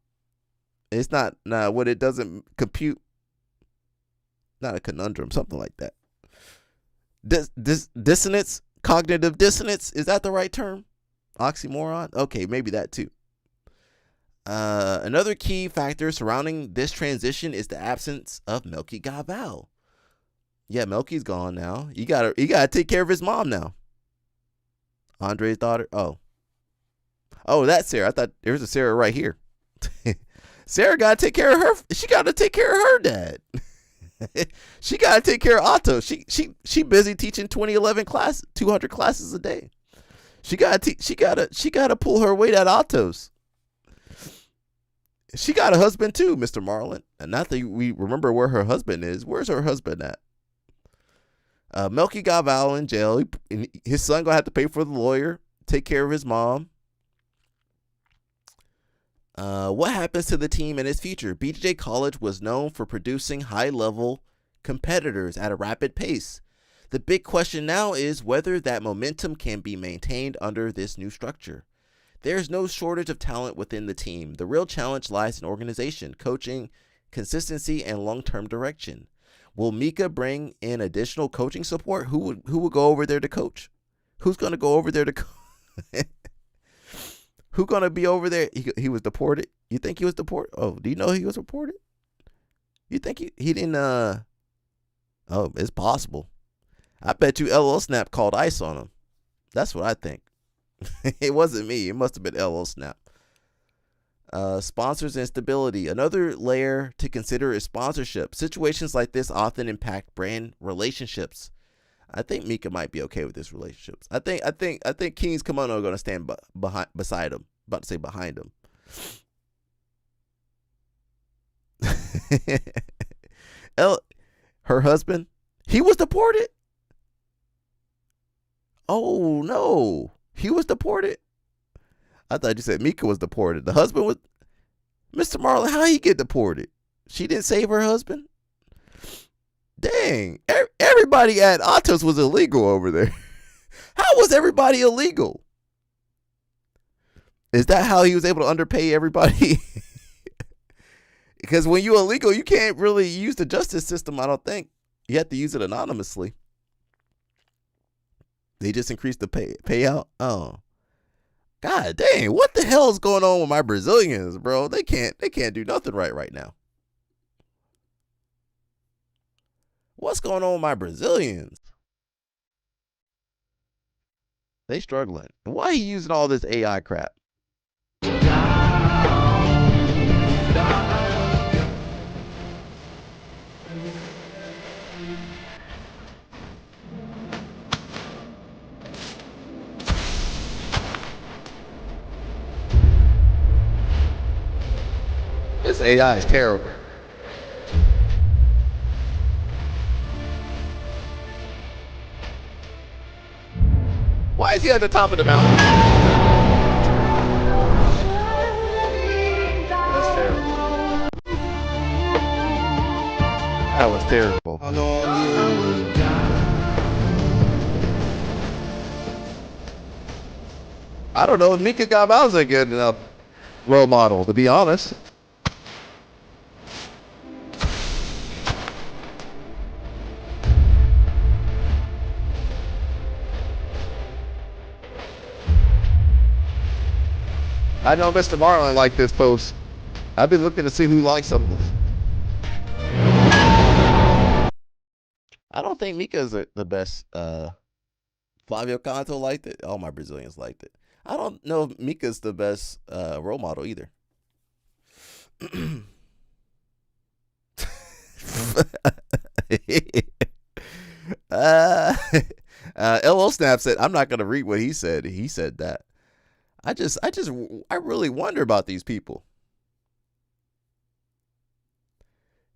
It's not when it doesn't compute. Not a conundrum, something like that. Dissonance, cognitive dissonance. Is that the right term? Oxymoron? Okay, maybe that too. Another key factor surrounding this transition is the absence of Melqui Galvao. Yeah, Melqui's gone now. You gotta take care of his mom now. Andre's daughter. Oh, that's Sarah. I thought there was a Sarah right here. Sarah gotta take care of her. She gotta take care of her dad. She gotta take care of Otto. She busy teaching 2011 class, 200 classes a day. She gotta pull her weight at Otto's. She got a husband too, Mr. Marlon. And not that we remember where her husband is. Where's her husband at? Melqui Galvao in jail. His son gonna have to pay for the lawyer, take care of his mom. What happens to the team in its future? BJJ College was known for producing high-level competitors at a rapid pace. The big question now is whether that momentum can be maintained under this new structure. There's no shortage of talent within the team. The real challenge lies in organization, coaching, consistency, and long-term direction. Will Mica bring in additional coaching support? Who will go over there to coach? Who's going to go over there to coach? Who going to be over there? He was deported. You think he was deported? Oh, do you know he was deported? You think he didn't? Oh, it's possible. I bet you LL Snap called ICE on him. That's what I think. It wasn't me. It must have been LL Snap. Sponsors and stability. Another layer to consider is sponsorship. Situations like this often impact brand relationships. I think Mica might be okay with this relationships. I think King's Kimono are going to stand beside him. About to say behind him. Her husband, he was deported. Oh no, he was deported. I thought you said Mica was deported. The husband was. Mr. Marlon, how he get deported? She didn't save her husband. Dang, everybody at Atos was illegal over there. How was everybody illegal? Is that how he was able to underpay everybody? Because when you're illegal, you can't really use the justice system, I don't think. You have to use it anonymously. They just increased the payout. Oh. God dang, what the hell is going on with my Brazilians, bro? They can't do nothing right now. What's going on with my Brazilians? They struggling. Why are you using all this AI crap? This AI is terrible. Why is he at the top of the mountain? That's terrible. That was terrible. I don't know if Mica Galvao's a good enough role model, to be honest. I know Mr. Marlon liked this post. I've been looking to see who likes them. I don't think Mica's the best Flavio Canto liked it. All my Brazilians liked it. I don't know if Mica's the best role model either. LO Snap said, I'm not going to read what he said. He said that. I really wonder about these people.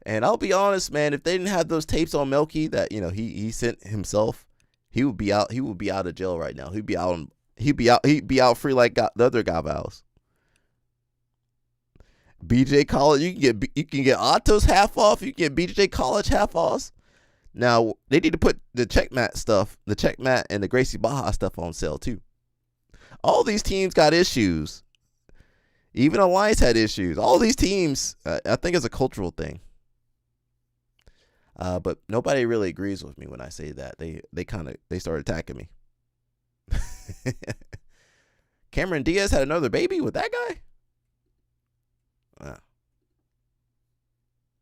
And I'll be honest, man, if they didn't have those tapes on Melqui that, you know, he sent himself, he would be out of jail right now. He'd be out free like the other Galvaos. BJ College, you can get Otto's half off, you can get BJ College half offs. Now, they need to put the Checkmat stuff, the Checkmat and the Gracie Baja stuff on sale too. All these teams got issues. Even Alliance had issues. All these teams, I think it's a cultural thing. But nobody really agrees with me when I say that. They start attacking me. Cameron Diaz had another baby with that guy? Wow.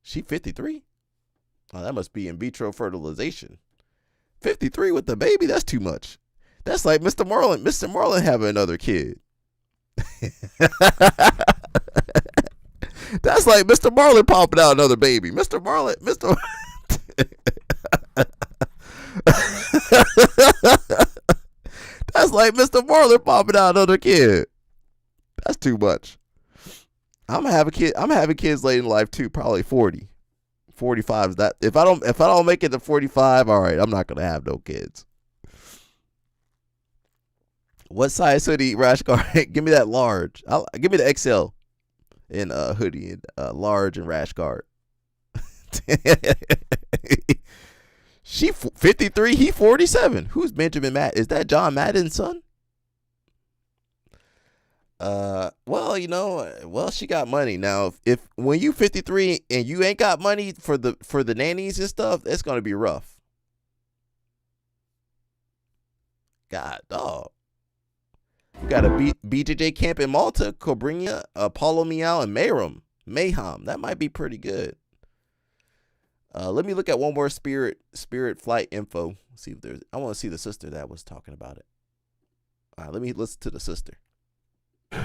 She 53? Oh, that must be in vitro fertilization. 53 with the baby? That's too much. That's like Mr. Marlin. Mr. Marlin having another kid. That's like Mr. Marlin popping out another baby. Mr. Marlin. That's like Mr. Marlin popping out another kid. That's too much. I'm having kids late in life too, probably 40. 45 is that. If I don't make it to 45, all right, I'm not gonna have no kids. What size hoodie, Rash Guard? Give me that large. Give me the XL in hoodie and large and Rash Guard. She 53, he 47. Who's Benjamin Matt? Is that John Madden's son? Well, you know, she got money. Now, if when you 53 and you ain't got money for the nannies and stuff, it's gonna be rough. God, dog. You got a BJJ camp in Malta, Cobrinha, Apollo Meow, and Mayhem. That might be pretty good. Let me look at one more Spirit flight info. See if there's. I want to see the sister that was talking about it. All right, let me listen to the sister.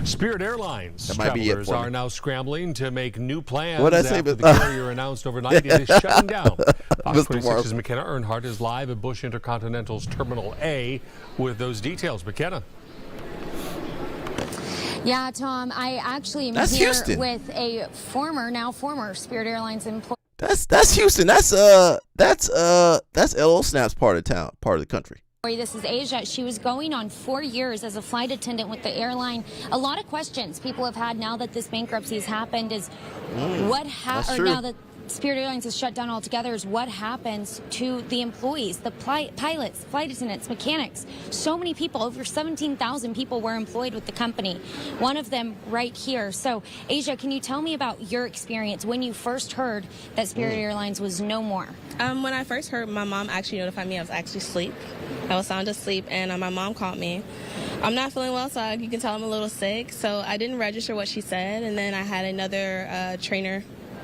Spirit Airlines travelers are now scrambling to make new plans after the carrier announced overnight it is shutting down. Fox 26's McKenna Earnhardt is live at Bush Intercontinental's Terminal A with those details. McKenna. Yeah, Tom, I actually am here with a former Spirit Airlines employee. That's Houston. That's LO Snap's part of the country. This is Asia. She was going on 4 years as a flight attendant with the airline. A lot of questions people have had now that this bankruptcy has happened is now that Spirit Airlines is shut down altogether is what happens to the employees, the pilots, flight attendants, mechanics. So many people, over 17,000 people were employed with the company. One of them right here. So, Asia, can you tell me about your experience when you first heard that Spirit Airlines was no more? When I first heard, my mom actually notified me I was actually asleep. I was sound asleep, and my mom called me. I'm not feeling well, so you can tell I'm a little sick. So I didn't register what she said, and then I had another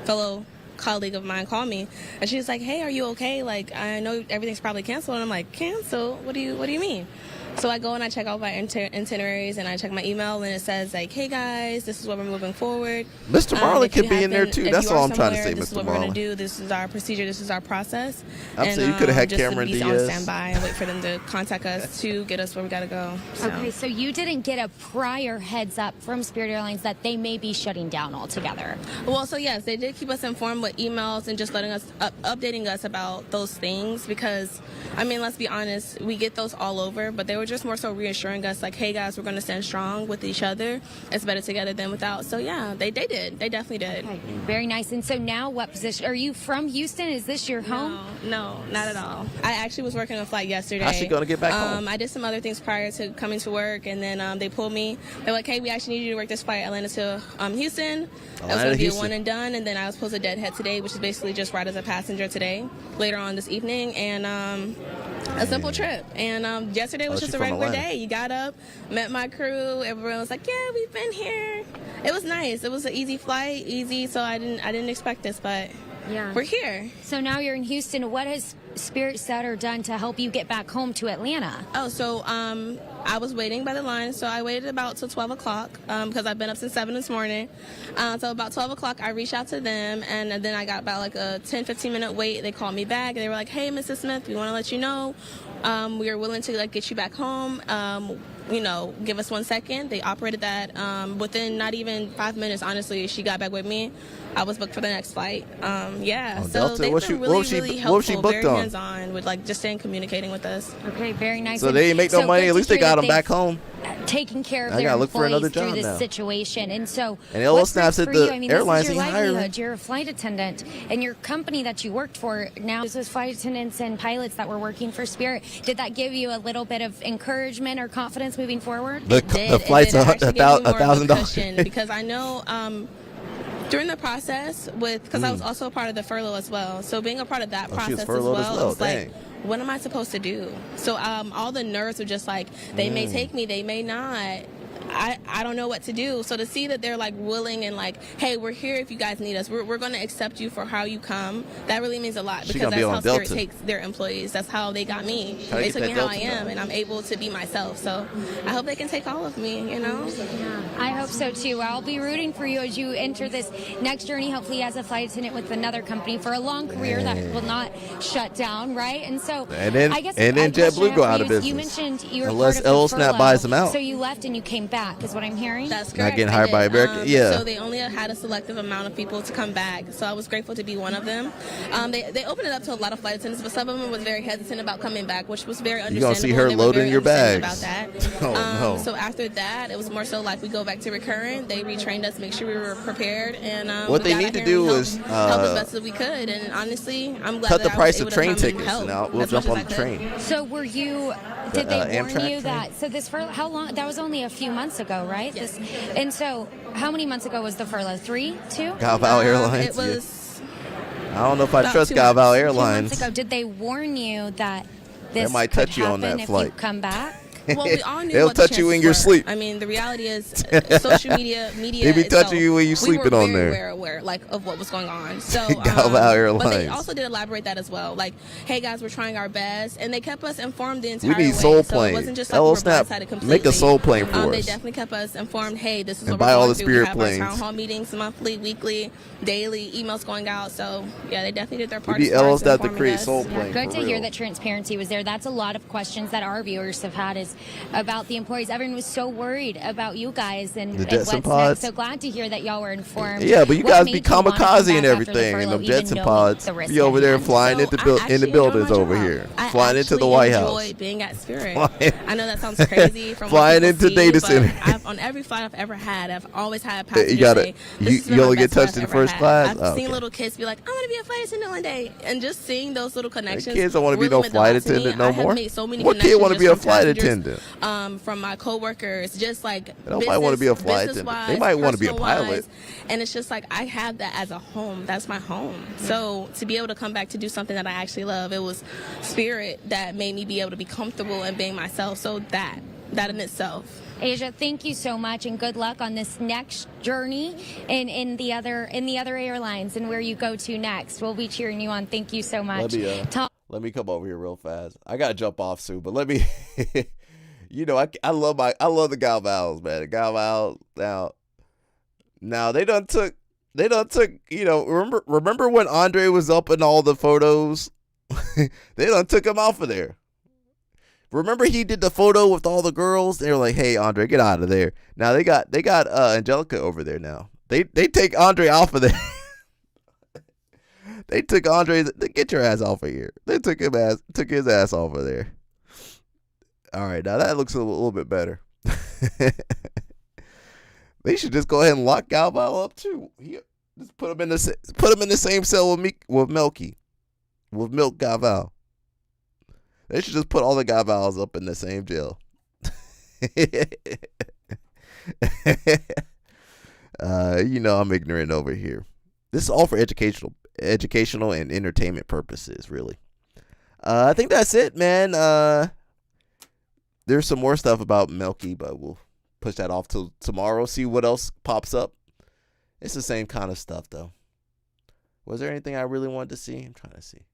fellow colleague of mine call me, and she was like, "Hey, are you okay? Like, I know everything's probably canceled." And I'm like, "Cancel? What do you mean?" So I go and I check out my itineraries, and I check my email, and it says like, "Hey guys, this is what we're moving forward." Mr. Marlin could be in there too. That's all I'm trying to say, This is Mr. what we're Marlin. going to do. This is our procedure. This is our process. I'm saying you could have had just Cameron to be Diaz. on standby and wait for them to contact us to get us where we got to go. So. Okay, so you didn't get a prior heads up from Spirit Airlines that they may be shutting down altogether. Well, so yes, they did keep us informed with emails and just letting us updating us about those things because, I mean, let's be honest, we get those all over, but they were just more so reassuring us like, hey guys, we're going to stand strong with each other. It's better together than without. So yeah, they did. They definitely did. Okay, very nice. And so now what position? Are you from Houston? Is this your home? No, not at all. I actually was working on a flight yesterday. How's she going to get back home? I did some other things prior to coming to work, and then they pulled me. They're like, hey, we actually need you to work this flight Atlanta to Houston. That was going to be a one and done, and then I was supposed to deadhead today, which is basically just ride as a passenger today, later on this evening, and a simple trip. And yesterday was just a regular day. You got up, met my crew. Everyone was like, yeah, we've been here. It was nice. It was an easy flight, so I didn't expect this, but we're here. So now you're in Houston. What has Spirit said or done to help you get back home to Atlanta? Oh, so I was waiting by the line, so I waited about till 12 o'clock because I've been up since 7 this morning. So about 12 o'clock, I reached out to them, and then I got about like a 10, 15-minute wait. They called me back, and they were like, hey, Mrs. Smith, we want to let you know we are willing to like get you back home. Give us 1 second. They operated that within not even 5 minutes, honestly. She got back with me. I was booked for the next flight. So Delta? they've been really helpful, very on? hands-on with like just staying communicating with us. Okay, very nice. So they didn't make no money. At least they got them back home. Taking care of I their gotta look for another employees through job this now. situation. And so And Ella Snap said the airlines this is your ain't hiring. livelihood. You're a flight attendant, and your company that you worked for now is those flight attendants and pilots that were working for Spirit. Did that give you a little bit of encouragement or confidence moving forward? The flight's $1,000 because I know during the process because I was also a part of the furlough as well. So being a part of that process as well, it was like, what am I supposed to do? So all the nerves were just like, they may take me, they may not. I don't know what to do. So to see that they're like willing and like, hey, we're here if you guys need us. We're going to accept you for how you come. That really means a lot because that's how Spirit takes their employees. That's how they got me. They took me how I am, and I'm able to be myself. So I hope they can take all of me, I hope so too. I'll be rooting for you as you enter this next journey, hopefully as a flight attendant with another company for a long career that will not shut down, right? And so I guess JetBlue go out of business. You mentioned you were unless part of Ella the Snap furlough. buys them out. So you left and you came back, is what I'm hearing? That's correct. Not getting hired by American. So they only had a selective amount of people to come back. So I was grateful to be one of them. They opened it up to a lot of flight attendants, but some of them was very hesitant about coming back, which was very understandable. You're going to see her loading your bags. About that. No. So after that, it was more so like we go back to recurrent. They retrained us, make sure we were prepared, and what they need to do is help as best as we could. And honestly, I'm glad cut the that price I of was train able to come tickets, and and we'll jump on the train. So were you? Did they warn Amtrak you that? So this furlough, how long? That was only a few months ago, right? Yes. And so, how many months ago was the furlough? 3, 2? Galvao Airlines. It was. I don't know if I trust Galvao Airlines. 2 months ago, did they warn you that this might could touch you on happen that if flight. you come back? Well, we all knew They'll what the touch you in chances your were. sleep. I mean, the reality is, social media They be touching you when you sleeping on there. We were aware, of what was going on. So, Galvao Airlines. But they also did elaborate that as well. Like, hey guys, we're trying our best, and they kept us informed the entire way. We need soul So plane. it wasn't just like we were blindsided completely. Make a soul plane for us. They definitely kept us informed. Hey, this is And what buy we're all going the through. We Spirit have planes. our town hall meetings, monthly, weekly, daily, emails going out. So yeah, they definitely did their part. We need Ella Snap to create soul plane. Good to for hear real. that transparency was there. That's a lot of questions that our viewers have had is about the employees. Everyone was so worried about you guys and Jetson what's pods. next. So glad to hear that y'all were informed. Yeah, but you What guys made be you wanna come kamikaze back and after the everything, and furlough, them even Jetson knowing pods the risk be over at there hand? flying So into I in the actually buildings enjoyed over my here, job. flying into the I White actually House. enjoyed being at Spirit. Flying- I know that sounds crazy from Flying what into people see, data but center. on every flight I've ever had, I've always had passengers You gotta- say, "This has been you only my get best flight touched I've in ever first had." class? I've Oh, seen okay. little kids be like, "I want to be a flight attendant one day," and just seeing those little connections. Kids don't want to be really no meant a flight lot to me. attendant no I have more. made so many What kid connections want to be a just from flight passengers, attendant? from my coworkers, just like Nobody want to be a flight attendant. They might want to be a personal-wise. pilot. And it's just like I have that as a home. That's my home. So to be able to come back to do something that I actually love, it was Spirit that made me be able to be comfortable and being myself. So that in itself. Asia, thank you so much, and good luck on this next journey in the other airlines and where you go to next. We'll be cheering you on. Thank you so much. Let me come over here real fast. I gotta jump off soon, but let me. I love the Galvaos, man. The Galvaos now they done took. Remember when Andre was up in all the photos? They done took him off of there. Remember he did the photo with all the girls? They were like, "Hey, Andre, get out of there." Now they got Angelica over there now. They take Andre off of there. They took Andre. Get your ass off of here. They took his ass off of there. All right, now that looks a little bit better. They should just go ahead and lock Galvao up too. Just put him in the same cell with Melqui, with Milk Galvao. They should just put all the Galvaos up in the same jail. I'm ignorant over here. This is all for educational and entertainment purposes, really. I think that's it, man. There's some more stuff about Melqui, but we'll push that off till tomorrow. See what else pops up. It's the same kind of stuff, though. Was there anything I really wanted to see? I'm trying to see.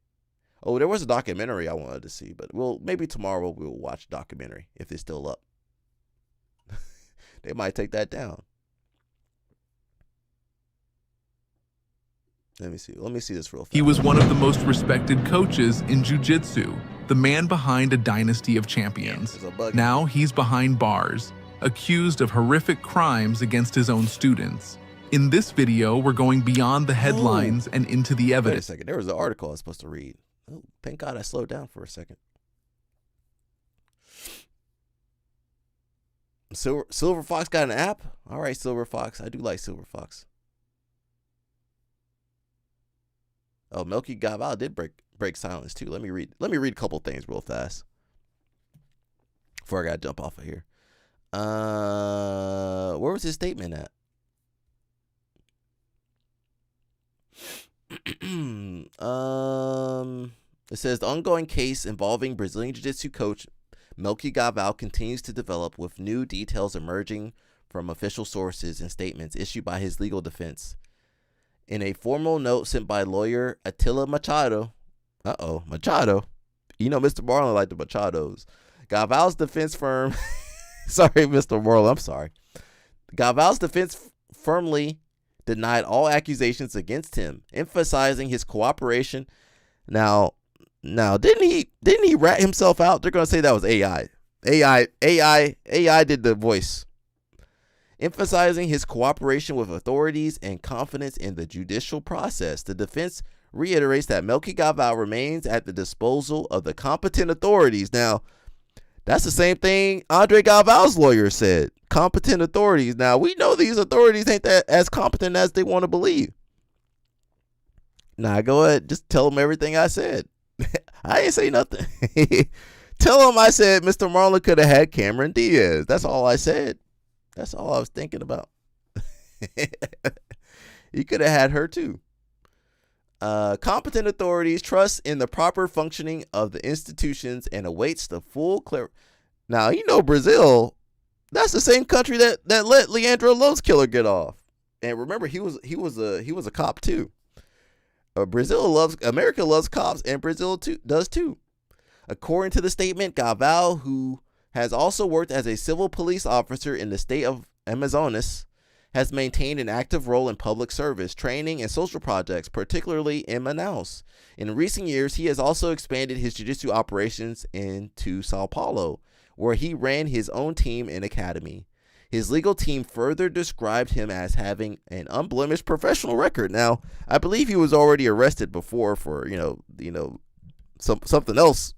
Oh, there was a documentary I wanted to see, but maybe tomorrow we'll watch a documentary if it's still up. They might take that down. Let me see this real fast. He was one of the most respected coaches in jiu-jitsu, the man behind a dynasty of champions. Now he's behind bars, accused of horrific crimes against his own students. In this video, we're going beyond the headlines and into the evidence. Wait a second. There was an article I was supposed to read. Oh, thank God I slowed down for a second. Silver Fox got an app? All right, Silver Fox. I do like Silver Fox. Oh, Melqui Galvao did break silence too. Let me read a couple things real fast before I gotta jump off of here. Where was his statement at? It says the ongoing case involving Brazilian Jiu-Jitsu coach Melqui Galvao continues to develop, with new details emerging from official sources and statements issued by his legal defense. In a formal note sent by lawyer Attila Machado, Machado, you know Mr. Marlon like the Machados. Galvao's defense firm, sorry, Mr. Marlon, I'm sorry. Galvao's defense firmly denied all accusations against him, emphasizing his cooperation. Now, didn't he rat himself out? They're gonna say that was AI. AI did the voice. Emphasizing his cooperation with authorities and confidence in the judicial process. The defense reiterates that Melqui Galvao remains at the disposal of the competent authorities. Now, that's the same thing Andre Galvao's lawyer said. Competent authorities. Now, we know these authorities ain't that as competent as they want to believe. Now, go ahead. Just tell them everything I said. I ain't say nothing. Tell them I said Mr. Marlon could have had Cameron Diaz. That's all I said. That's all I was thinking about. He could have had her too. Competent authorities trust in the proper functioning of the institutions and awaits the full clear. Now, you know Brazil, that's the same country that let Leandro Lowe's killer get off. And remember, he was a cop too. America loves cops, and Brazil does too. According to the statement, Galvao, who has also worked as a civil police officer in the state of Amazonas, has maintained an active role in public service, training, and social projects, particularly in Manaus. In recent years, he has also expanded his jiu-jitsu operations into Sao Paulo, where he ran his own team and academy. His legal team further described him as having an unblemished professional record. Now, I believe he was already arrested before for, something else.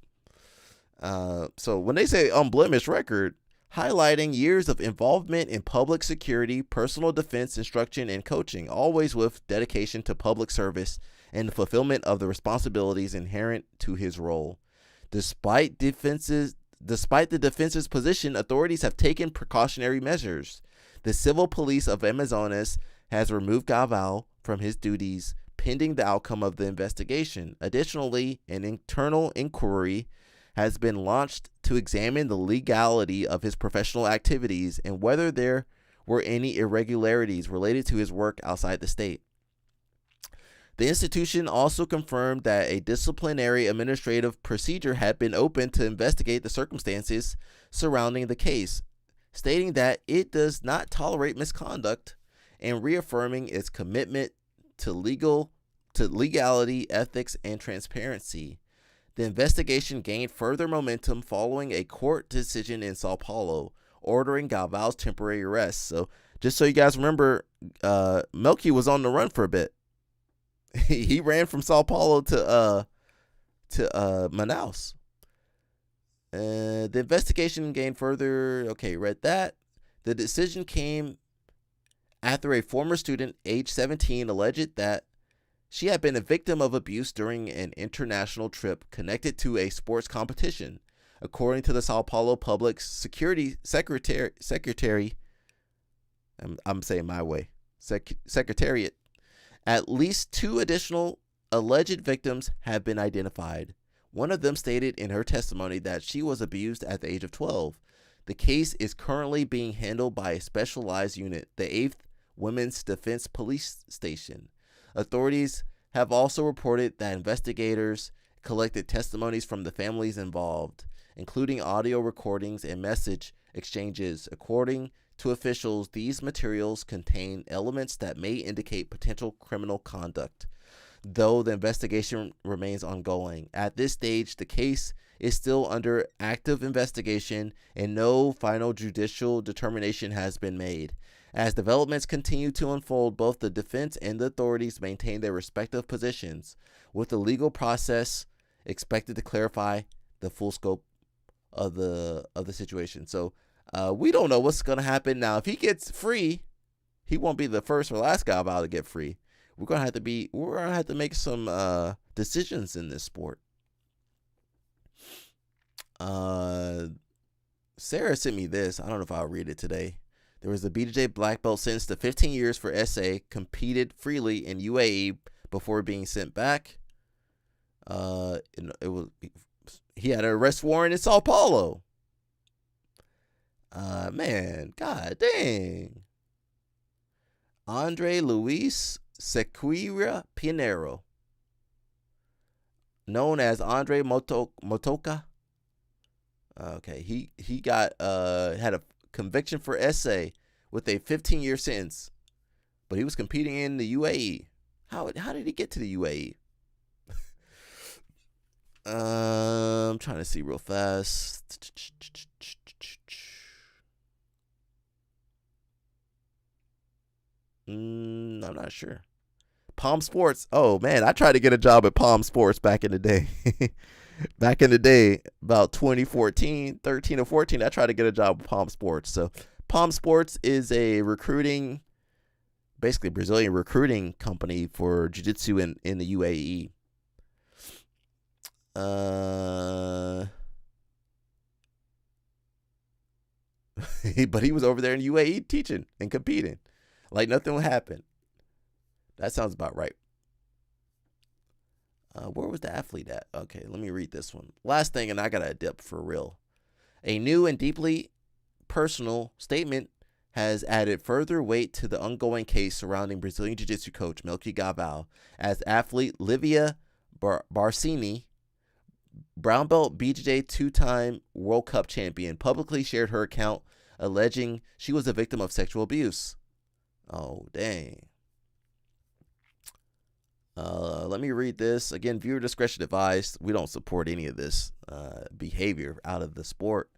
So when they say unblemished record, highlighting years of involvement in public security, personal defense, instruction, and coaching, always with dedication to public service and the fulfillment of the responsibilities inherent to his role. Despite the defense's position, authorities have taken precautionary measures. The civil police of Amazonas has removed Galvao from his duties pending the outcome of the investigation. Additionally, an internal inquiry has been launched to examine the legality of his professional activities and whether there were any irregularities related to his work outside the state. The institution also confirmed that a disciplinary administrative procedure had been opened to investigate the circumstances surrounding the case, stating that it does not tolerate misconduct and reaffirming its commitment to legality, ethics, and transparency. The investigation gained further momentum following a court decision in Sao Paulo ordering Galvao's temporary arrest. So, just so you guys remember, Melqui was on the run for a bit. He ran from Sao Paulo to Manaus. The investigation gained further. Okay, read that. The decision came after a former student, age 17, alleged that she had been a victim of abuse during an international trip connected to a sports competition. According to the Sao Paulo Public Security Secretary, I'm saying my way, Secretariat, at least 2 additional alleged victims have been identified. One of them stated in her testimony that she was abused at the age of 12. The case is currently being handled by a specialized unit, the 8th Women's Defense Police Station. Authorities have also reported that investigators collected testimonies from the families involved, including audio recordings and message exchanges. According to officials, these materials contain elements that may indicate potential criminal conduct, though the investigation remains ongoing. At this stage, the case is still under active investigation and no final judicial determination has been made. As developments continue to unfold, both the defense and the authorities maintain their respective positions, with the legal process expected to clarify the full scope of the situation. So we don't know what's going to happen. Now, if he gets free, he won't be the first or last guy about to get free. We're going to have to make some decisions in this sport. Sarah sent me this. I don't know if I'll read it today. There was a BJJ black belt sentenced to 15 years for SA, competed freely in UAE before being sent back. He had an arrest warrant in Sao Paulo. Man, god dang. Andre Luis Sequeira Pinheiro, known as Andre Motoca. Okay, he got had a conviction for SA with a 15-year sentence, but he was competing in the UAE. How did he get to the UAE? I'm trying to see real fast. I'm not sure. Palm Sports. Oh man, I tried to get a job at Palm Sports back in the day. Back in the day, about 2014, 13 or 14, I tried to get a job with Palm Sports. So Palm Sports is a recruiting, basically Brazilian recruiting company for jiu-jitsu in the UAE. But he was over there in UAE teaching and competing like nothing would happen. That sounds about right. Where was the athlete at? Okay, let me read this one. Last thing, and I got to dip for real. A new and deeply personal statement has added further weight to the ongoing case surrounding Brazilian Jiu-Jitsu coach Melqui Galvao, as athlete Livia Barcini, brown belt BJJ two-time World Cup champion, publicly shared her account alleging she was a victim of sexual abuse. Oh, dang. Let me read this. Again, viewer discretion advised. We don't support any of this behavior out of the sport,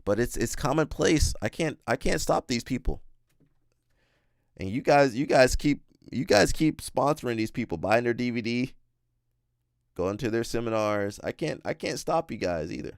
but it's commonplace. I can't stop these people. And you guys keep sponsoring these people, buying their DVD, going to their seminars. I can't stop you guys either.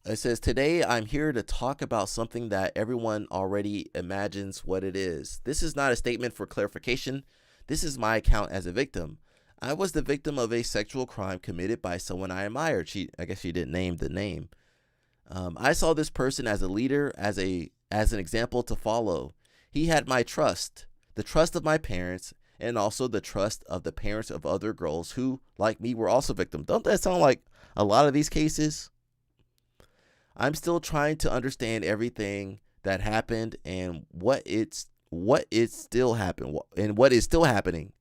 It says, today I'm here to talk about something that everyone already imagines what it is. This is not a statement for clarification. This is my account as a victim. I was the victim of a sexual crime committed by someone I admired. I guess she didn't name the name. I saw this person as a leader, as an example to follow. He had my trust, the trust of my parents, and also the trust of the parents of other girls who, like me, were also victims. Don't that sound like a lot of these cases? I'm still trying to understand everything that happened and what is still happening.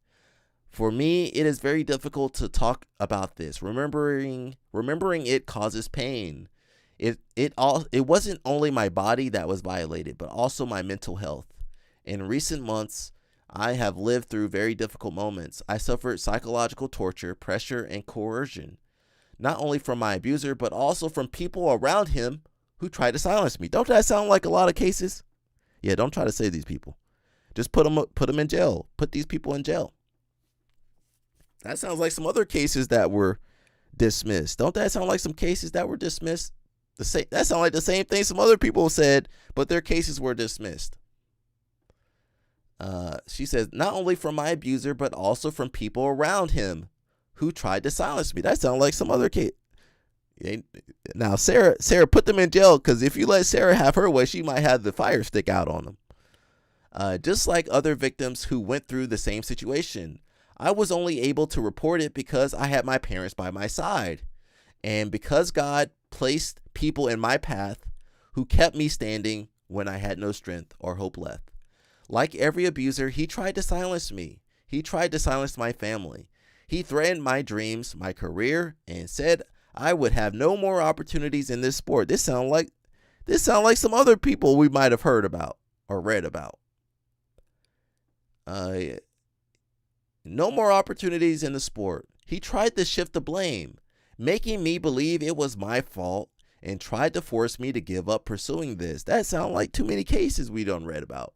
For me, it is very difficult to talk about this. Remembering it causes pain. It wasn't only my body that was violated, but also my mental health. In recent months, I have lived through very difficult moments. I suffered psychological torture, pressure, and coercion, not only from my abuser, but also from people around him who tried to silence me. Don't that sound like a lot of cases? Yeah, don't try to save these people. Just put them in jail. Put these people in jail. That sounds like some other cases that were dismissed. Don't that sound like some cases that were dismissed? That sounds like the same thing some other people said, but their cases were dismissed. She says, not only from my abuser, but also from people around him who tried to silence me. That sounds like some other case. Now, Sarah, put them in jail, because if you let Sarah have her way, she might have the fire stick out on them. Just like other victims who went through the same situation, I was only able to report it because I had my parents by my side, and because God placed people in my path who kept me standing when I had no strength or hope left. Like every abuser, he tried to silence me. He tried to silence my family. He threatened my dreams, my career, and said I would have no more opportunities in this sport. This sound like some other people we might have heard about or read about. No more opportunities in the sport. He tried to shift the blame, making me believe it was my fault, and tried to force me to give up pursuing this. That sounds like too many cases we done read about.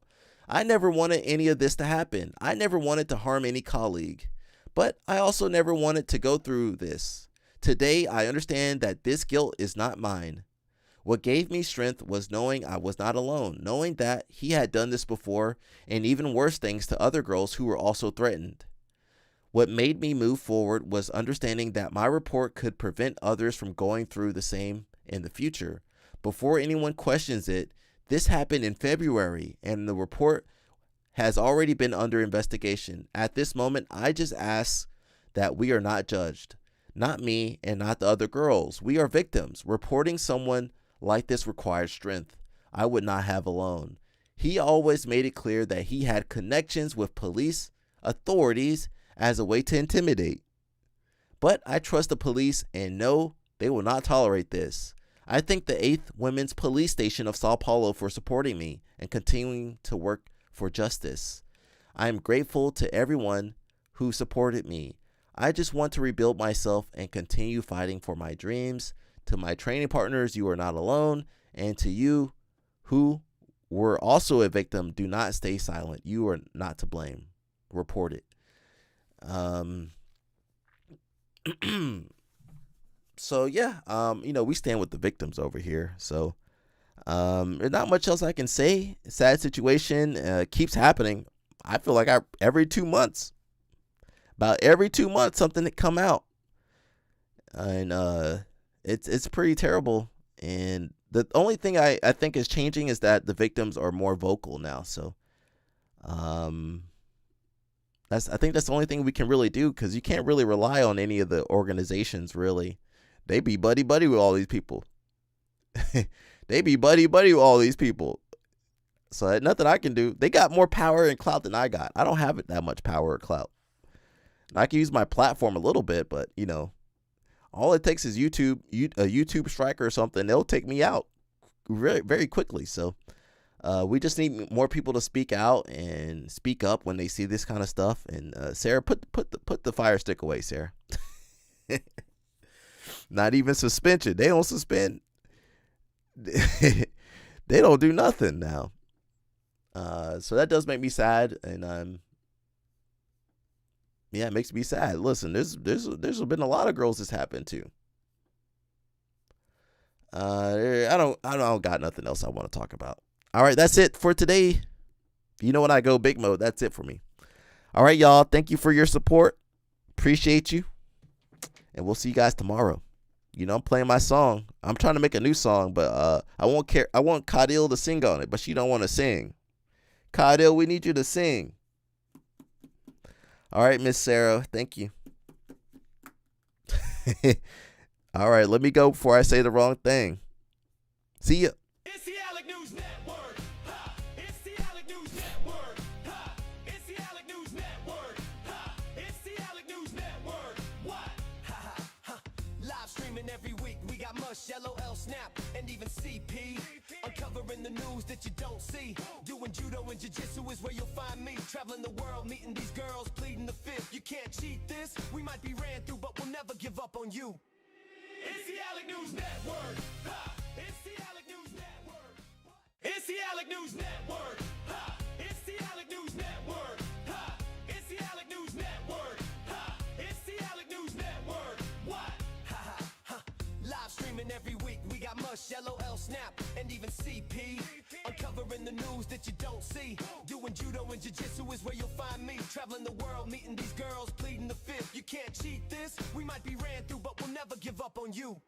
I never wanted any of this to happen. I never wanted to harm any colleague, but I also never wanted to go through this. Today, I understand that this guilt is not mine. What gave me strength was knowing I was not alone, knowing that he had done this before and even worse things to other girls who were also threatened. What made me move forward was understanding that my report could prevent others from going through the same in the future. Before anyone questions it, this happened in February and the report has already been under investigation. At this moment, I just ask that we are not judged. Not me and not the other girls. We are victims. Reporting someone like this requires strength I would not have alone. He always made it clear that he had connections with police authorities as a way to intimidate. But I trust the police and know they will not tolerate this. I thank the 8th Women's Police Station of Sao Paulo for supporting me and continuing to work for justice. I am grateful to everyone who supported me. I just want to rebuild myself and continue fighting for my dreams. To my training partners, you are not alone. And to you who were also a victim, do not stay silent. You are not to blame. Report it. So yeah, we stand with the victims over here. So there's not much else I can say. Sad situation keeps happening. I feel like every 2 months, something that come out, and it's pretty terrible. And the only thing I think is changing is that the victims are more vocal now. So I think that's the only thing we can really do, because you can't really rely on any of the organizations. Really, they be buddy with all these people. They be buddy with all these people. So nothing I can do. They got more power and clout than I got. I don't have that much power or clout. I can use my platform a little bit, but all it takes is a YouTube strike or something. They'll take me out very, very quickly. So we just need more people to speak out and speak up when they see this kind of stuff. And Sarah, put the fire stick away, Sarah. Not even suspension. They don't suspend. They don't do nothing now. So that does make me sad, and yeah, it makes me sad. Listen, there's been a lot of girls this happened to. I don't got nothing else I want to talk about. All right, that's it for today. When I go big mode, that's it for me. All right, y'all. Thank you for your support. Appreciate you. And we'll see you guys tomorrow. I'm playing my song. I'm trying to make a new song, but I want Kadil to sing on it, but she don't want to sing. Kadil, we need you to sing. All right, Miss Sarah. Thank you. All right, let me go before I say the wrong thing. See ya. It's the Alec News Network. Ha! It's the Alec News Network. Ha! It's the Alec News Network. Ha! It's the Alec News Network. What? Ha ha ha! Live streaming every week. We got Mush, LOL, Snap, and even CP. Uncovering the news that you don't see. Doing judo and jiu-jitsu is where you'll find me. Traveling the world, meeting these girls, pleading the fifth. You can't cheat this. We might be ran through, but we'll never give up on you. It's the Alec News Network. Ha! It's the Alec News Network. It's the Alec News Network. Ha! It's the Alec News Network. Ha! It's the Alec News Network. Ha! It's the Alec News Network. What? Ha ha ha! Live streaming every week. We got Mush, LOL, Snap, and even CP. Uncovering the news that you don't see. Doing judo and jiu-jitsu is where you'll find me. Traveling the world, meeting these girls, pleading the fifth. You can't cheat this. We might be ran through, but we'll never give up on you.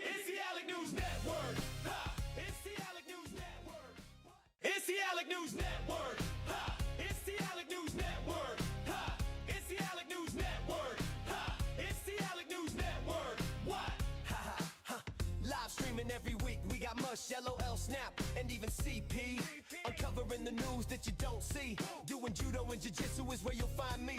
It's the Alec News Network. Ha! It's the Alec News Network. It's the Alec News Network. Ha! It's the Alec News Network. Ha! It's the Alec News Network. Ha! It's the Alec News Network. What? Ha ha ha! Live streaming repeat. Uncovering the news that you don't see. Doing judo and jiu-jitsu is where you'll find me.